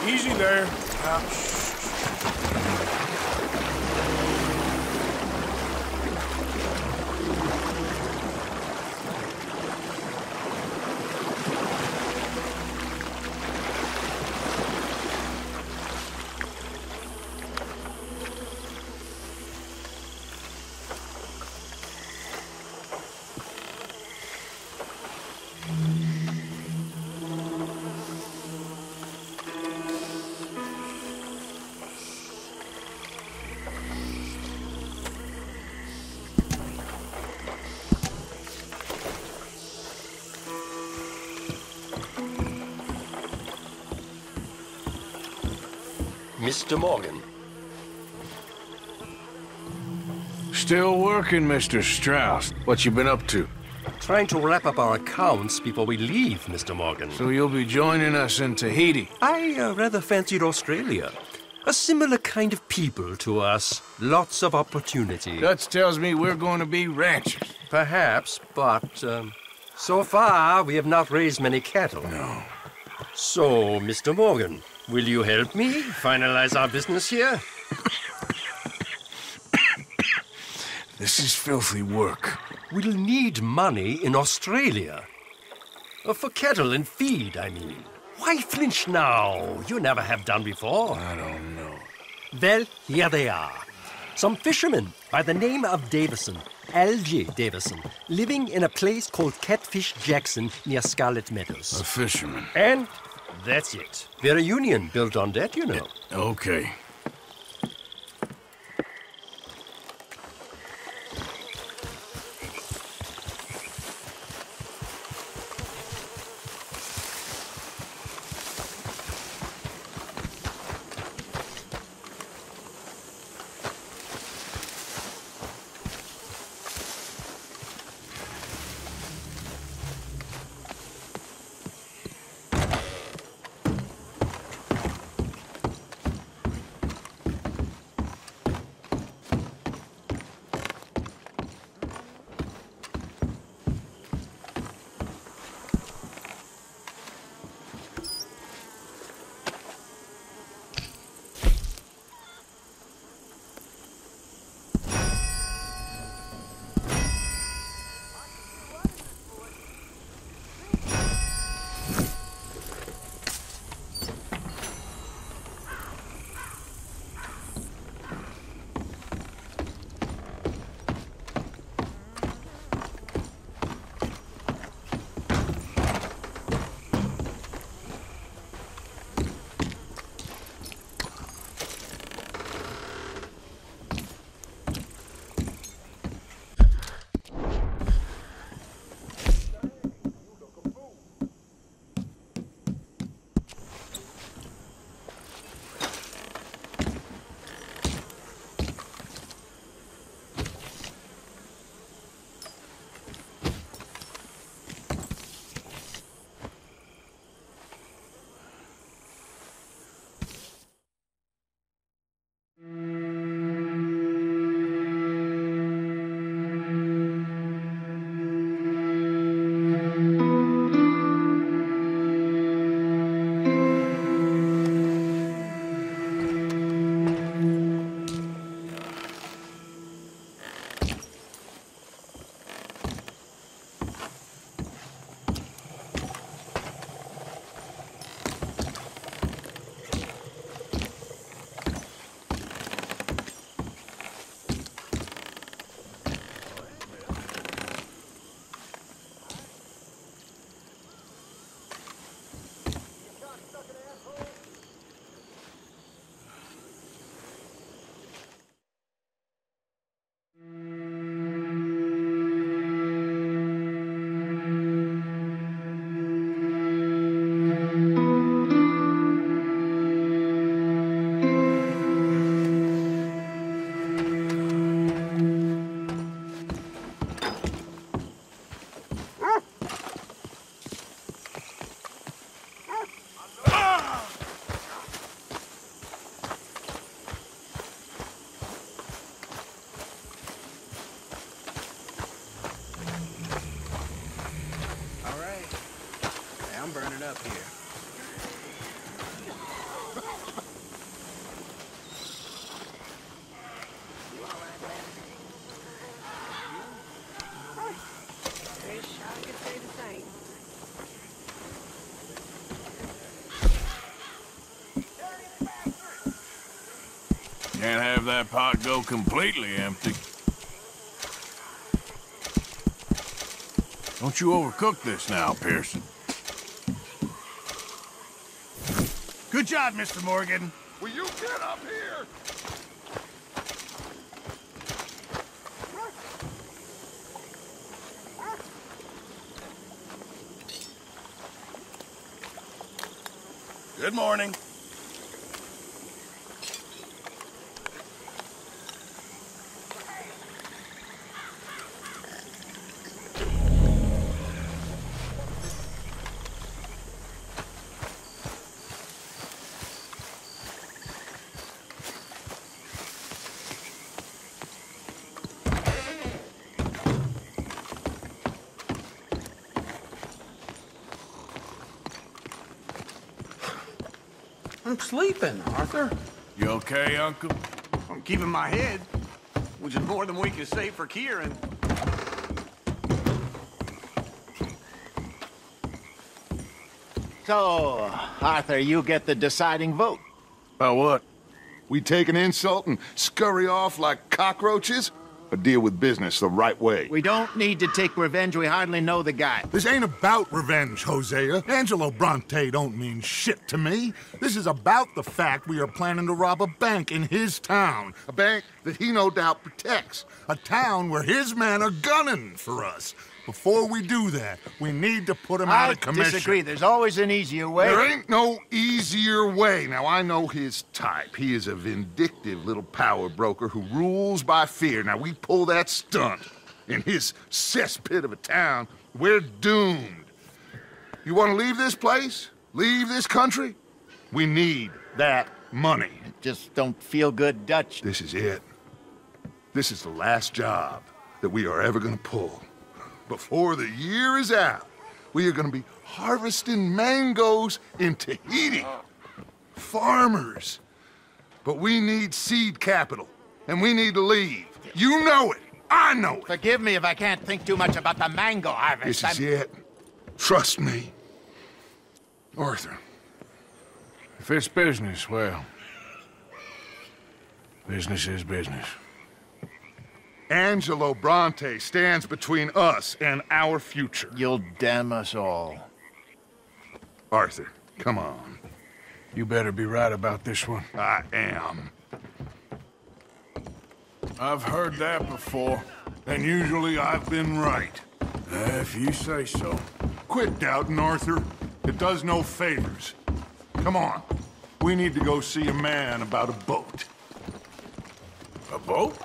Easy there. Mr. Morgan. Still working, Mr. Strauss. What you been up to? Trying to wrap up our accounts before we leave, Mr. Morgan. So you'll be joining us in Tahiti? I rather fancied Australia. A similar kind of people to us. Lots of opportunity. Dutch tells me we're going to be ranchers. Perhaps, but so far we have not raised many cattle. No. So, Mr. Morgan, will you help me finalize our business here? This is filthy work. We'll need money in Australia. For cattle and feed, I mean. Why flinch now? You never have done before. I don't know. Well, here they are. Some fishermen by the name of Davison, L.J. Davison, living in a place called Catfish Jackson near Scarlet Meadows. A fisherman. And that's it. We're a union built on that, you know. Okay. up here. Can't have that pot go completely empty. Don't you overcook this now, Pearson. Good job, Mr. Morgan. Will you get up here? Good morning. I'm sleeping, Arthur. You okay, Uncle? I'm keeping my head, which is more than we can say for Kieran. So, Arthur, you get the deciding vote. About what? We take an insult and scurry off like cockroaches? Or deal with business the right way? We don't need to take revenge. We hardly know the guy. This ain't about revenge, Hosea. Angelo Bronte don't mean shit to me. This is about the fact we are planning to rob a bank in his town. A bank that he no doubt protects. A town where his men are gunning for us. Before we do that, we need to put him out of commission. I disagree. There's always an easier way. There ain't no easier way. Now, I know his type. He is a vindictive little power broker who rules by fear. Now, we pull that stunt in his cesspit of a town, we're doomed. You want to leave this place? Leave this country? We need that money. Just don't feel good, Dutch. This is it. This is the last job that we are ever going to pull. Before the year is out, we are going to be harvesting mangoes in Tahiti. Farmers. But we need seed capital, and we need to leave. You know it. I know it. Forgive me if I can't think too much about the mango harvest. This is it. Trust me. Arthur. If it's business, well, business is business. Angelo Bronte stands between us and our future. You'll damn us all. Arthur, come on. You better be right about this one. I am. I've heard that before. And usually I've been right. If you say so. Quit doubting, Arthur. It does no favors. Come on. We need to go see a man about a boat. A boat?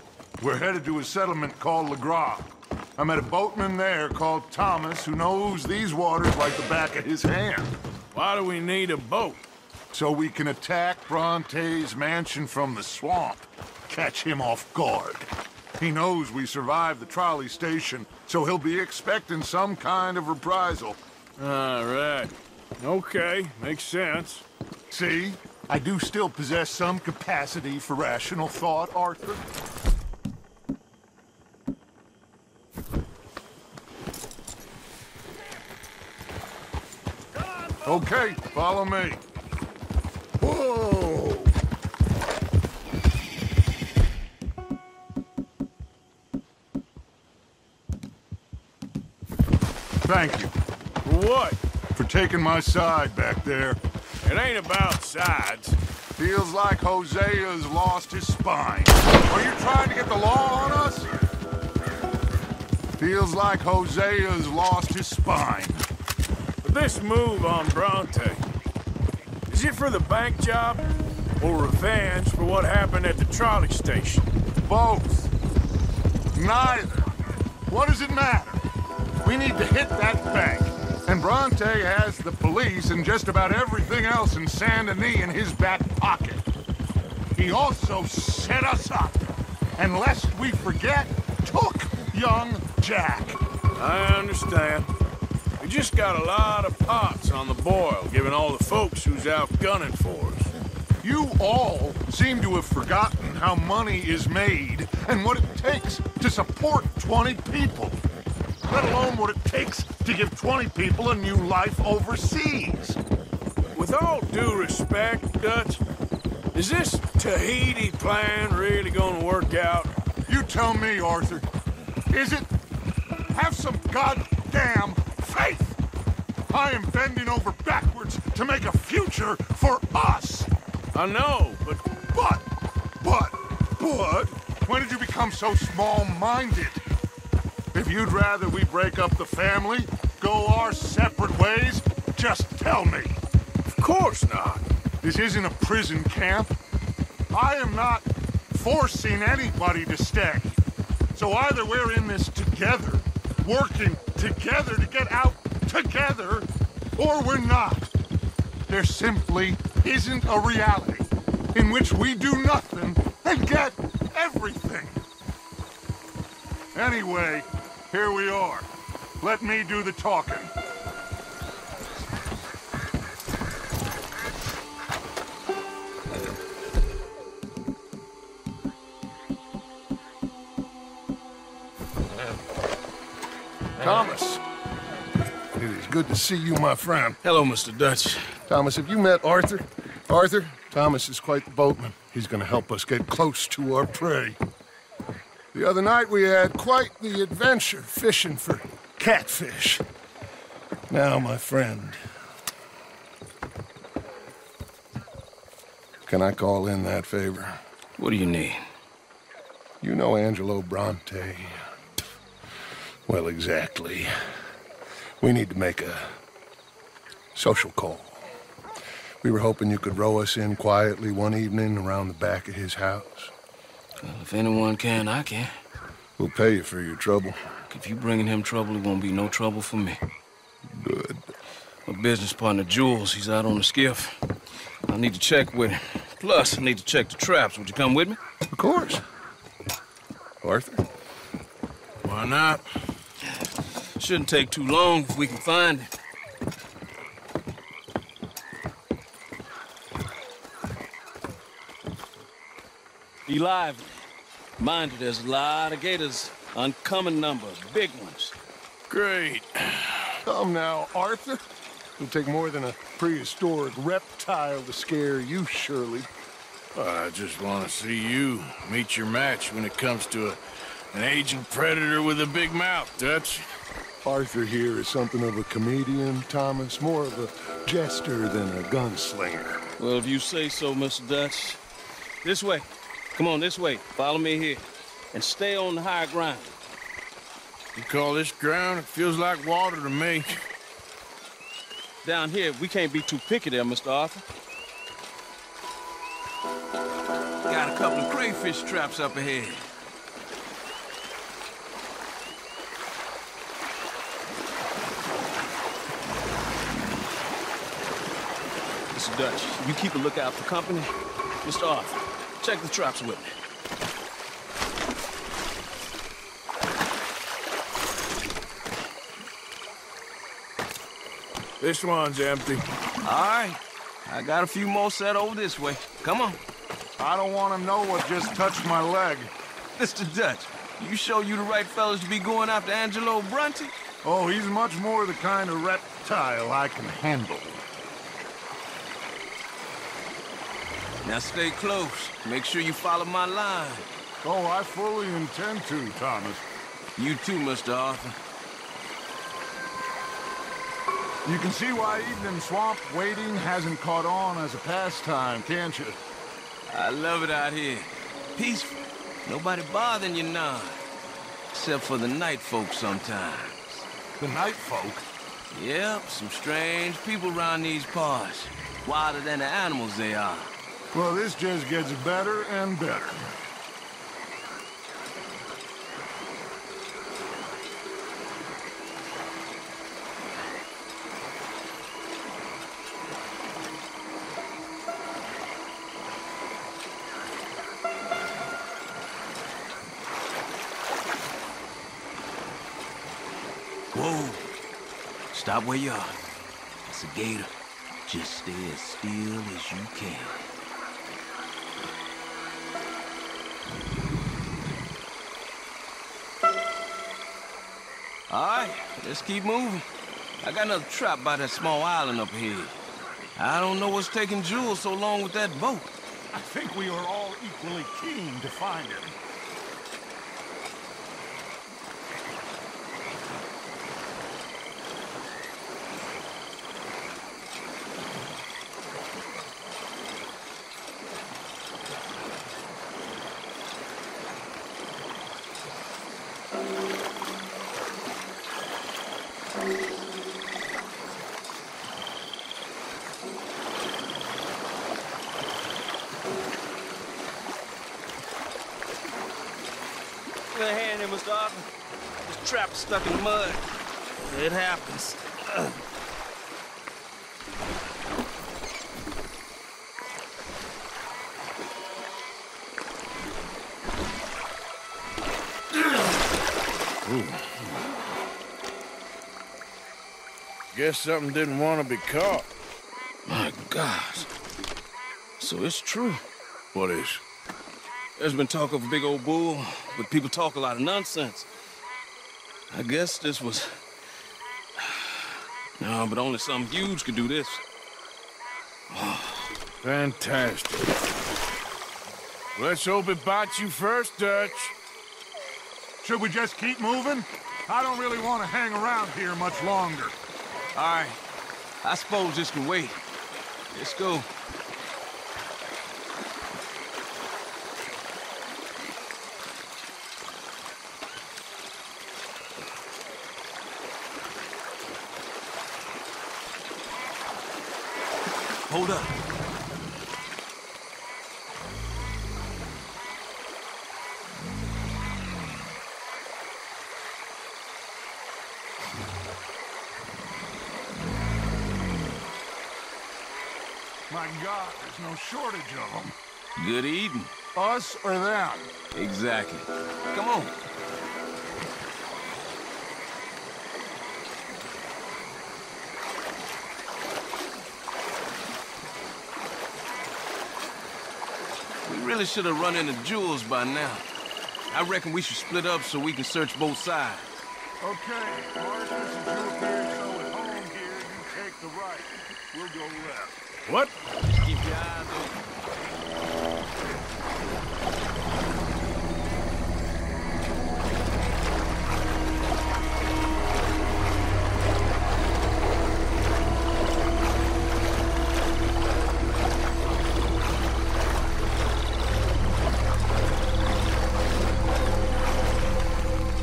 We're headed to a settlement called Le Gras. I met a boatman there called Thomas who knows these waters like the back of his hand. Why do we need a boat? So we can attack Bronte's mansion from the swamp. Catch him off guard. He knows we survived the trolley station, so he'll be expecting some kind of reprisal. All right. Okay, makes sense. See? I do still possess some capacity for rational thought, Arthur. Okay, follow me. Whoa! Thank you. For what? For taking my side back there. It ain't about sides. Feels like Hosea's lost his spine. Are you trying to get the law on us? Feels like Hosea's lost his spine. But this move on Bronte, is it for the bank job or revenge for what happened at the trolley station? Both. Neither. What does it matter? We need to hit that bank. And Bronte has the police and just about everything else in Saint Denis in his back pocket. He also set us up. And lest we forget, took young Jack. I understand. We just got a lot of pots on the boil, given all the folks who's out gunning for us. You all seem to have forgotten how money is made and what it takes to support 20 people. Let alone what it takes to give 20 people a new life overseas. With all due respect, Dutch, is this Tahiti plan really gonna work out? You tell me, Arthur. Is it? Have some goddamn faith! I am bending over backwards to make a future for us! I know, but... But? When did you become so small-minded? If you'd rather we break up the family, go our separate ways, just tell me. Of course not. This isn't a prison camp. I am not forcing anybody to stay. So either we're in this together, working together to get out together, or we're not. There simply isn't a reality in which we do nothing and get everything. Anyway, here we are. Let me do the talking. good to see you, my friend. Hello, Mr. Dutch. Thomas, have you met Arthur? Arthur? Thomas is quite the boatman. He's gonna help us get close to our prey. The other night we had quite the adventure fishing for catfish. Now, my friend, can I call in that favor? What do you need? You know Angelo Bronte. Well, exactly. We need to make a social call. We were hoping you could row us in quietly one evening around the back of his house. Well, if anyone can, I can. We'll pay you for your trouble. If you bringing him trouble, it won't be no trouble for me. Good. My business partner, Jules, he's out on the skiff. I need to check with him. Plus, I need to check the traps. Would you come with me? Of course. Arthur? Why not? Shouldn't take too long if we can find him. Be lively. Mind you, there's a lot of gators. Uncommon number, big ones. Great. Come now, Arthur. It'll take more than a prehistoric reptile to scare you, surely. Well, I just want to see you meet your match when it comes to an aging predator with a big mouth, Dutch. Arthur here is something of a comedian, Thomas. More of a jester than a gunslinger. Well, if you say so, Mr. Dutch. This way. Come on, this way. Follow me here. And stay on the higher ground. You call this ground? It feels like water to me. Down here, we can't be too picky there, Mr. Arthur. Got a couple of crayfish traps up ahead. Mr. Dutch, you keep a lookout for company. Mr. Arthur, check the traps with me. This one's empty. All right. I got a few more set over this way. Come on. I don't want to know what just touched my leg. Mr. Dutch, you sure you the right fellas to be going after Angelo Bronte? Oh, he's much more the kind of reptile I can handle. Now stay close. Make sure you follow my line. Oh, I fully intend to, Thomas. You too, Mr. Arthur. You can see why eating in swamp wading hasn't caught on as a pastime, can't you? I love it out here. Peaceful. Nobody bothering you now. Except for the night folk sometimes. The night folk? Yep, some strange people around these parts. Wilder than the animals they are. Well, this just gets better and better. Whoa. Stop where you are. It's a gator. Just stay as still as you can. All right, let's keep moving. I got another trap by that small island up here. I don't know what's taking Jules so long with that boat. I think we are all equally keen to find him. Give me a hand here, Mr. Arthur. This trap is stuck in the mud. It happens. Guess something didn't want to be caught. My gosh. So it's true. What is? There's been talk of a big old bull, but people talk a lot of nonsense. I guess this was No, but only something huge could do this. Fantastic. Let's hope it bites you first, Dutch. Should we just keep moving? I don't really want to hang around here much longer. All right. I suppose this can wait. Let's go. Hold up. My God, there's no shortage of them. Good eating. Us or them? Exactly. Come on. We really should have run into Jules by now. I reckon we should split up so we can search both sides. Okay, Marcus, since you're here so at home here, you take the right. We'll go left. What? Keep your eyes open.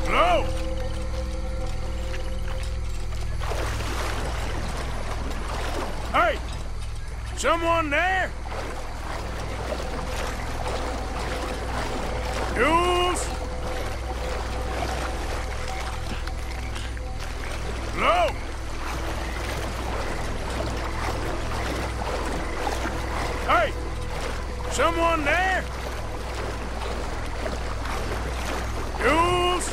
Hello? Hey! Someone there? Jules? Hello? Hey! Someone there? Jules?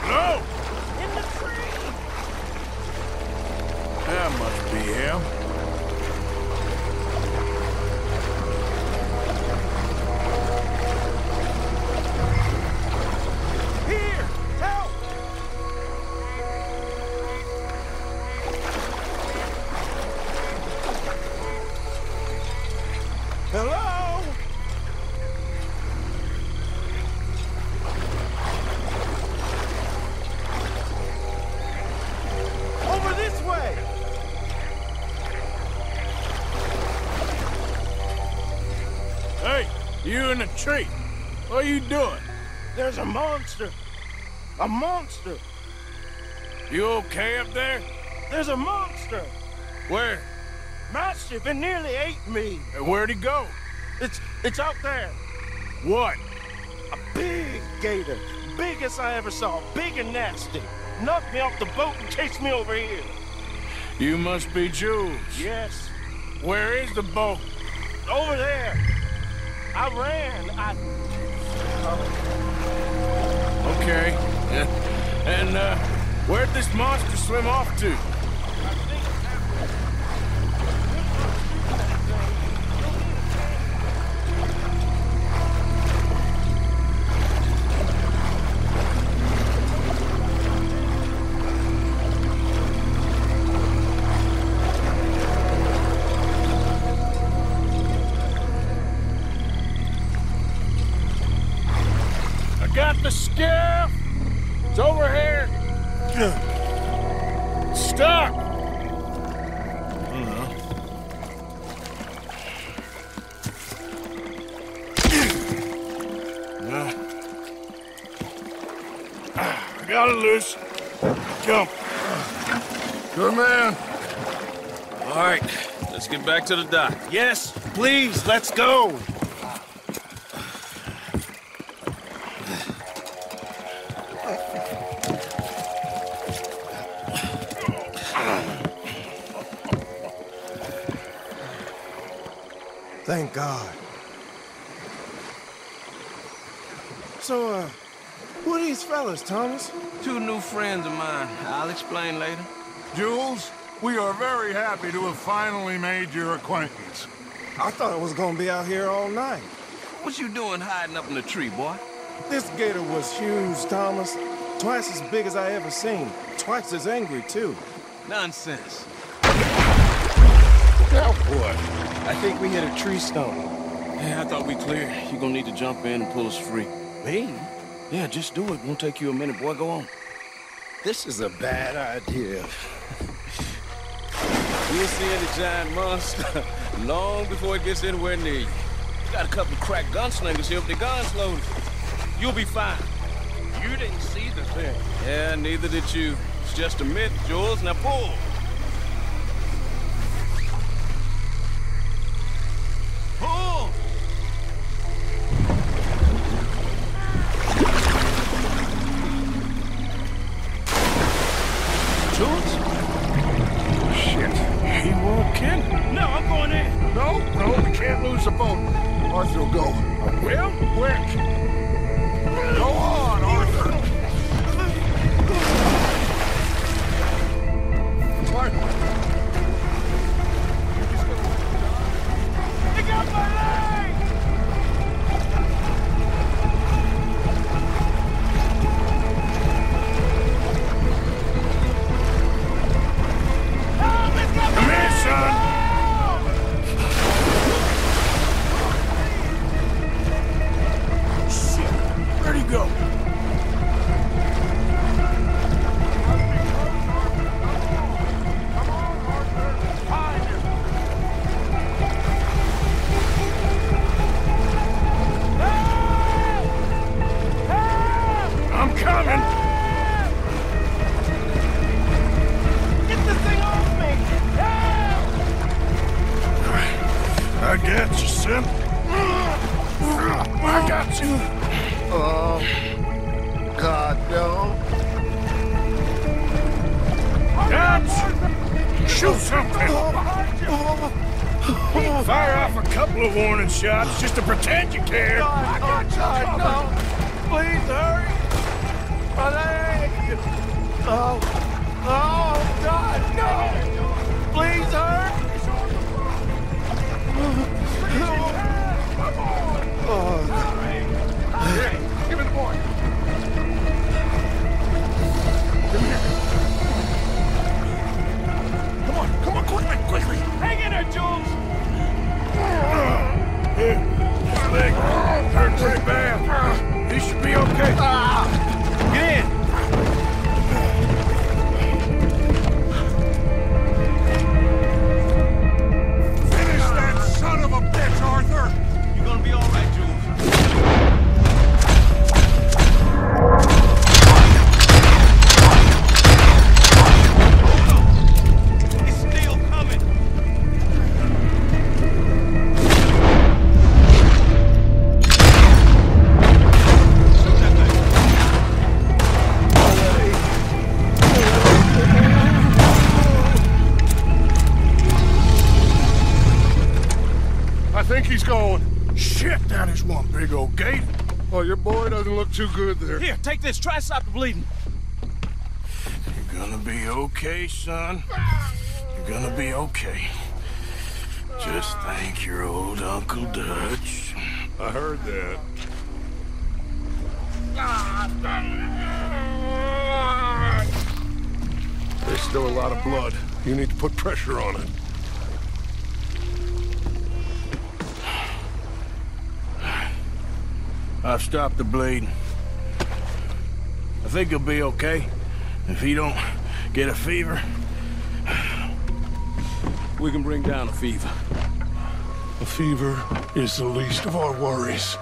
Hello? In the tree! That must be him. Here! Help! Hello? Over this way! Hey, you in the tree. What are you doing? There's a monster! A monster! You okay up there? There's a monster! Where? Mastiff, it nearly ate me! Where'd he go? It's out there! What? A big gator! Biggest I ever saw, big and nasty! Knocked me off the boat and chased me over here! You must be Jules. Yes. Where is the boat? Over there! I ran, Okay. And, where'd this monster swim off to? Got the skiff! It's over here! Stuck! I got it loose. Jump. Good man. All right, let's get back to the dock. Yes, please, let's go! Thank God. So, who are these fellas, Thomas? Two new friends of mine. I'll explain later. Jules, we are very happy to have finally made your acquaintance. I thought I was gonna be out here all night. What you doing hiding up in the tree, boy? This gator was huge, Thomas. Twice as big as I ever seen. Twice as angry, too. Nonsense. Now what? I think we hit a tree stump. Yeah, I thought we cleared. You're gonna need to jump in and pull us free. Me? Yeah, just do it. Won't take you a minute, boy. Go on. This is a bad idea. You'll see any giant monster long before it gets anywhere near you. Got a couple of crack gunslingers here with their guns loaded. You'll be fine. You didn't see the thing. Yeah, neither did you. It's just a myth, Jules. Now pull. Pull! Jules? Shit. He won't kidding. No, I'm going in. No, we can't lose the boat. Arthur will go. Well, Quick! Go on, Arthur! Arthur! Pick up my leg! Come here, son! Shit! Where'd he go? I'm coming! Get this thing off me! Help! I got you, son. I got you. Oh, God, no. Guns! Shoot something! Fire off a couple of warning shots just to pretend you care. God, no! Please hurry! My leg! Oh, God, no! Please hurry! Here, give me the boy. Come here. Come on, quickly. Hang in there, Jules! Here, his leg hurt pretty bad. He should be okay. Get in. Finish that son of a bitch, Arthur! You're gonna be all right, Jules. He's still coming. Shoot that thing. I think he's going. Shit, that is one big old gate. Oh, your boy doesn't look too good there. Here, take this. Try and stop the bleeding. You're gonna be okay, son. You're gonna be okay. Just thank your old Uncle Dutch. I heard that. There's still a lot of blood. You need to put pressure on it. I've stopped the bleeding. I think he'll be okay. If he don't get a fever. We can bring down a fever. A fever is the least of our worries.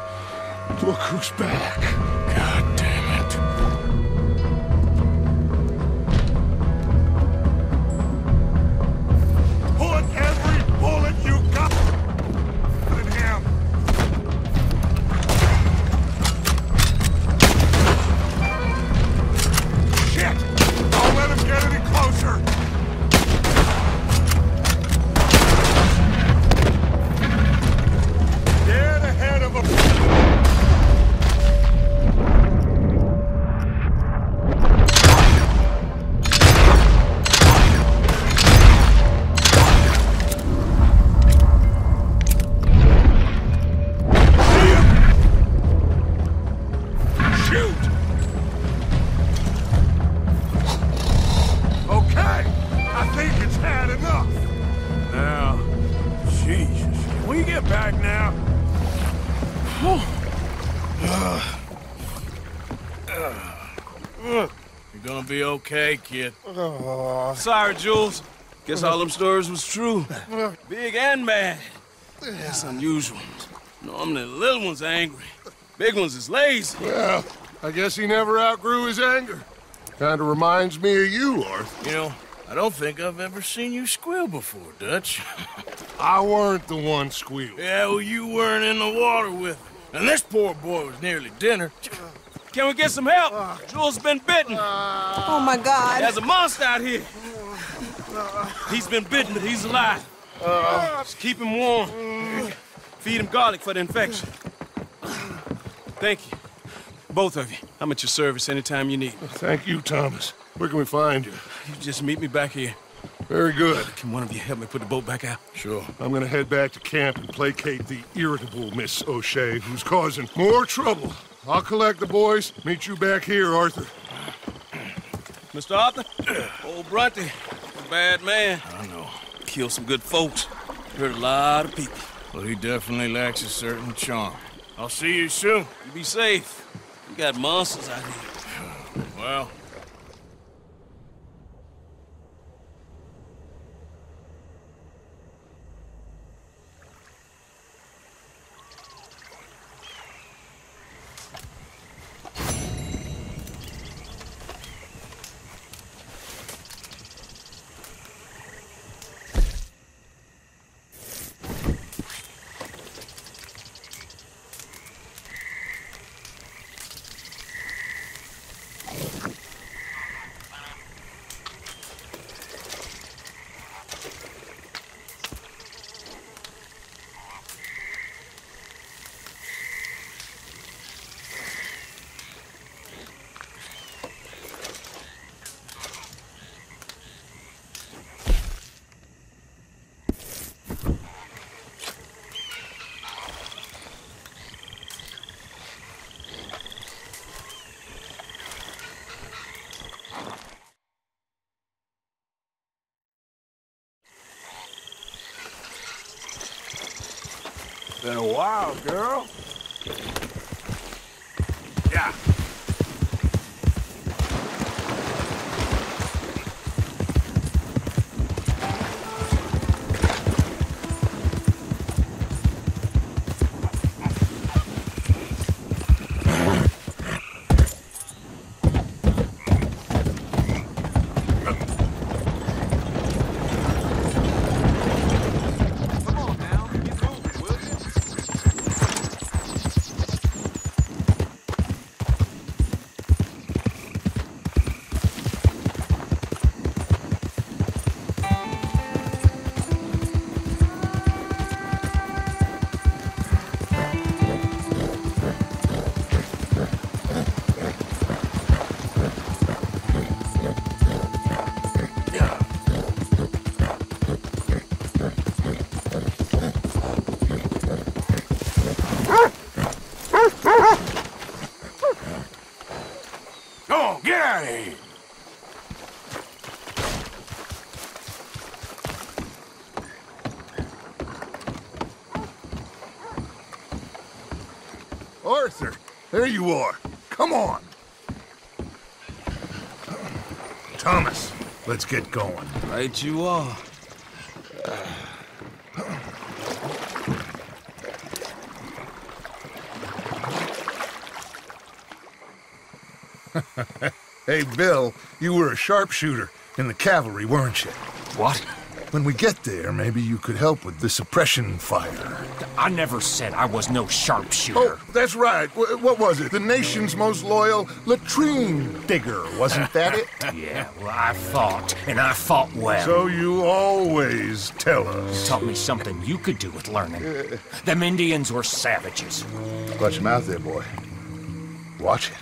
Look who's back. God damn it. Put every bullet you got in him. Shit! Don't let him get any closer. Get ahead of him. back now. You're gonna be okay, kid. Sorry, Jules. Guess all them stories was true. Big and bad. That's unusual. Normally the little ones are angry. Big ones is lazy. Well, I guess he never outgrew his anger. Kinda reminds me of you, Arthur. You know, I don't think I've ever seen you squeal before, Dutch. I weren't the one squealing. Yeah, well, you weren't in the water with him. And this poor boy was nearly dinner. Can we get some help? Jules been bitten. Oh, my God. There's a monster out here. He's been bitten, but he's alive. Just keep him warm. Feed him garlic for the infection. Thank you. Both of you. I'm at your service anytime you need me. Thank you, Thomas. Where can we find you? You just meet me back here. Very good. Can one of you help me put the boat back out? Sure. I'm gonna head back to camp and placate the irritable Miss O'Shea, who's causing more trouble. I'll collect the boys. Meet you back here, Arthur. Mr. Arthur? Old Brunty. A bad man. I know. Killed some good folks. Hurt a lot of people. Well, he definitely lacks a certain charm. I'll see you soon. You be safe. We got monsters out here. Well... Been a while, girl. Yeah. Arthur, there you are. Come on. Thomas, let's get going. Right you are. Hey, Bill, you were a sharpshooter in the cavalry, weren't you? What? When we get there, maybe you could help with the suppression fire. I never said I was no sharpshooter. Oh, that's right. What was it? The nation's most loyal latrine digger, wasn't that it? Yeah, well, I fought, and I fought well. So you always tell us. You taught me something you could do with learning. Them Indians were savages. Watch your mouth there, boy. Watch it.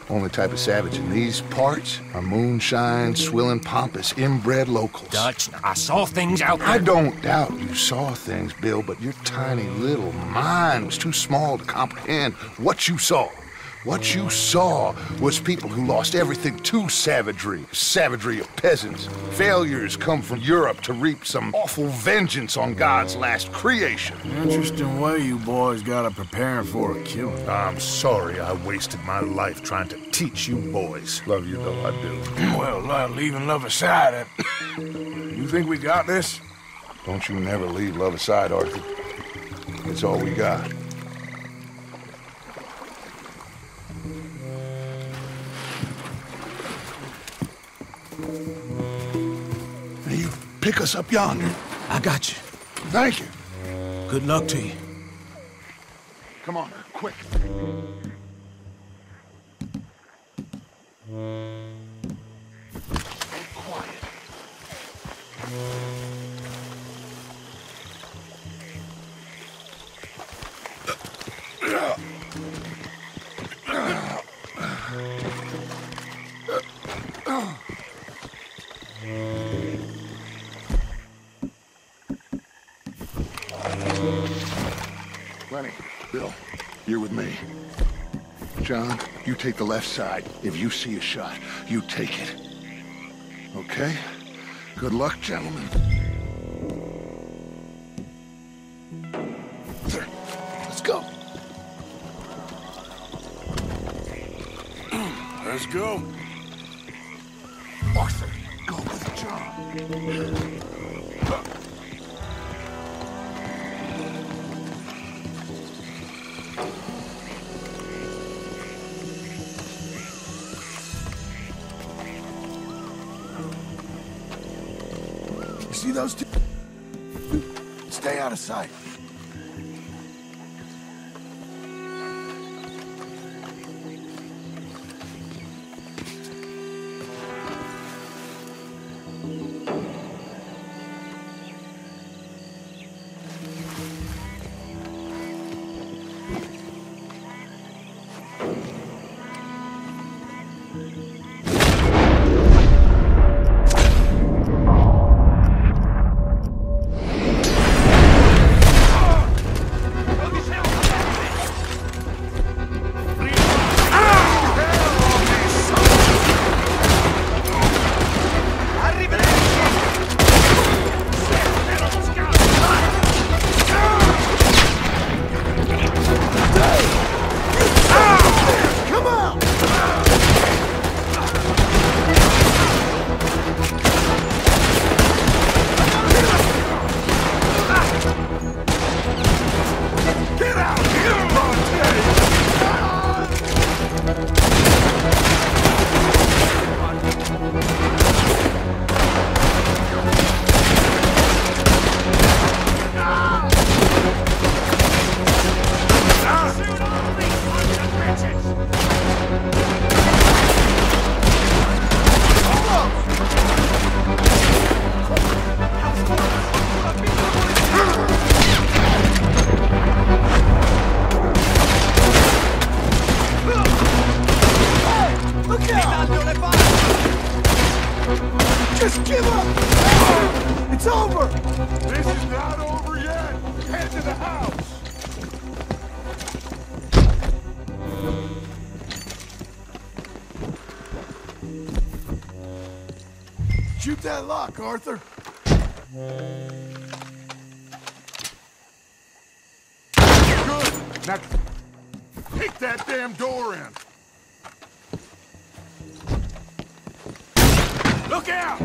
Only type of savage in these parts are moonshine, swilling, pompous, inbred locals. Dutch, I saw things out there. I don't doubt you saw things, Bill, but your tiny little mind was too small to comprehend what you saw. What you saw was people who lost everything to savagery. Savagery of peasants. Failures come from Europe to reap some awful vengeance on God's last creation. Interesting way you boys got to prepare for a killing. I'm sorry I wasted my life trying to teach you boys. Love you though, I do. Well, leaving love aside, you think we got this? Don't you never leave love aside, Arthur. It's all we got. You pick us up yonder. I got you. Thank you. Good luck to you. Come on, quick. Quiet. Lenny, Bill, you're with me. John, you take the left side. If you see a shot, you take it. Okay? Good luck, gentlemen. Sir, let's go. Let's go. Arthur, go with John. You see those two? Stay out of sight. Just give up! It's over! This is not over yet! Head to the house! Shoot that lock, Arthur. Good! Now, kick that damn door in! Look out!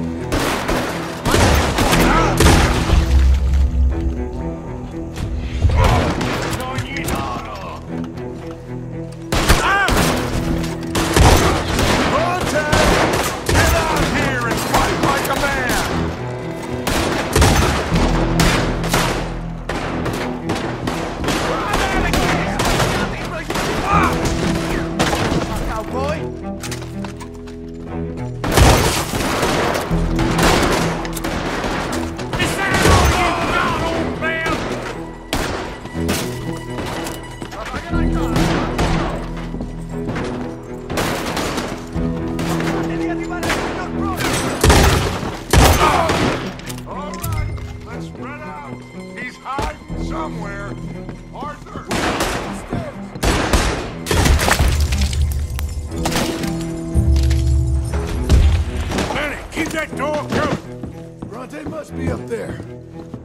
more coming. Bronte must be up there.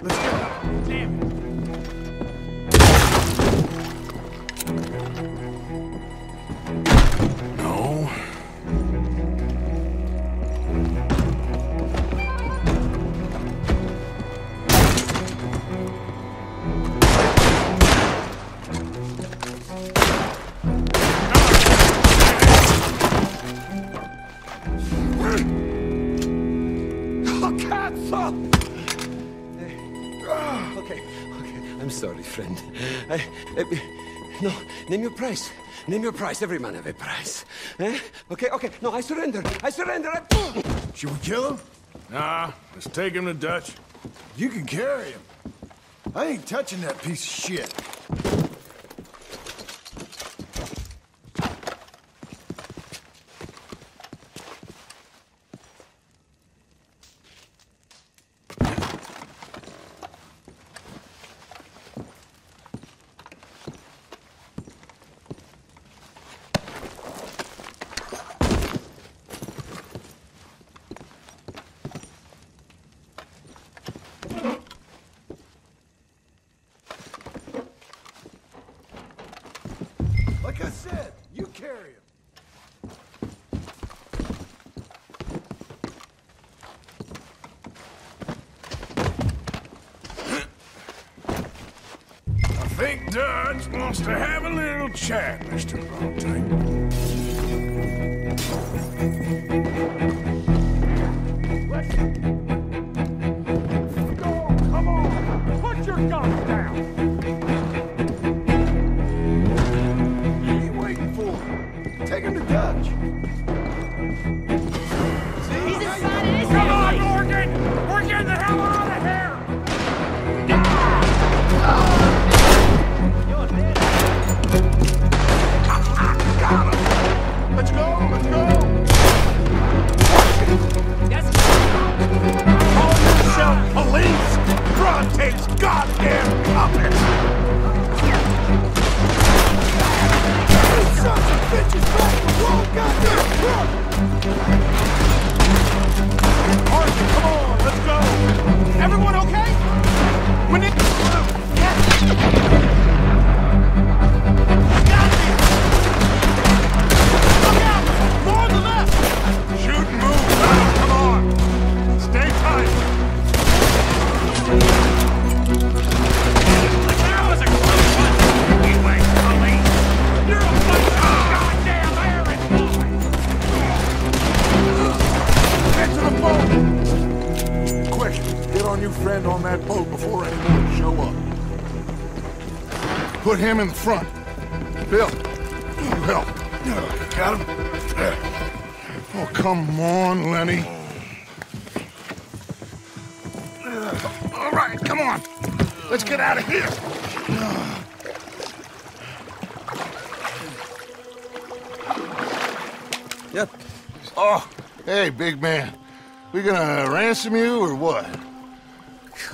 Let's go. Damn it. No. Okay, I'm sorry, friend. No, name your price. Name your price. Every man have a price. Eh? Okay, no, I surrender. Should we kill him? Nah, let's take him to Dutch. You can carry him. I ain't touching that piece of shit. Like I said, you carry him. I think Dutch wants to have a little chat, Mr. Bronte. Let's go! Come on! Put your guns down! Take him to Dutch. He's inside. Come on, Morgan! We're getting the hell out of here! Got him! Let's go! Let's go! Yes. Call yourself police! Bronte's goddamn puppet! Sons of bitches back the wrong goddamn truck! Arthur, come on, let's go! Everyone okay? We need to move! Yes! Got you! Look out! More on the left! Shoot and move! Come on! Stay tight! That was a close one! You ain't police! You're a goddamn errand boy! Get to the boat! Quick, get our new friend on that boat before any more show up. Put him in the front. Bill, you help. Got him? Oh, come on, Lenny. All right, come on. Let's get out of here. Yep. Oh, hey, big man. We gonna ransom you or what?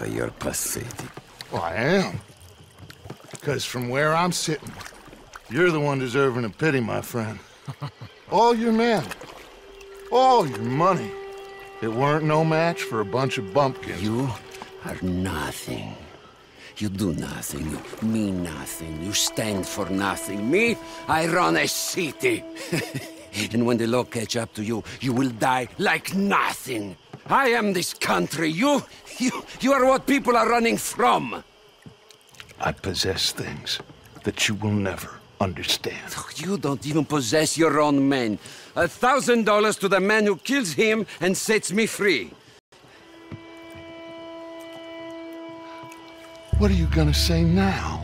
You're pathetic. Well, I am. Because from where I'm sitting, you're the one deserving of pity, my friend. All your men, all your money, it weren't no match for a bunch of bumpkins. You are nothing. You do nothing. You mean nothing. You stand for nothing. Me, I run a city. And when the law catch up to you, you will die like nothing. I am this country. You are what people are running from. I possess things that you will never understand. You don't even possess your own men. $1,000 to the man who kills him and sets me free. What are you gonna say now?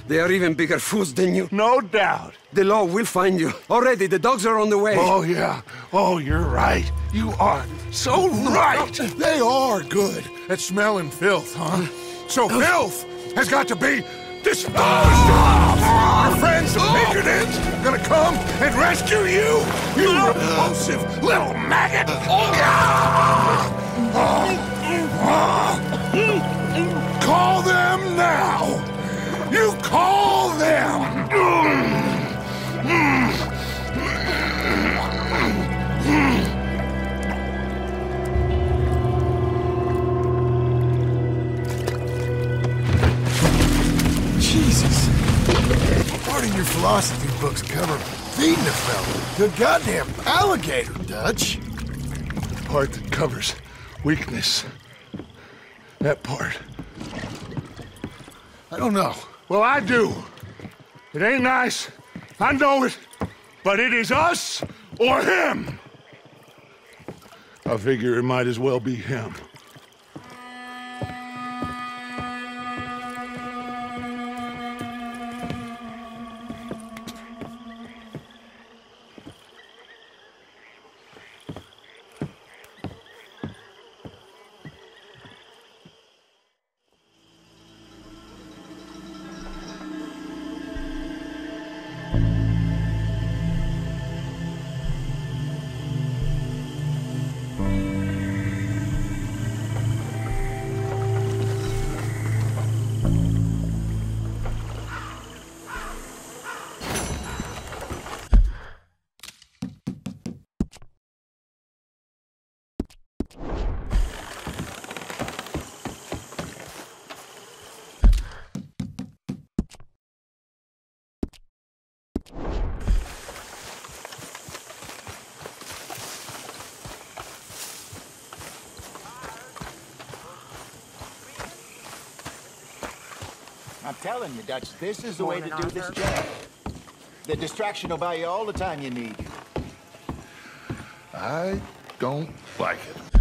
They are even bigger fools than you. No doubt. The law will find you. Already, the dogs are on the way. Oh, yeah. Oh, you're right. You are so right. They are good at smelling filth, huh? So filth has got to be disposed of. Our friends the Pinkertons are gonna come and rescue you, you repulsive little maggot. Call them now. You call them! part of your philosophy books cover feeding a fella to a goddamn alligator, Dutch. The part that covers weakness. That part. I don't know. Well, I do. It ain't nice. I know it. But it is us or him. I figure it might as well be him. I'm telling you, Dutch, this is the way to do this job. The distraction will buy you all the time you need. I don't like it.